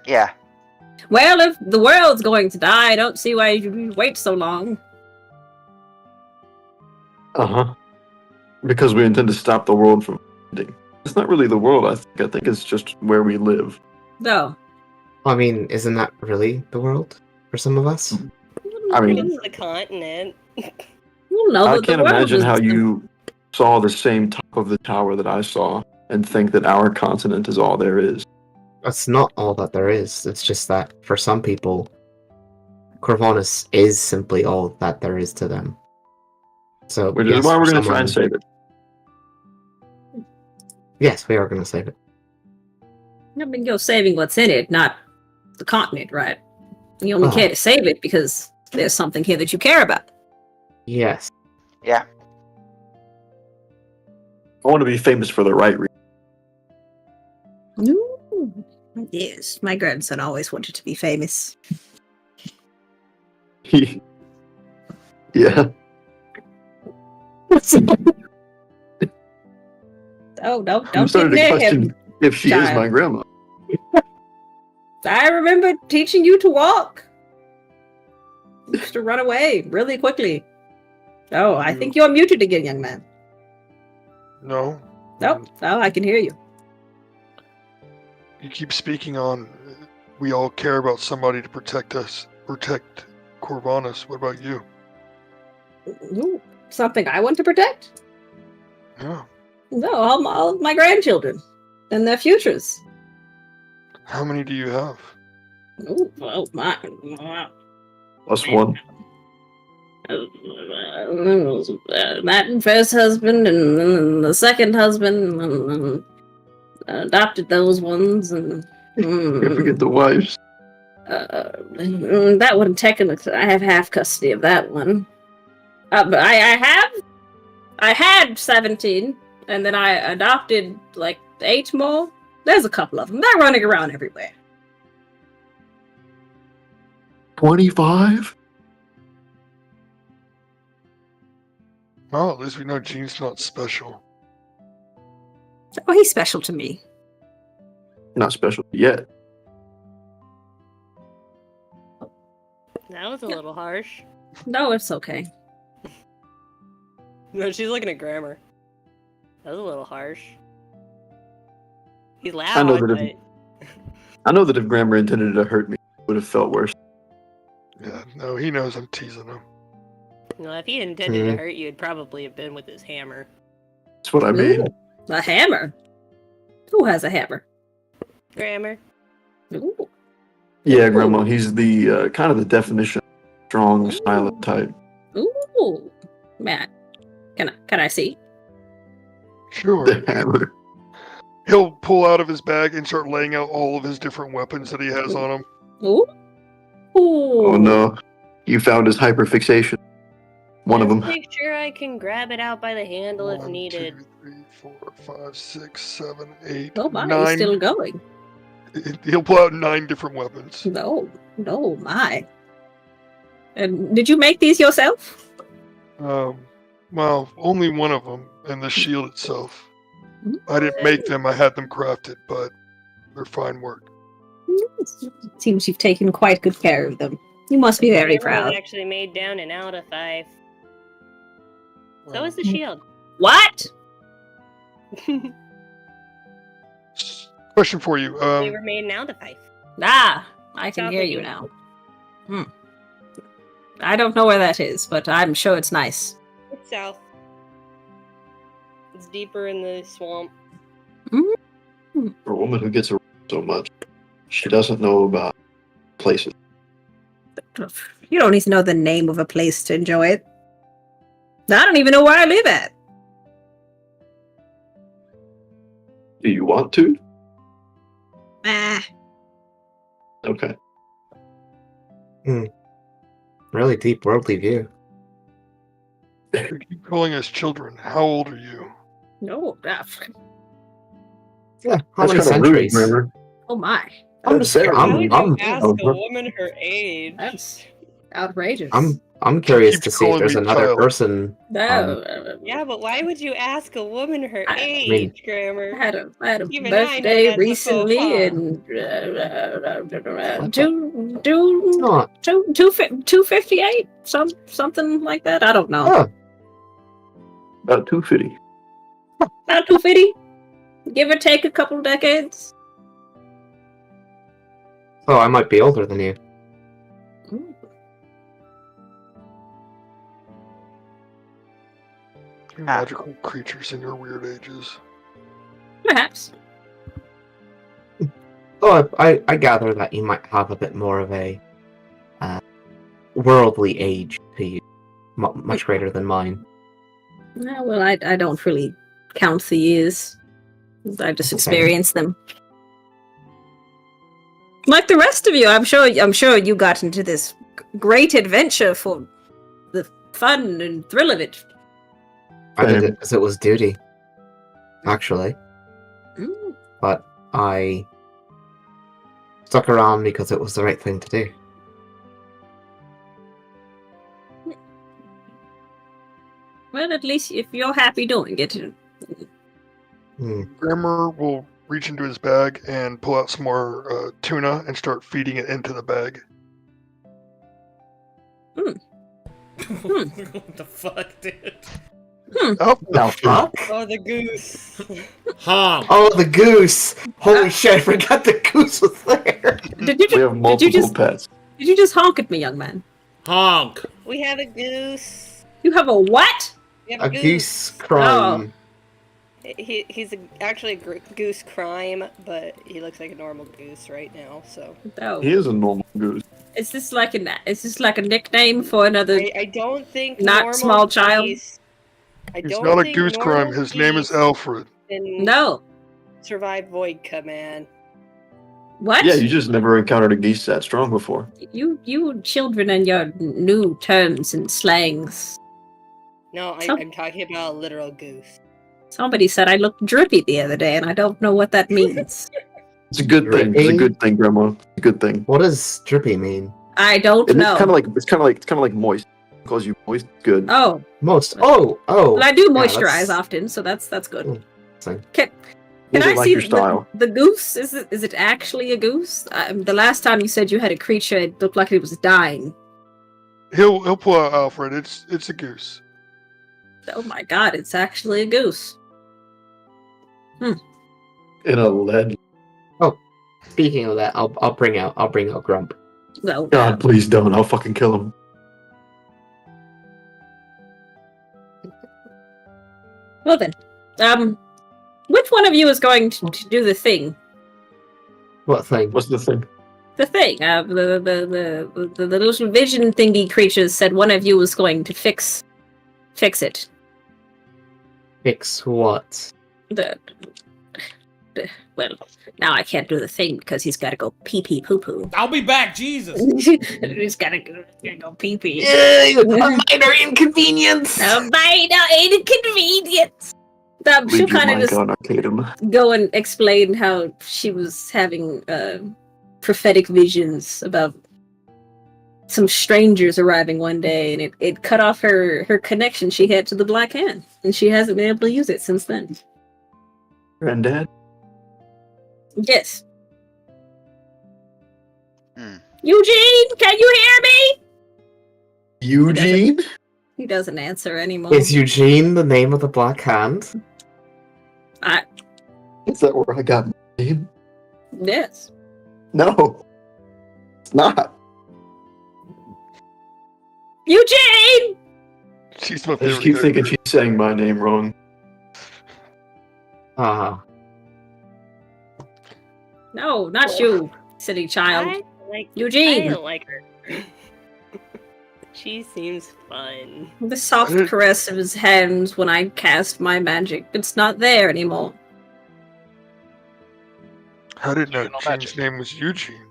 yeah. Well, if the world's going to die, I don't see why you wait so long. Because we intend to stop the world from ending. It's not really the world, I think it's just where we live. No. I mean, isn't that really the world for some of us? I mean, It's the continent. No, I but the can't world imagine is how you saw the same top of the tower that I saw and think that our continent is all there is. That's not all that there is. It's just that for some people, Corvinus is simply all that there is to them. So, Which yes, is why for we're going to try and someone- save it. Yes, we are going to save it. I mean, you're saving what's in it, not the continent, right? You only Oh. care to save it because there's something here that you care about. Yes. Yeah. I want to be famous for the right reason. Ooh. Yes, my grandson always wanted to be famous. Yeah. Oh, don't I'm get starting to near question him. if she is child. my grandma. I remember teaching you to walk. You used to run away really quickly. Oh, I think you're muted again, young man. No. No, I can hear you. You keep speaking on. We all care about somebody to protect us, protect Corvinus. What about you? Ooh, something I want to protect? Yeah. No, all of my grandchildren and their futures. How many do you have? Ooh, oh my. Plus one. That first husband and then the second husband and adopted those ones and Can't forget the wives. that one technically I have half custody of that one. But I had 17 and then I adopted like 8 more. There's a couple of them. They're running around everywhere. 25? Well, at least we know Gene's not special. Oh, he's special to me. Not special yet. That was a little harsh. No, it's okay. No, she's looking at grammar. That was a little harsh. He's loud, I know that but if Grammar intended to hurt me, it would have felt worse. Yeah, no, he knows I'm teasing him. if he intended to hurt you, it'd probably have been with his hammer. That's what I mean. Ooh, a hammer. Who has a hammer? Grammar. Ooh. Yeah, Grandma, he's the kind of the definition of strong, silent type. Ooh, Matt, can I see? Sure. The hammer. He'll pull out of his bag and start laying out all of his different weapons that he has on him. Ooh. Ooh. Oh no, you found his hyperfixation. One of Just them. make sure I can grab it out by the handle if 1, needed. 2, 3, 4, 5, 6, 7, 8, Oh my, 9. he's still going. He'll pull out 9 different weapons. No, my. And did you make these yourself? Well, only one of them, and the shield itself. I didn't make them, I had them crafted, but they're fine work. Seems you've taken quite good care of them. You must be very The hammer was proud. actually made down in out of 5. So is the shield. What? Question for you. They were made in out of 5. Ah, I can South hear of you England. now. I don't know where that is, but I'm sure it's nice. It's south. It's deeper in the swamp. For a woman who gets around so much, She doesn't know about places. You don't need to know the name of a place to enjoy it. I don't even know where I live at. Do you want to? Ah, Okay. Really deep worldly view. You keep calling us children. How old are you? no. Yeah, how That's many kind of rude, centuries? remember? Oh my. I'm That's just very Why rude. would you ask a I'm- woman her age? That's outrageous. I'm curious keeps to see if calling there's me another child. person. No. Yeah, but why would you ask a woman her I age, mean- Grammar? I had a Even I know birthday that's a recently, faux and It's not. 258, something like that. I don't know. Oh, About 250. About 250, give or take a couple decades. so I might be older than you. You magical creatures in your weird ages. Perhaps. So I gather that you might have a bit more of a worldly age to you, much greater than mine. No, well, I don't really count the years. I just Okay. experience them. Like the rest of you, I'm sure you got into this great adventure for the fun and thrill of it. I did Same. it because it was duty, actually. Mm. But I stuck around because it was the right thing to do. Well, at least if you're happy doing it. Grammar will reach into his bag and pull out some more tuna and start feeding it into the bag. What the fuck, dude? Oh, The fuck? Oh, the goose. Honk. Oh, the goose! Holy shit! I forgot the goose was there. Did you We have multiple pets. did you just honk at me, young man? Honk. We have a goose. You have a what? We have A goose crime. He's actually a goose crime, but he looks like a normal goose right now. So Oh, He is a normal goose. is this like a nickname for another? I don't think Not normal small child? geese- I he's don't not a think goose crime. normal His name is geese Alfred. can No. survive Void Command. What? Yeah, you just never encountered a geese that strong before. You children and your new terms and slangs. No, Some- I'm talking about a literal goose. Somebody said I looked drippy the other day, and I don't know what that means. It's a good thing. It's a good thing, Grandma. It's a good thing. What does drippy mean? I don't It's know. kind of like moist. Calls you moist. Good. Oh, Most. Oh. well, I do Yeah, moisturize that's- often, so that's good. Mm. So- Can Is I it like see your style? the goose? Is it actually a goose? The last time you said you had a creature, it looked like it was dying. He'll pull out Alfred. It's a goose. Oh my god, it's actually a goose. In a lead. Speaking of that, I'll bring out Grump. No, God, please don't. I'll fucking kill him. well then, which one of you is going to do the thing? What thing? What's the thing? The thing. The little vision thingy creatures said one of you was going to fix it. Fix what? Well, now I can't do the thing because he's got to go pee pee poo poo. I'll be back, Jesus. He's got to go pee pee. A minor inconvenience. A minor inconvenience. She'll Leave your kind of mic just on Arcadum. go and explain how she was having prophetic visions about some strangers arriving one day, and it cut off her connection she had to the Black Hand, and she hasn't been able to use it since then. Granddad? Yes. Hmm. Eugene, can you hear me? Eugene? He doesn't answer anymore. Is Eugene the name of the Black Hand? Is that where I got my name? Yes. No. It's not. Eugene! She's my I just favorite keep thinking character. she's saying my name wrong. Ah. No, not you. Silly child. I Eugene! like her. She seems fun. The soft caress of his hands when I cast my magic. It's not there anymore. How did You not know Gene's magic. name was Eugene?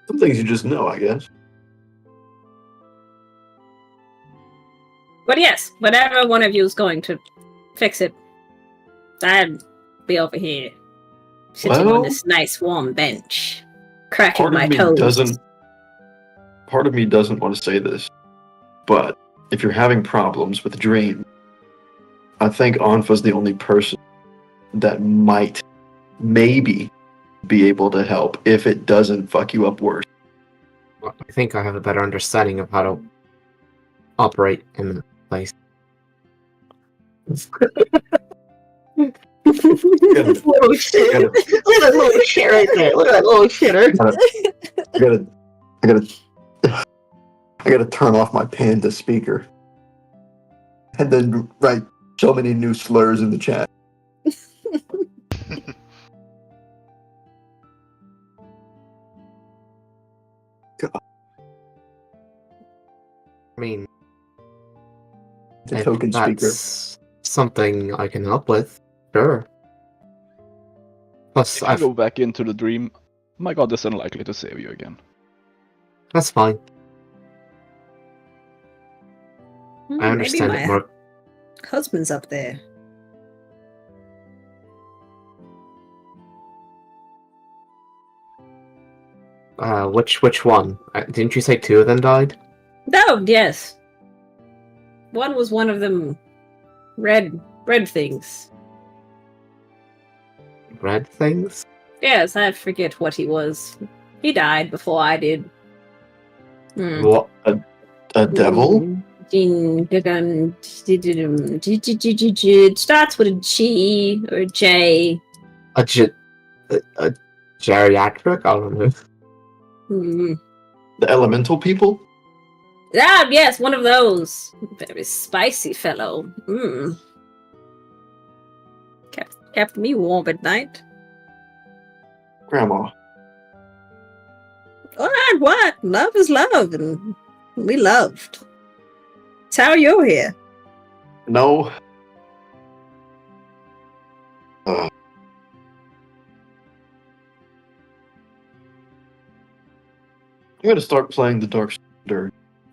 Some things you just know, I guess. But yes, whenever one of you is going to fix it, I'd be over here, sitting on Well, this nice warm bench, cracking part of my me toes. doesn't want to say this, but if you're having problems with dream, I think Anfa's the only person that might, maybe, be able to help if it doesn't fuck you up worse. I think I have a better understanding of how to operate in the place. This little shit. gotta- Look at that little shit right there. Look at that little shitter. I gotta turn off my Panda speaker, and then write so many new slurs in the chat. I mean, The if token speaker. that's something I can help with, sure. Plus, If you go back into the dream, my god is unlikely to save you again. that's fine. I Maybe understand my it more. husband's up there. Which one? Didn't you say two of them died? No, yes. One was one of them red things. Red things? Yes, I forget what he was. He died before I did. What? A devil? It starts with a G or a J. A geriatric? I don't know. The elemental people? Ah, yes, one of those. Very spicy fellow. Kept me warm at night. Grandma. Alright, what? Love is love, and we loved. It's how you're here. No. I'm gonna start playing the Dark Dirge.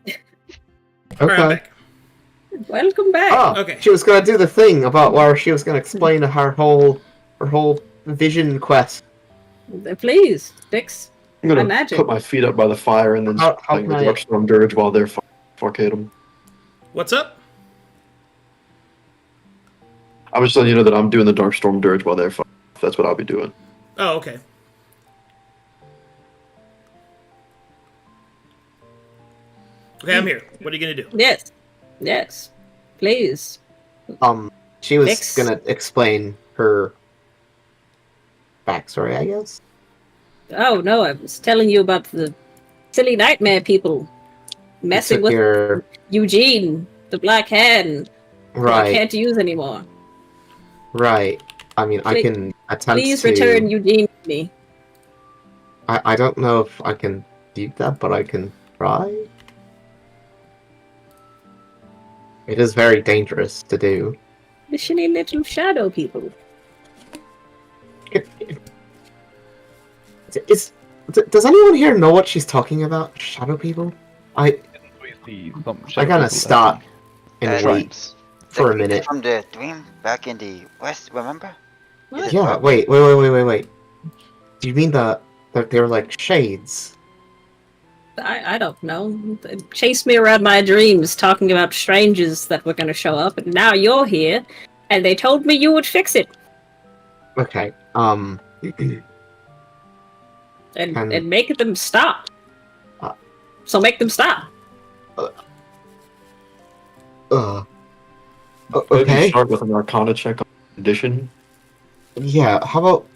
Alright, I'm Okay. back. Welcome back. Oh, Okay. she was gonna do the thing about where she was gonna explain her whole vision quest. Please, fix I'm gonna my magic. put my feet up by the fire and then How start playing can the I- Darkstorm Dirge while they're Arcadum. What's up? I was letting you know that I'm doing the Darkstorm Dirge while they're That's what I'll be doing. Oh, okay. Okay, I'm here. What are you gonna do? Yes, please. She was Fix. gonna explain her backstory, I guess. Oh no, I was telling you about the silly nightmare people messing Took with your Eugene, the Black Hand, who I right, can't use anymore. right. I mean, I Please- can attempt Please to. return Eugene to me. I don't know if I can do that, but I can try. It is very dangerous to do. The shitty little shadow people. Does anyone here know what she's talking about? Shadow people? I gotta stop and wait Shrines. for a The minute. From the dream back in the west, remember? What? Yeah, wait. Do you mean they're like shades? I don't know. They chased me around my dreams talking about strangers that were going to show up, and now you're here, and they told me you would fix it. Okay. And make them stop. Uh, So make them stop. Maybe Okay. start with an Arcana check on condition. Yeah. How about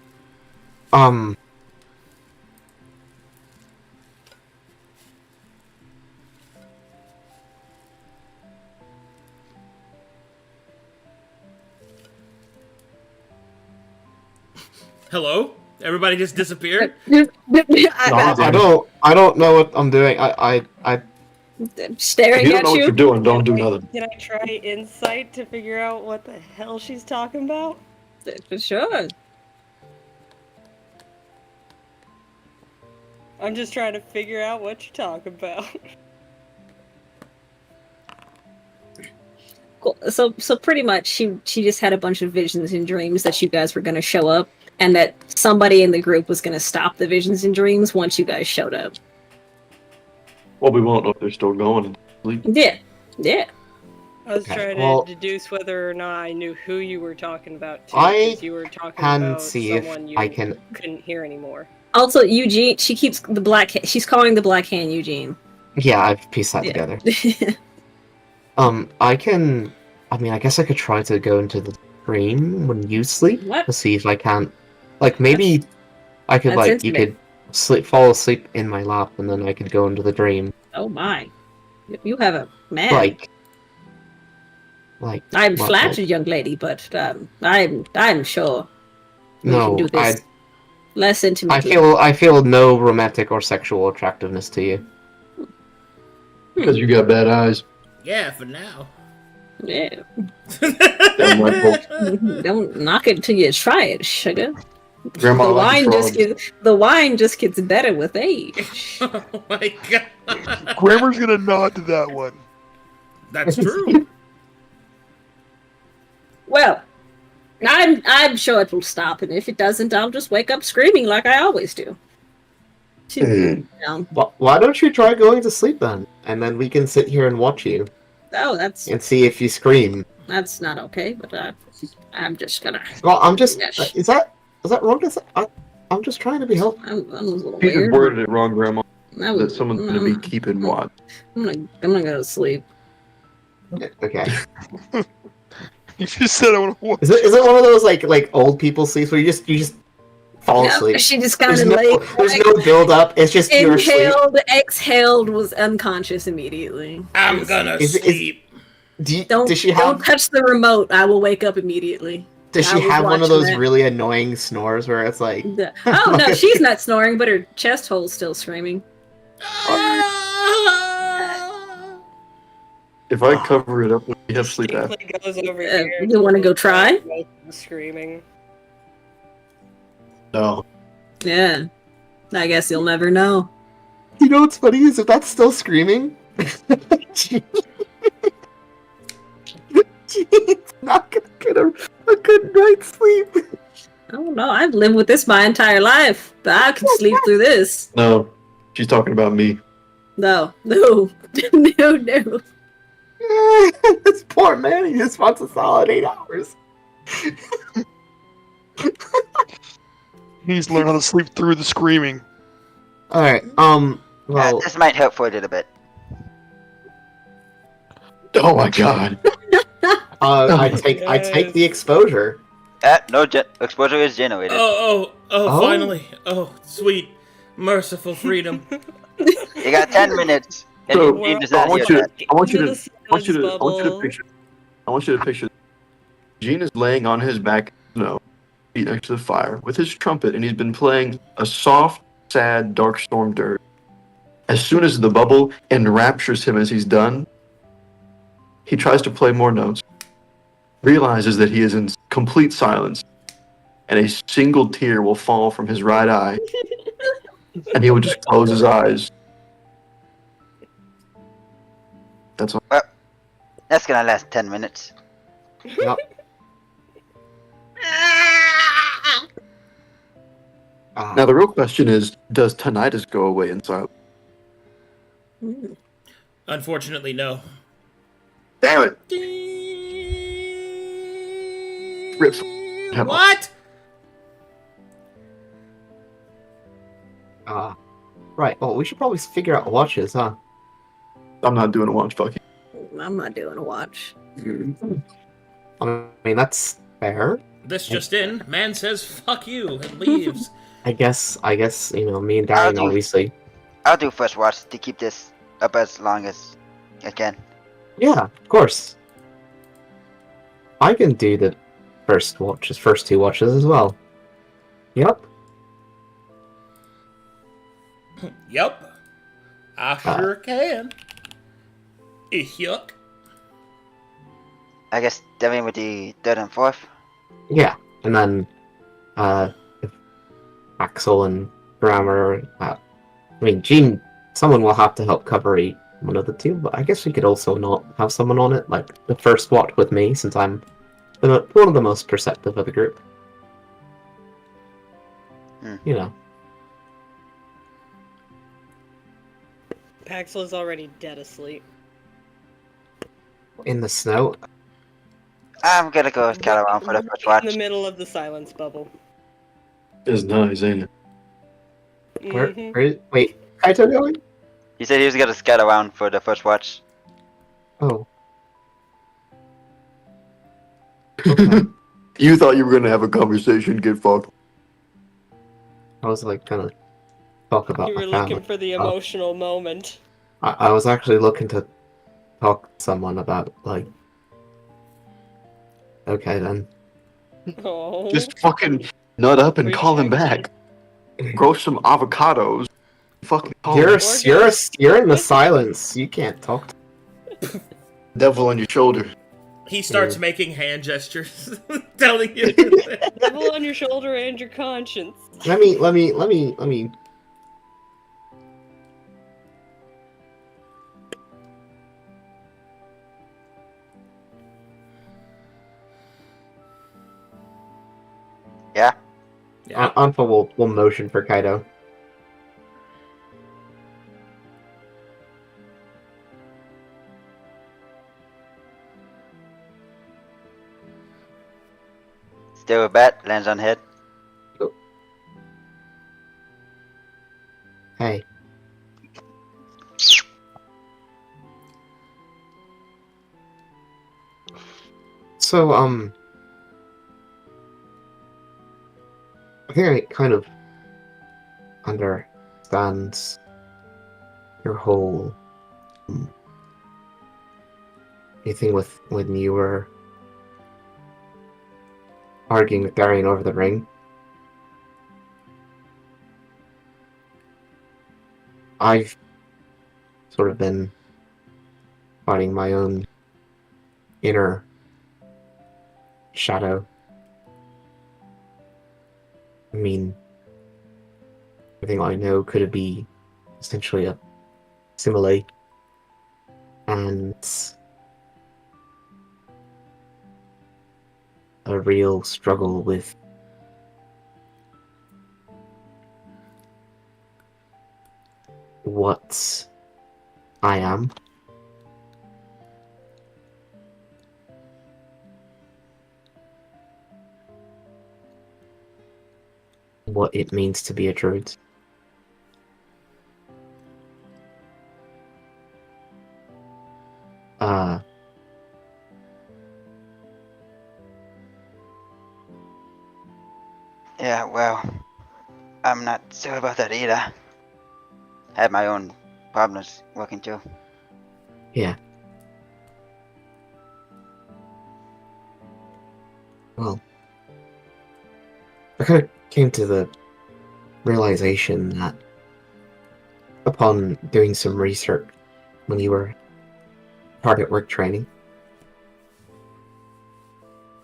Hello? Everybody just disappeared? I don't know what I'm doing. If Staring you don't at know what you. you're doing, don't do nothing. Can I try insight to figure out what the hell she's talking about? For sure. I'm just trying to figure out what you're talking about. Cool. So pretty much she just had a bunch of visions and dreams that you guys were gonna show up, and that somebody in the group was gonna stop the visions and dreams once you guys showed up. Well, we won't know if they're still going. Yeah. I was Okay, trying to well- deduce whether or not I knew who you were talking about too, I because you were talking can about see if someone you I can- couldn't hear anymore. Also, Eugene, she keeps the black. She's calling the black hand Eugene. Yeah, I've pieced that Yeah. together. I guess I could try to go into the dream when you sleep What? to see if I can. Like, maybe I could, that's you intimate. could fall asleep in my lap, and then I could go into the dream. Oh my! You have a man. Like, I'm what, flattered, young lady, but I'm sure we can no, do this less I intimately. feel no romantic or sexual attractiveness to you. Because you got bad eyes. Yeah, for now. Yeah. Damn right, folks. Don't knock it till you try it, sugar. Grandma the likes wine just frogs. the wine just gets better with age. Oh my god. Grammar's gonna nod to that one. That's true. Well, I'm sure it will stop, and if it doesn't, I'll just wake up screaming like I always do. Down. Why don't you try going to sleep then, and then we can sit here and watch you Oh, that's and see if you scream. not okay. But I'm just gonna. Well, I'm just. Yes. Is that wrong to say? I'm just trying to be helpful. I'm a little Peter weird. worded it wrong, Grandma. I was- That someone's going to be keeping watch. I'm gonna go to sleep. Okay. You just said I want to watch. Is it one of those like old people sleeps where you just fall No, asleep? she just kind There's of there's no build up. It's just you're asleep. inhaled, exhaled, was unconscious immediately. I'm gonna Is- sleep. Does she Don't have touch the remote. I will wake up immediately. Does I she was have one of watching those that. really annoying snores where it's like Oh no, she's not snoring, but her chest hole's still screaming. If I cover it up, we have sleep apnea. Distinctly goes over here. You want to go try? Screaming. No. Yeah. I guess you'll never know. You know what's funny is if that's still screaming, it's not gonna get a good night's sleep. I don't know. I've lived with this my entire life, but I can sleep through this. No. She's talking about me. No, no, no. This poor man, he just wants a solid 8 hours. He needs to learn how to sleep through the screaming. Alright, well, This might help for a little bit. Oh my god. I take the exposure. No exposure is generated. Oh, Oh. finally. Oh, sweet, merciful freedom. You got 10 minutes. And So, you does I not want hear you that. to I want you Into to the I want you to silence I want you to bubble. picture I want you to picture Gene is laying on his back in the snow, feet next to the fire, with his trumpet, and he's been playing a soft, sad, dark storm dirge. As soon as the bubble enraptures him as he's done, he tries to play more notes, realizes that he is in complete silence, and a single tear will fall from his right eye, and he will just close his eyes. That's all. That's gonna last 10 minutes. Yep. Now the real question is, does tinnitus go away in silence? Unfortunately, no. Damn it! Rips. What? Right, well, we should probably figure out watches, huh? I'm not doing a watch fucking. I'm not doing a watch. I mean, that's fair. This just in. Man says "fuck you" and leaves. I guess, me and Darian, obviously. I'll do first watch to keep this up as long as I can. Yeah, of course. I can do the first 2 watches as well. Yep. Yup. I sure can. Yuck. I guess Devian with the third and fourth. Yeah. And then, if Axel and Grammar, Gene, someone will have to help cover one of the two, but I guess we could also not have someone on it, like the first watch with me, since I'm one of the most perceptive of the group. You know. Paxel is already dead asleep. In the snow. I'm gonna go with Calawan for the first watch. In the middle of the silence bubble. It's nice, ain't it? Wait, Kaito going? He said he was gonna scout around for the first watch. Oh. You thought you were gonna have a conversation, get fucked. I was like gonna talk about You my were family. looking for the emotional moment. I was actually looking to talk to someone about, like... Okay, then. Oh. Just fucking nut up and call him back. Grow some avocados. Fucking call him. You're in the silence. You can't talk to... Devil on your shoulder. He starts making hand gestures, telling you. Devil on your shoulder and your conscience. Let me... Yeah? Anfa will motion for Kaido. Still a bat, lands on head. Hey. So, I think I kind of understand your whole thing with when you were arguing with Darian over the ring. I've sort of been fighting my own inner shadow. I mean, everything I know could be essentially a simile, and a real struggle with what I am. What it means to be a druid. Yeah, well, I'm not sure about that either. Had my own problems working too. Yeah. Well, I kind of came to the realization that upon doing some research when you were hard at work training,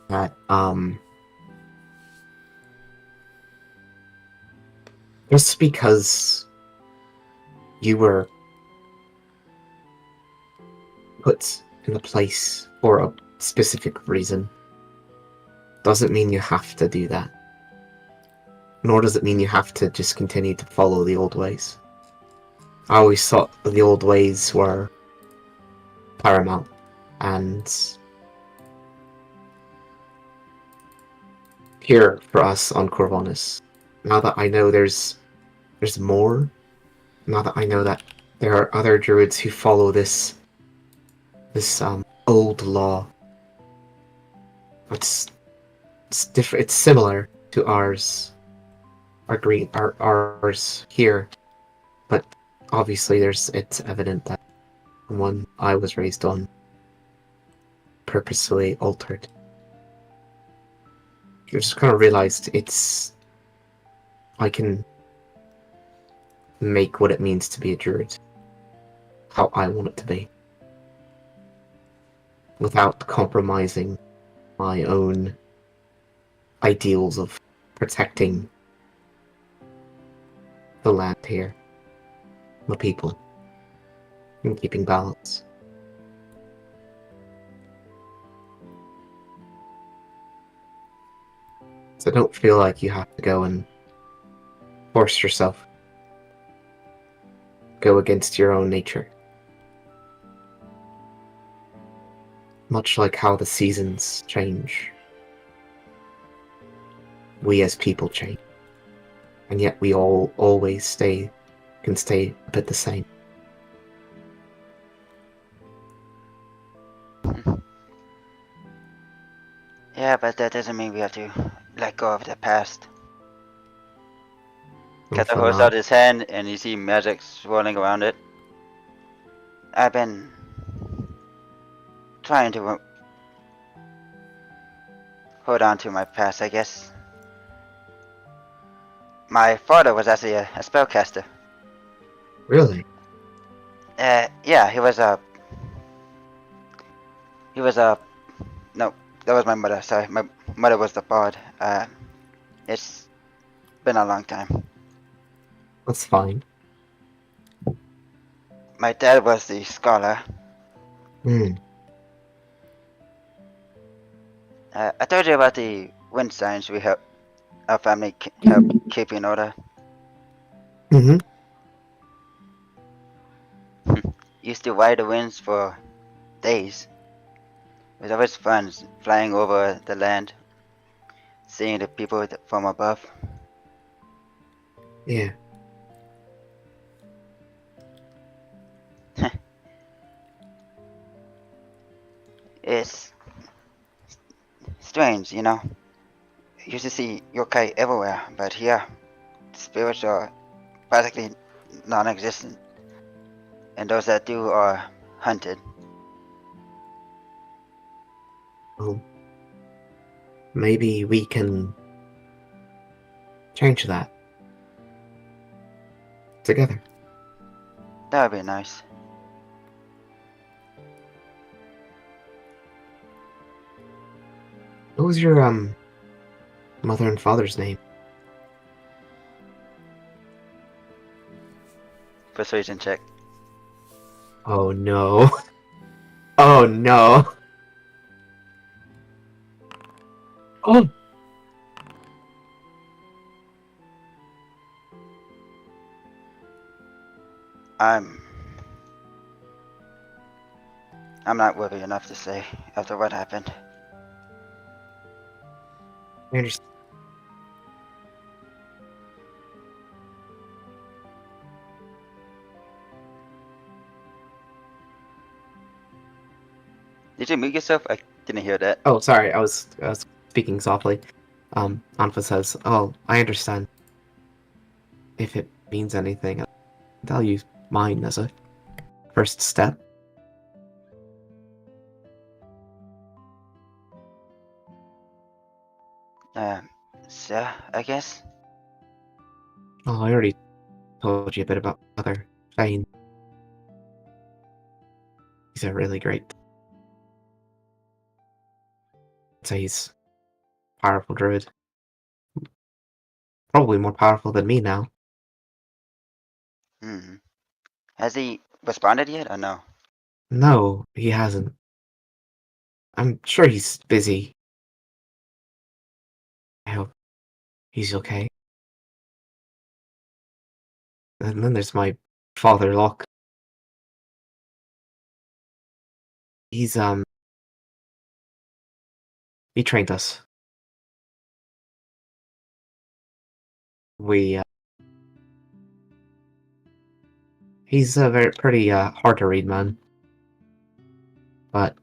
that just because you were put in a place for a specific reason doesn't mean you have to do that. Nor does it mean you have to just continue to follow the old ways. I always thought that the old ways were paramount, and here for us on Corvinus, now that I know there's more, now that I know that there are other druids who follow this old law, it's different. It's similar to ours. Ours here, but obviously it's evident that the one I was raised on purposefully altered. You just kind of realized it's I can make what it means to be a druid how I want it to be, without compromising my own ideals of protecting the land here, the people, and keeping balance. So don't feel like you have to go and force yourself, go against your own nature. Much like how the seasons change, we as people change, and yet we all always can stay a bit the same. Yeah, but that doesn't mean we have to let go of the past. Well, Kata for holds now. out his hand and you see magic swirling around it. I've been trying to hold on to my past, I guess. My father was actually a spellcaster. Really? Yeah, he was a... No, that was my mother, sorry. My mother was the bard. It's been a long time. That's fine. My dad was the scholar. Hmm. I told you about the wind signs we help our family help keep in order. Mm-hmm. Used to ride the winds for days. It was always fun flying over the land, seeing the people from above. Yeah. It's strange, you know. You used to see yokai everywhere, but here, spirits are practically non-existent, and those that do are hunted. Well, maybe we can change that together. That would be nice. What was your mother and father's name? Persuasion check. Oh no. Oh no. Oh. I'm not worthy enough to say after what happened. I understand. Did you mute yourself? I didn't hear that. Oh, sorry. I was speaking softly. Anfa says, "Oh, I understand. If it means anything, I'll use mine as a first step." So, I guess? Oh, I already told you a bit about Mother Fane. He's a really great. I'd say he's a powerful druid. Probably more powerful than me now. Hmm. Has he responded yet or no? No, he hasn't. I'm sure he's busy. I hope he's okay. And then there's my father, Locke. He's he trained us. We he's a very pretty hard to read man, but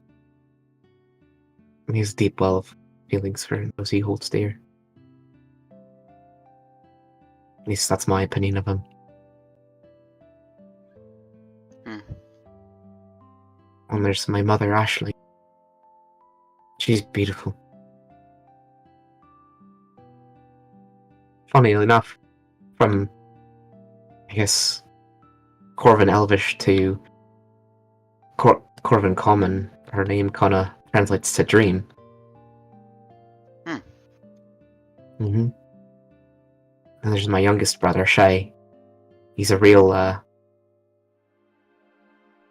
he has a deep well of feelings for those he holds dear. At least that's my opinion of him. Hmm. And there's my mother, Ashley. She's beautiful. Funny enough, from, I guess, Corvin Elvish to Corvin Common, her name kind of translates to dream. Mm-hmm. And there's my youngest brother, Shay. He's a real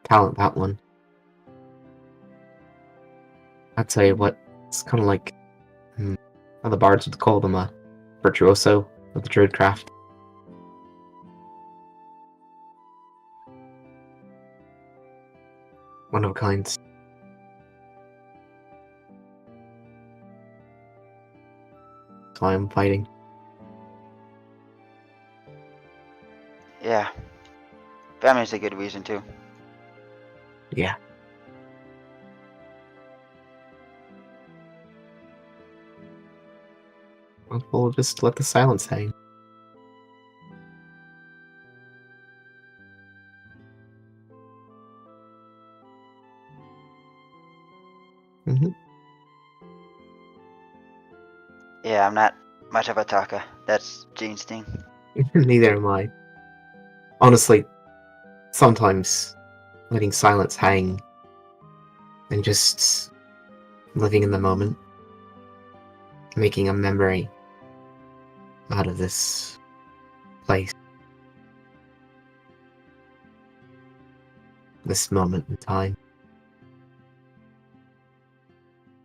talent, that one. I'd say what it's kind of like how the bards would call them a virtuoso of the druid craft. One of a kind. That's why I'm fighting. Yeah. Family's a good reason too. Yeah. We'll just let the silence hang. Mm-hmm. Yeah, I'm not much of a talker. That's Gene's thing. Neither am I. Honestly, sometimes letting silence hang and just living in the moment, making a memory out of this place, this moment in time,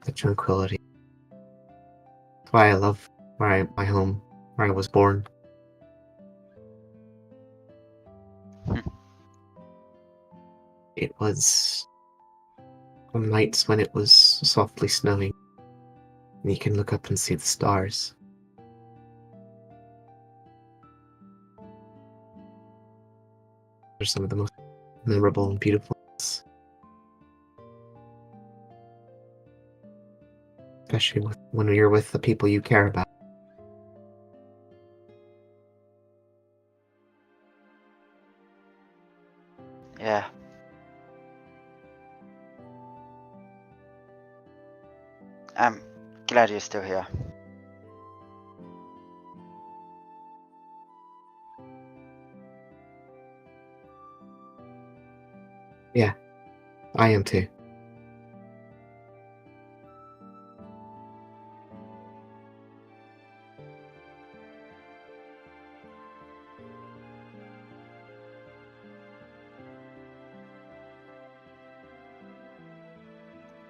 the tranquility. That's why I love my home, where I was born. It was on nights when it was softly snowing, and you can look up and see the stars. They're some of the most memorable and beautiful ones. Especially when you're with the people you care about. Yeah. I'm glad you're still here. Yeah, I am too.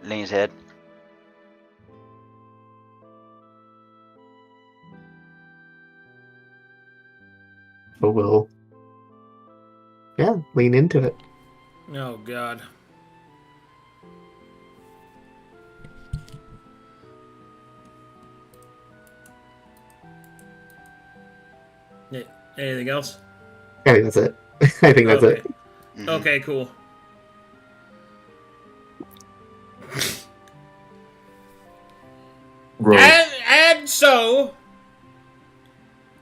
Leans head. But we'll, yeah, lean into it. Oh, God. Yeah, anything else? I think that's it. I think that's Okay. it. Mhm. Okay, cool. Roll. And so,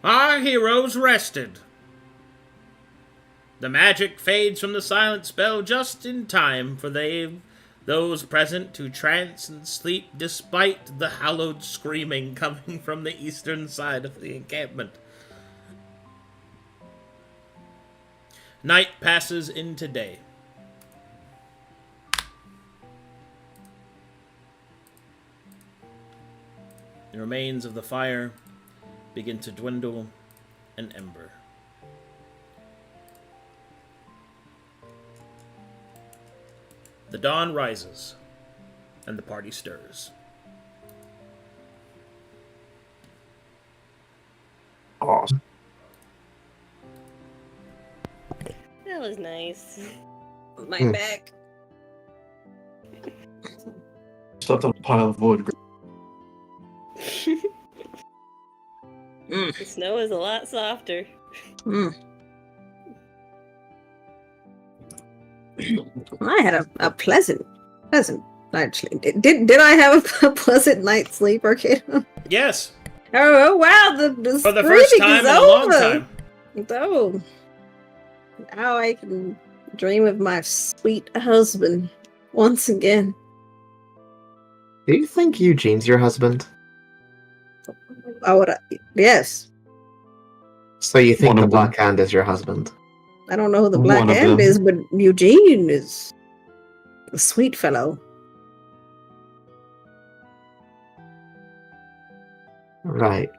our heroes rested. The magic fades from the silent spell just in time for those present to trance and sleep despite the hallowed screaming coming from the eastern side of the encampment. Night passes into day. The remains of the fire begin to dwindle and ember. The dawn rises, and the party stirs. Awesome. That was nice. My Hmm. back. Stepped on a pile of wood. The snow is a lot softer. I had a pleasant, actually. Did I have a pleasant night's sleep, Arcadum? Yes, Oh wow, the for the first screaming time is in a long over. time. Oh, now I can dream of my sweet husband once again. Do you think Eugene's your husband? Yes. So you think One the of Black them. Hand is your husband? I don't know who the One Black of Hand them. is, but Eugene is a sweet fellow. Right.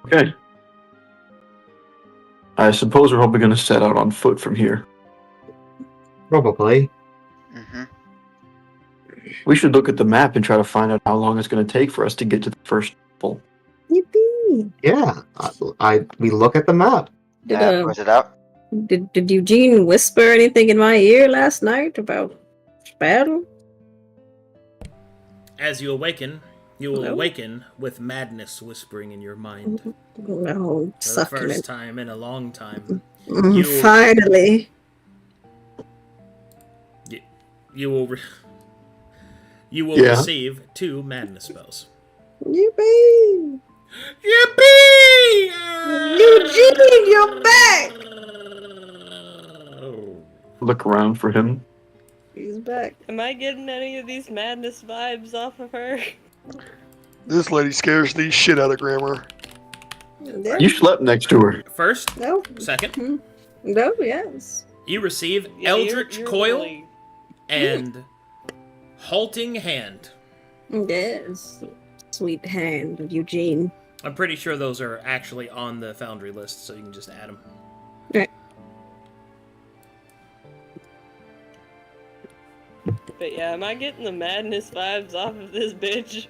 Okay. I suppose we're probably going to set out on foot from here. Probably. Mm-hmm. We should look at the map and try to find out how long it's going to take for us to get to the first temple. Yippee! Yeah. We look at the map. Put it out. Did Eugene whisper anything in my ear last night about battle? As you awaken, you will No. awaken with madness whispering in your mind. No, For the sucking first it. time in a long time. Mm, finally. You will Yeah. receive 2 madness spells. Yippee! Yippee! Eugene, you're back! Look around for him. He's back. Am I getting any of these madness vibes off of her? This lady scares the shit out of Grammar. Yeah. You slept next to her. First, No. second, No, yes. you receive Yeah, Eldritch you're Coil really- and Halting Hand. Yes. Sweet hand of Eugene. I'm pretty sure those are actually on the Foundry list, so you can just add them. But yeah, am I getting the madness vibes off of this bitch?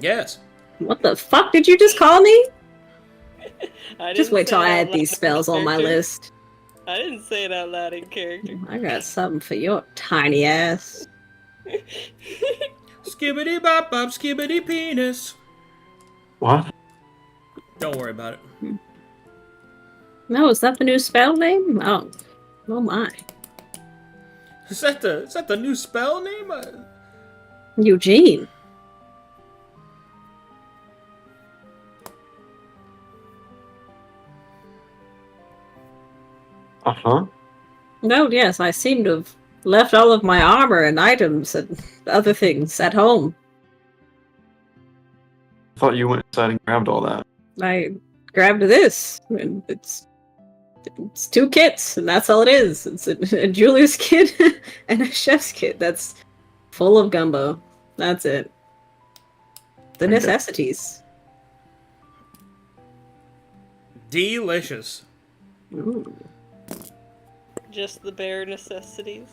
Yes. What the fuck did you just call me? I Just didn't wait till say it I out add these loud in spells on my character. list. I didn't say it out loud in character. I got something for your tiny ass. Skibbity bop bop, skibbity penis. What? Don't worry about it. No, is that the new spell name? Oh my. Is that the new spell name? Eugene. Uh-huh. No, yes, I seem to have left all of my armor and items and other things at home. I thought you went inside and grabbed all that. I grabbed this, and it's 2 kits, and that's all it is. It's a jeweler's kit and a chef's kit that's full of gumbo. That's it. The Okay. necessities. Delicious. Ooh. Just the bare necessities.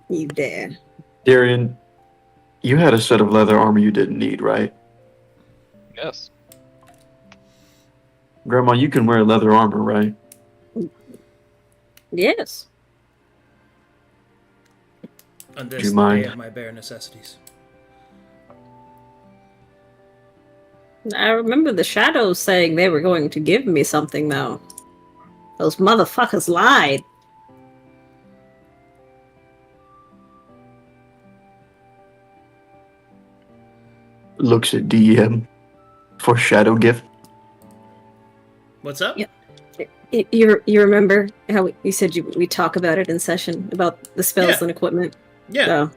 You dare. Darian, you had a set of leather armor you didn't need, right? Yes. Grandma, you can wear leather armor, right? Yes. On Do this you the mind? day of my bare necessities. I remember the shadows saying they were going to give me something, though. Those motherfuckers lied. Looks at DM for shadow gift. What's up? Yeah. You remember how you said we talk about it in session about the spells Yeah. and equipment? Yeah. So,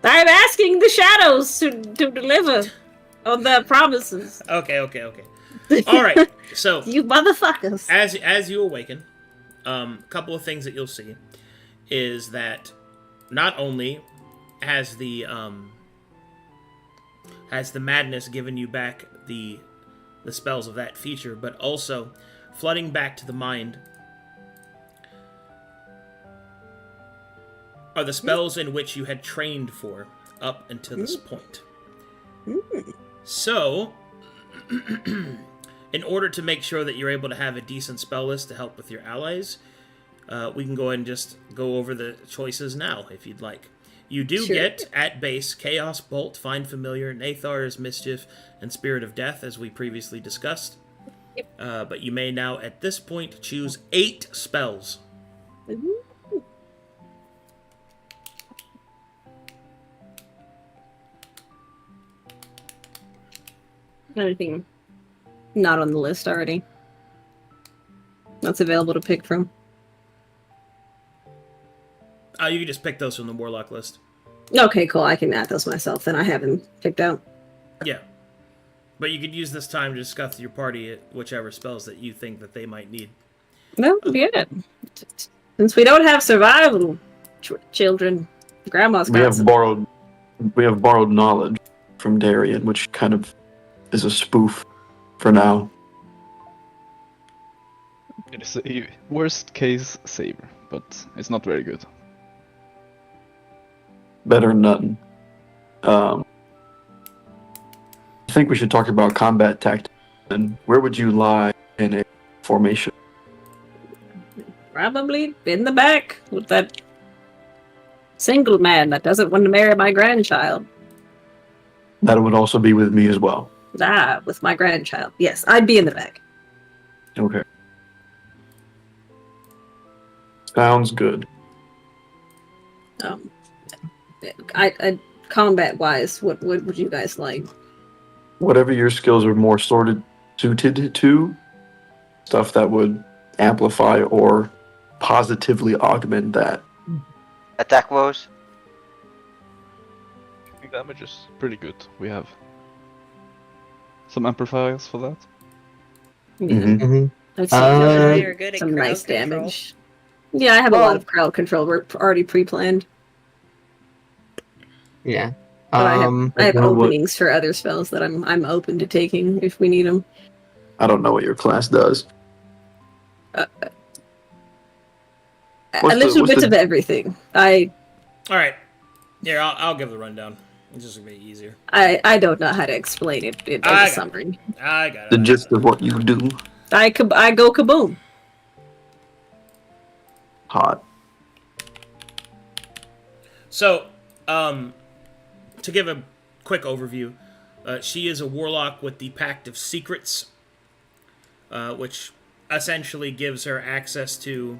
I'm asking the shadows to deliver on their promises. Okay. All right. So You motherfuckers. as you awaken, a couple of things that you'll see is that not only has the madness given you back the spells of that feature, but also flooding back to the mind are the spells in which you had trained for up until this point. So, in order to make sure that you're able to have a decent spell list to help with your allies, we can go ahead and just go over the choices now, if you'd like. You do Sure. get, at base, Chaos Bolt, Find Familiar, Nathar's Mischief, and Spirit of Death, as we previously discussed. But you may now, at this point, choose 8 spells. Anything not on the list already? That's available to pick from. You can just pick those from the Warlock list. Okay, cool. I can add those myself. Then I haven't picked out. Yeah. But you could use this time to discuss with your party whichever spells that you think that they might need. No, yeah. Since we don't have survival children, Grandma's We got have some. borrowed knowledge from Darien, which kind of is a spoof for now. It is a worst case saber, but it's not very good. Better than nothing. I think we should talk about combat tactics. And where would you lie in a formation? Probably in the back with that single man that doesn't want to marry my grandchild. That would also be with me as well. Ah, with my grandchild. Yes, I'd be in the back. Okay. Sounds good. I combat wise, what would you guys like? Whatever your skills are more suited to, stuff that would amplify or positively augment that. Attack rolls. Damage is pretty good. We have some amplifiers for that. Mm-hmm. Let's You're good at some crowd nice control. damage. Yeah, I have a lot of crowd control. We're already pre-planned. Yeah. But I have know what- openings for other spells that I'm open to taking if we need them. I don't know what your class does. A What's little bit the- of everything. All right. Here, I'll give the rundown. It's just gonna be easier. I don't know how to explain it in I a got summary. I got it. The gist of what you do. I go kaboom. Hot. So, to give a quick overview, she is a warlock with the Pact of Secrets, which essentially gives her access to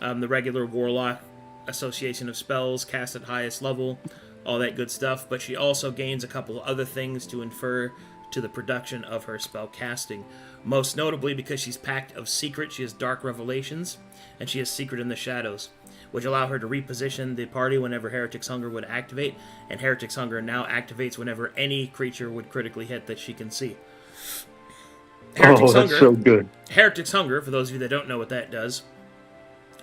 the regular warlock association of spells, cast at highest level, all that good stuff, but she also gains a couple other things to infer to the production of her spell casting. Most notably, because she's Pact of Secret, she has Dark Revelations, and she has Secret in the Shadows, which allow her to reposition the party whenever Heretic's Hunger would activate, and Heretic's Hunger now activates whenever any creature would critically hit that she can see. That's so good. Heretic's Hunger, for those of you that don't know what that does,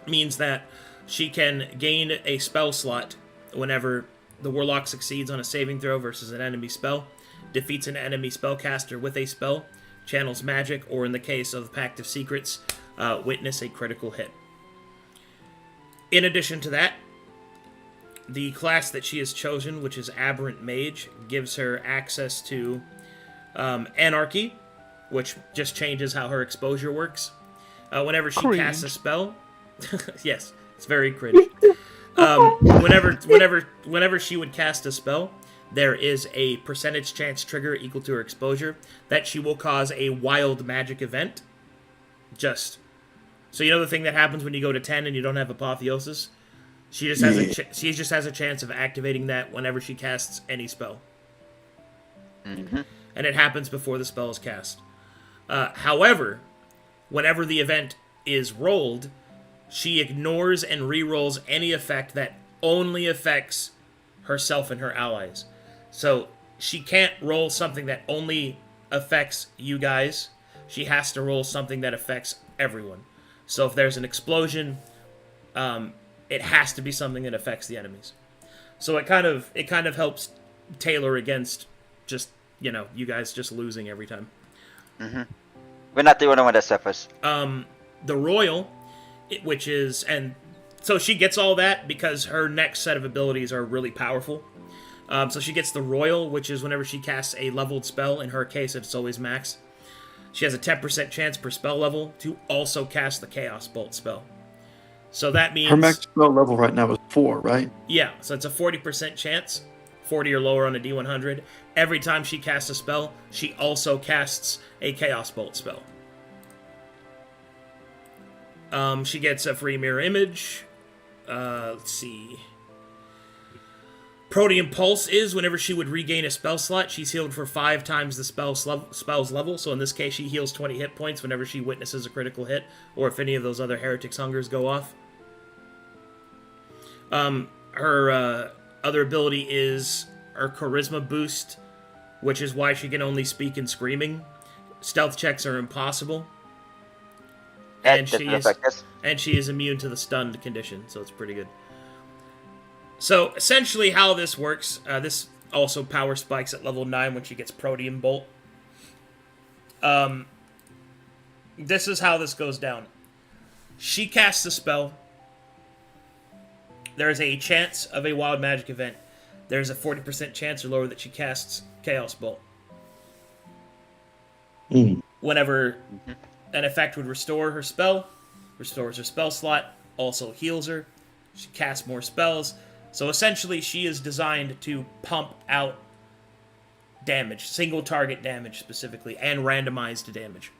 means that she can gain a spell slot whenever the Warlock succeeds on a saving throw versus an enemy spell, defeats an enemy spellcaster with a spell, channels magic, or in the case of Pact of Secrets, witness a critical hit. In addition to that, the class that she has chosen, which is Aberrant Mage, gives her access to Anarchy, which just changes how her exposure works. Whenever she casts a spell... yes, it's very cringe. Whenever she would cast a spell, there is a percentage chance trigger equal to her exposure that she will cause a wild magic event. So you know the thing that happens when you go to 10 and you don't have Apotheosis? She just has a chance of activating that whenever she casts any spell. Mm-hmm. And it happens before the spell is cast. However, whenever the event is rolled, she ignores and rerolls any effect that only affects herself and her allies. So she can't roll something that only affects you guys. She has to roll something that affects everyone. So if there's an explosion, it has to be something that affects the enemies. So it kind of helps tailor against just, you guys just losing every time. Mm-hmm. We're not the only one that suffers. The Royal, which is, and so she gets all that because her next set of abilities are really powerful. So she gets the Royal, which is whenever she casts a leveled spell. In her case, it's always max. She has a 10% chance per spell level to also cast the Chaos Bolt spell. So that means... Her max spell level right now is 4, right? Yeah, so it's a 40% chance, 40 or lower on a D100. Every time she casts a spell, she also casts a Chaos Bolt spell. She gets a free mirror image. Let's see. Protean Pulse is whenever she would regain a spell slot, she's healed for 5 times the spell's level. So in this case, she heals 20 hit points whenever she witnesses a critical hit, or if any of those other Heretic's Hungers go off. Her other ability is her Charisma boost which is why she can only speak in screaming. Stealth checks are impossible. And she is immune to the stunned condition, so it's pretty good. So essentially how this works, this also power spikes at level 9 when she gets Protean Bolt. This is how this goes down. She casts a spell. There is a chance of a wild magic event. There's a 40% chance or lower that she casts Chaos Bolt. Whenever an effect would restore her spell, restores her spell slot, also heals her. She casts more spells. So essentially, she is designed to pump out damage, single target damage specifically, and randomized damage.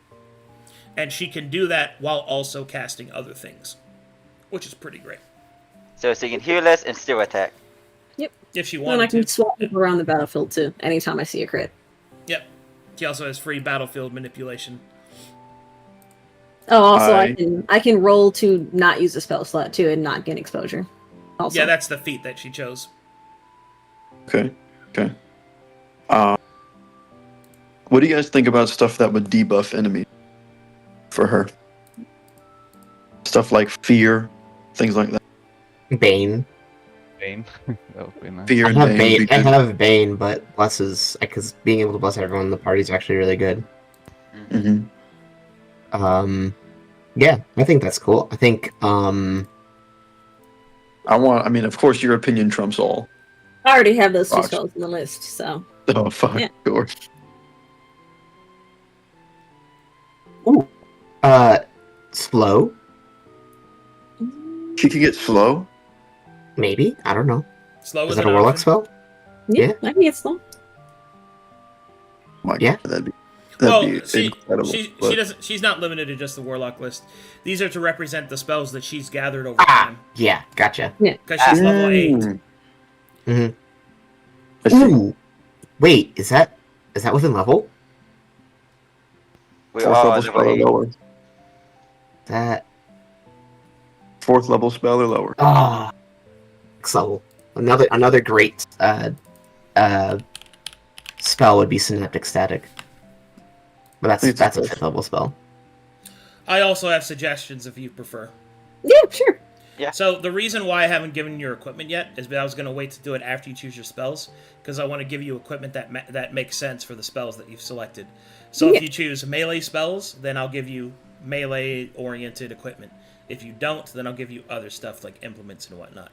And she can do that while also casting other things, which is pretty great. So she can heal us and still attack. Yep. If she And wanted I can to. swap people around the battlefield too, anytime I see a crit. Yep. She also has free battlefield manipulation. Oh, also I can roll to not use a spell slot too and not gain exposure. Also. Yeah, that's the feat that she chose. Okay. What do you guys think about stuff that would debuff enemies for her? Stuff like fear, things like that. Bane. Bane. That would be nice. Fear I and have Bane. Bane. would I be good. have Bane, but blesses because being able to bless everyone in the party is actually really good. Mhm. Yeah, I think that's cool. I think I mean, of course, your opinion trumps all. I already have those two Roger. spells on the list, so Oh, fuck. Yeah. Of course. slow, She could get slow. maybe. I don't know. Slow Is is that an a warlock option. spell? yeah, I can get slow. My Yeah. God, that'd be Well, incredible. she but- doesn't. She's not limited to just the warlock list. These are to represent the spells that she's gathered over Ah, time. yeah, gotcha. Because she's level 8. Mm. Mhm. I see. Ooh, wait, is that within level? We Fourth all level are spell or level 8. lower. That Fourth level spell or lower. next level. Another great spell would be Synaptic Static, but It's that's a okay. 5th level spell. I also have suggestions if you prefer. Yeah, sure. So the reason why I haven't given you your equipment yet is that I was going to wait to do it after you choose your spells, because I want to give you equipment that makes sense for the spells that you've selected. So Yeah. if you choose melee spells, then I'll give you melee-oriented equipment. If you don't, then I'll give you other stuff like implements and whatnot.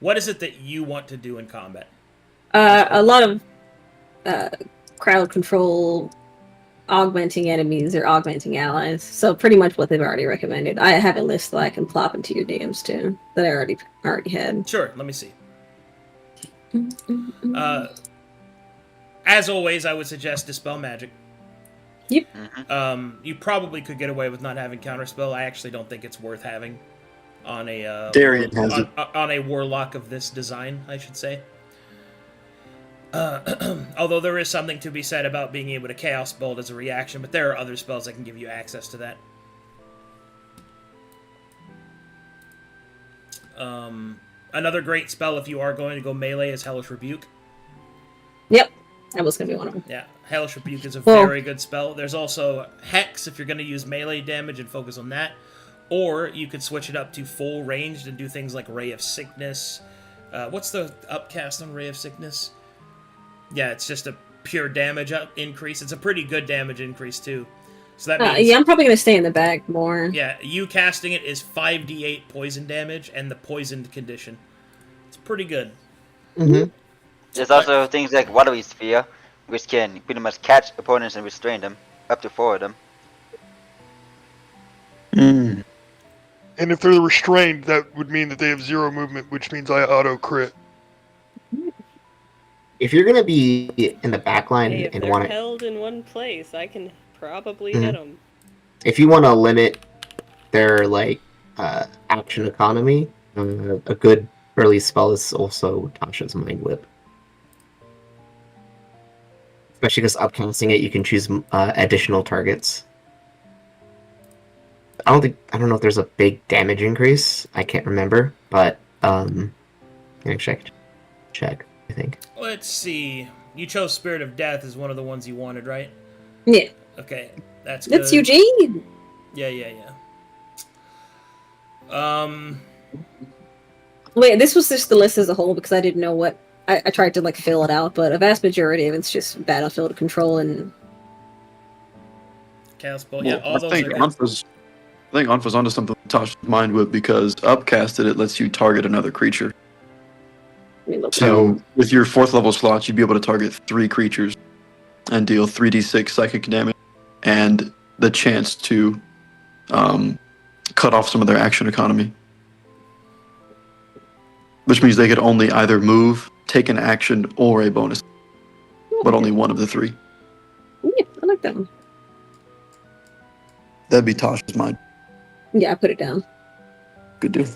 What is it that you want to do in combat? A lot of crowd control, augmenting enemies or augmenting allies. So pretty much what they've already recommended. I have a list that I can plop into your DMs too that I already had. Sure, let me see. As always, I would suggest Dispel Magic. Yep. You probably could get away with not having Counterspell. I actually don't think it's worth having on a Darian has it. on a warlock of this design, I should say. Although there is something to be said about being able to Chaos Bolt as a reaction, but there are other spells that can give you access to that. Another great spell if you are going to go melee is Hellish Rebuke. Yep. That was going to be one of them. Yeah, Hellish Rebuke is a Well- very good spell. There's also Hex if you're going to use melee damage and focus on that. Or you could switch it up to full ranged and do things like Ray of Sickness. What's the upcast on Ray of Sickness? Yeah, it's just a pure damage increase. It's a pretty good damage increase, too. So that means... Yeah, I'm probably going to stay in the back more. Yeah, you casting it is 5d8 poison damage and the poisoned condition. It's pretty good. Mm-hmm. There's also things like Watery Sphere, which can pretty much catch opponents and restrain them, up to 4 of them. Mm. And if they're restrained, that would mean that they have 0 movement, which means I auto crit. If you're gonna be in the back line Hey, if and they're want to, held in one place, I can probably Mhm. hit them. if you want to limit their action economy, a good early spell is also Tasha's Mind Whip. Especially because upcasting it, you can choose additional targets. I don't know if there's a big damage increase. I can't remember, but actually I could check. I think. Let's see. you chose Spirit of Death as one of the ones you wanted, right? Yeah. Okay, that's good. It's Eugene. Yeah. Wait, this was just the list as a whole because I didn't know what I tried to like fill it out, but a vast majority of it's just battlefield control and Chaos Bolt. Yeah, all I those think are good. Anfa's onto something Tasha's mind with because upcasted it lets you target another creature. let me look So with your 4th level slots, you'd be able to target 3 creatures and deal 3d6 psychic damage, and the chance to cut off some of their action economy. Which means they could only either move, take an action, or a bonus, but only one of the 3. Yeah, I like that one. That'd be Tasha's mind. Yeah, I put it down. Good deal.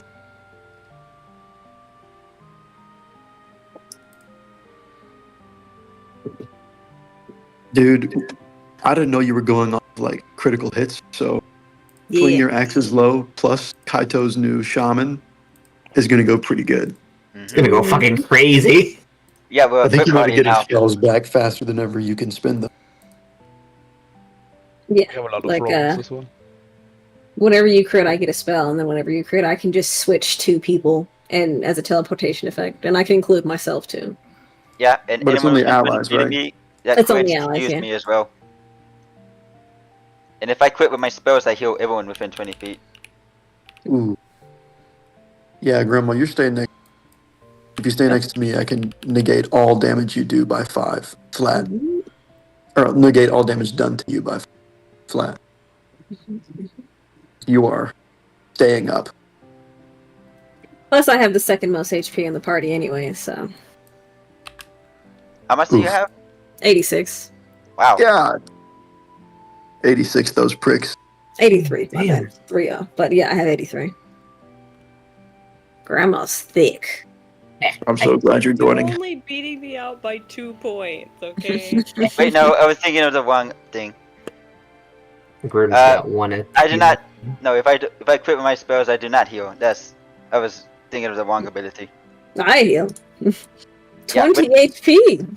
Dude, I didn't know you were going off like critical hits, so fling your axes low plus Kaito's new shaman is gonna go pretty good. It's gonna go fucking crazy. Yeah, we're I think you equipped want to already get his now. shells back faster than ever you can spend them. We have a lot of Like, rolls as well. Whenever you crit, I get a spell, and then whenever you crit, I can just switch to people and as a teleportation effect, and I can include myself too. Yeah, and But it's anyone only who's been allies, beating right? me, that It's only crits allies, use yeah. me as well. And if I quit with my spells, I heal everyone within 20 feet. Ooh. Yeah, Grandma, you're staying next. If you stay next to me, I can negate all damage you do by 5 flat, or negate all damage done to you by flat. You are staying up. Plus, I have the second most HP in the party anyway, so How much do you Oof. have? 86, Wow. God. 86, those pricks. 83. My Damn. bad. 3-0. But yeah, I have 83. Grandma's thick. I'm so glad you're You're joining. only beating me out by 2 points, okay? Wait, no, I was thinking of the wrong thing. Grim's got one at I do not. No, if I quit with my spells, I do not heal. I was thinking of the wrong ability. I heal. 20 Yeah, but- HP.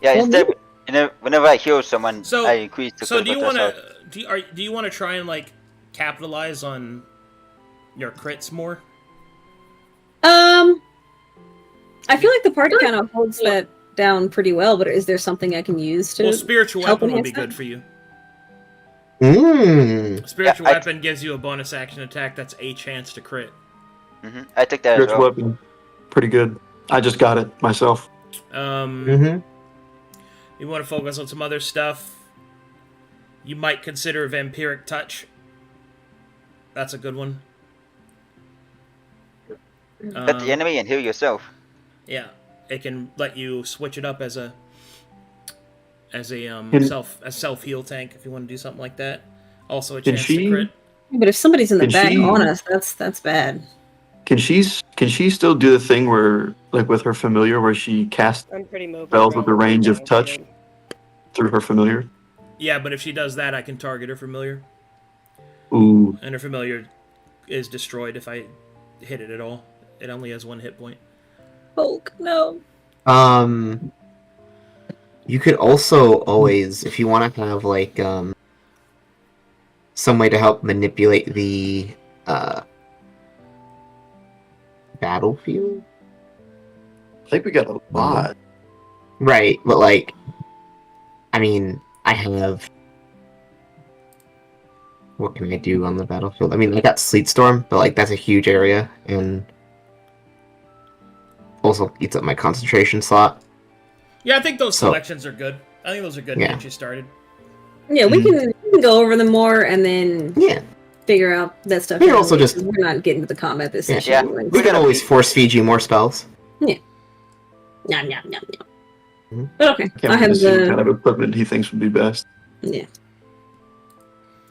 Yeah, Well, instead, whenever I heal someone, So- I increase the So do you critical want threshold. to do you want to try and like capitalize on your crits more? I feel like the party kind of holds that down pretty well, but is there something I can use to Well, spiritual help weapon would be enhance good that? for you. Spiritual Yeah, weapon gives you a bonus action attack. That's a chance to crit. I took that as Spiritual well. weapon. Pretty good. I just got it myself. You want to focus on some other stuff. You might consider Vampiric Touch. That's a good one. Hit the enemy and heal yourself. Yeah, it can let you switch it up as a Can- self heal tank if you want to do something like that. Also a Can chance she- to crit. But if somebody's in the Can back she- on us, that's bad. Can she still do the thing where, like with her familiar, where she casts I'm pretty mobile. spells bro. with the range of I'm touch good. through her familiar? Yeah, but if she does that, I can target her familiar, Ooh. and her familiar is destroyed if I hit it at all. It only has 1 hit point. Hulk, no. You could also always, if you want to have like some way to help manipulate the battlefield. I think we got a lot. Right, but like, I mean, I have. What can I do on the battlefield? I mean, I got Sleet Storm, but like that's a huge area, and also eats up my concentration slot. Yeah, I think those So- selections are good. I think those are good to Yeah. get you started. Yeah, we can go over them more and then Yeah, figure out that stuff. We can out also later, just- 'cause we're not getting to the combat this Yeah. session. Yeah. anyway. we can always force feed you more spells. Nom, nom, nom, nom. Mhm. But okay, Can't I wait to have see what kind the. of equipment he thinks would be best. Yeah.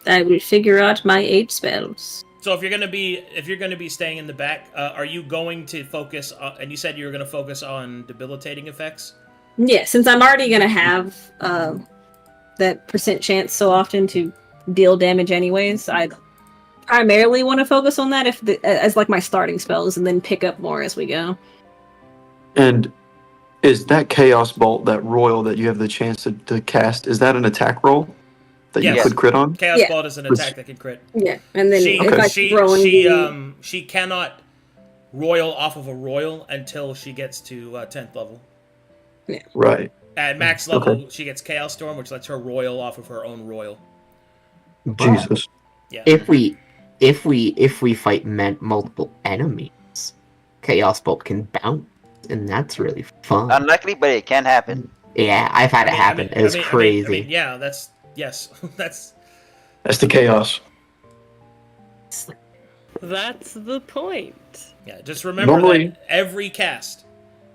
I will figure out my 8 spells. So if you're gonna be staying in the back, are you going to focus on, and you said you were gonna focus on debilitating effects? Yeah, since I'm already gonna have that percent chance so often to deal damage anyways, I primarily want to focus on that as like my starting spells, and then pick up more as we go. And Is that Chaos Bolt, that royal that you have the chance to cast, is that an attack roll that you Yes. could crit on? Chaos Yeah. Ball is an attack that can crit. Yeah, and then She if I throw in the... she cannot royal off of a royal until she gets to 10th level. Right. At max level, she gets Chaos Storm, which lets her royal off of her own royal. Jesus. Yeah. If we fight multiple enemies, Chaos Bolt can bounce, and that's really fun. Unlikely, but it can happen. Yeah, I've had it happen. It was crazy. Yeah, that's yes, that's the chaos. That's the point. yeah. Just remember Normally- that every cast,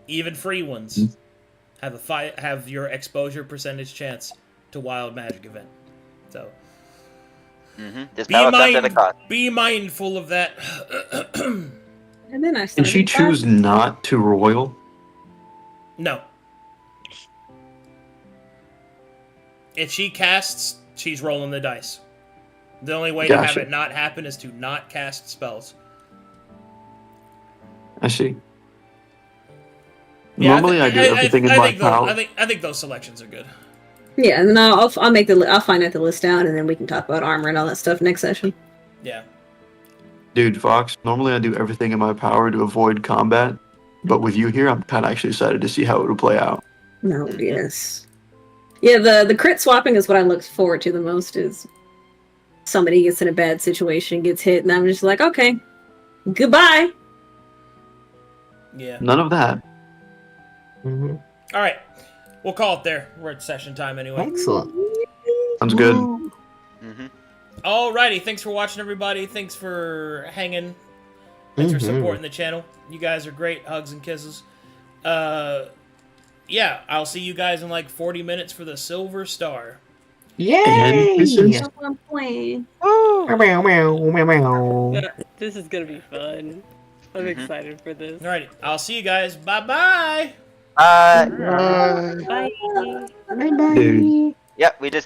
even free ones, have your exposure percentage chance to wild magic event. So This power comes at a cost. be mindful of that. And then I Can she choose not to royal? No. If she casts, she's rolling the dice. The only way to have Gotcha. it not happen is to not cast spells. I see. Yeah, Normally I do everything in my power. I think those selections are good. Yeah, and then I'll find out the list down, and then we can talk about armor and all that stuff next session. Yeah. Dude, Fox, normally I do everything in my power to avoid combat, but with you here, I'm kind of actually excited to see how it will play out. No, yes. Yeah, the crit swapping is what I look forward to the most, is somebody gets in a bad situation, gets hit, and I'm just like, okay, goodbye. Yeah. None of that. Mhm. All right. We'll call it there. We're at session time anyway. Excellent. Sounds good. Alrighty. Thanks for watching, everybody. Thanks for hanging. Thanks for supporting the channel. You guys are great. Hugs and kisses. Yeah, I'll see you guys in like 40 minutes for the Silver Star. Yay! This is- Meow, meow, meow, meow. This is gonna be fun. I'm excited for this. Alrighty. I'll see you guys. Bye-bye. Bye. Bye bye. Dude. Yep, we just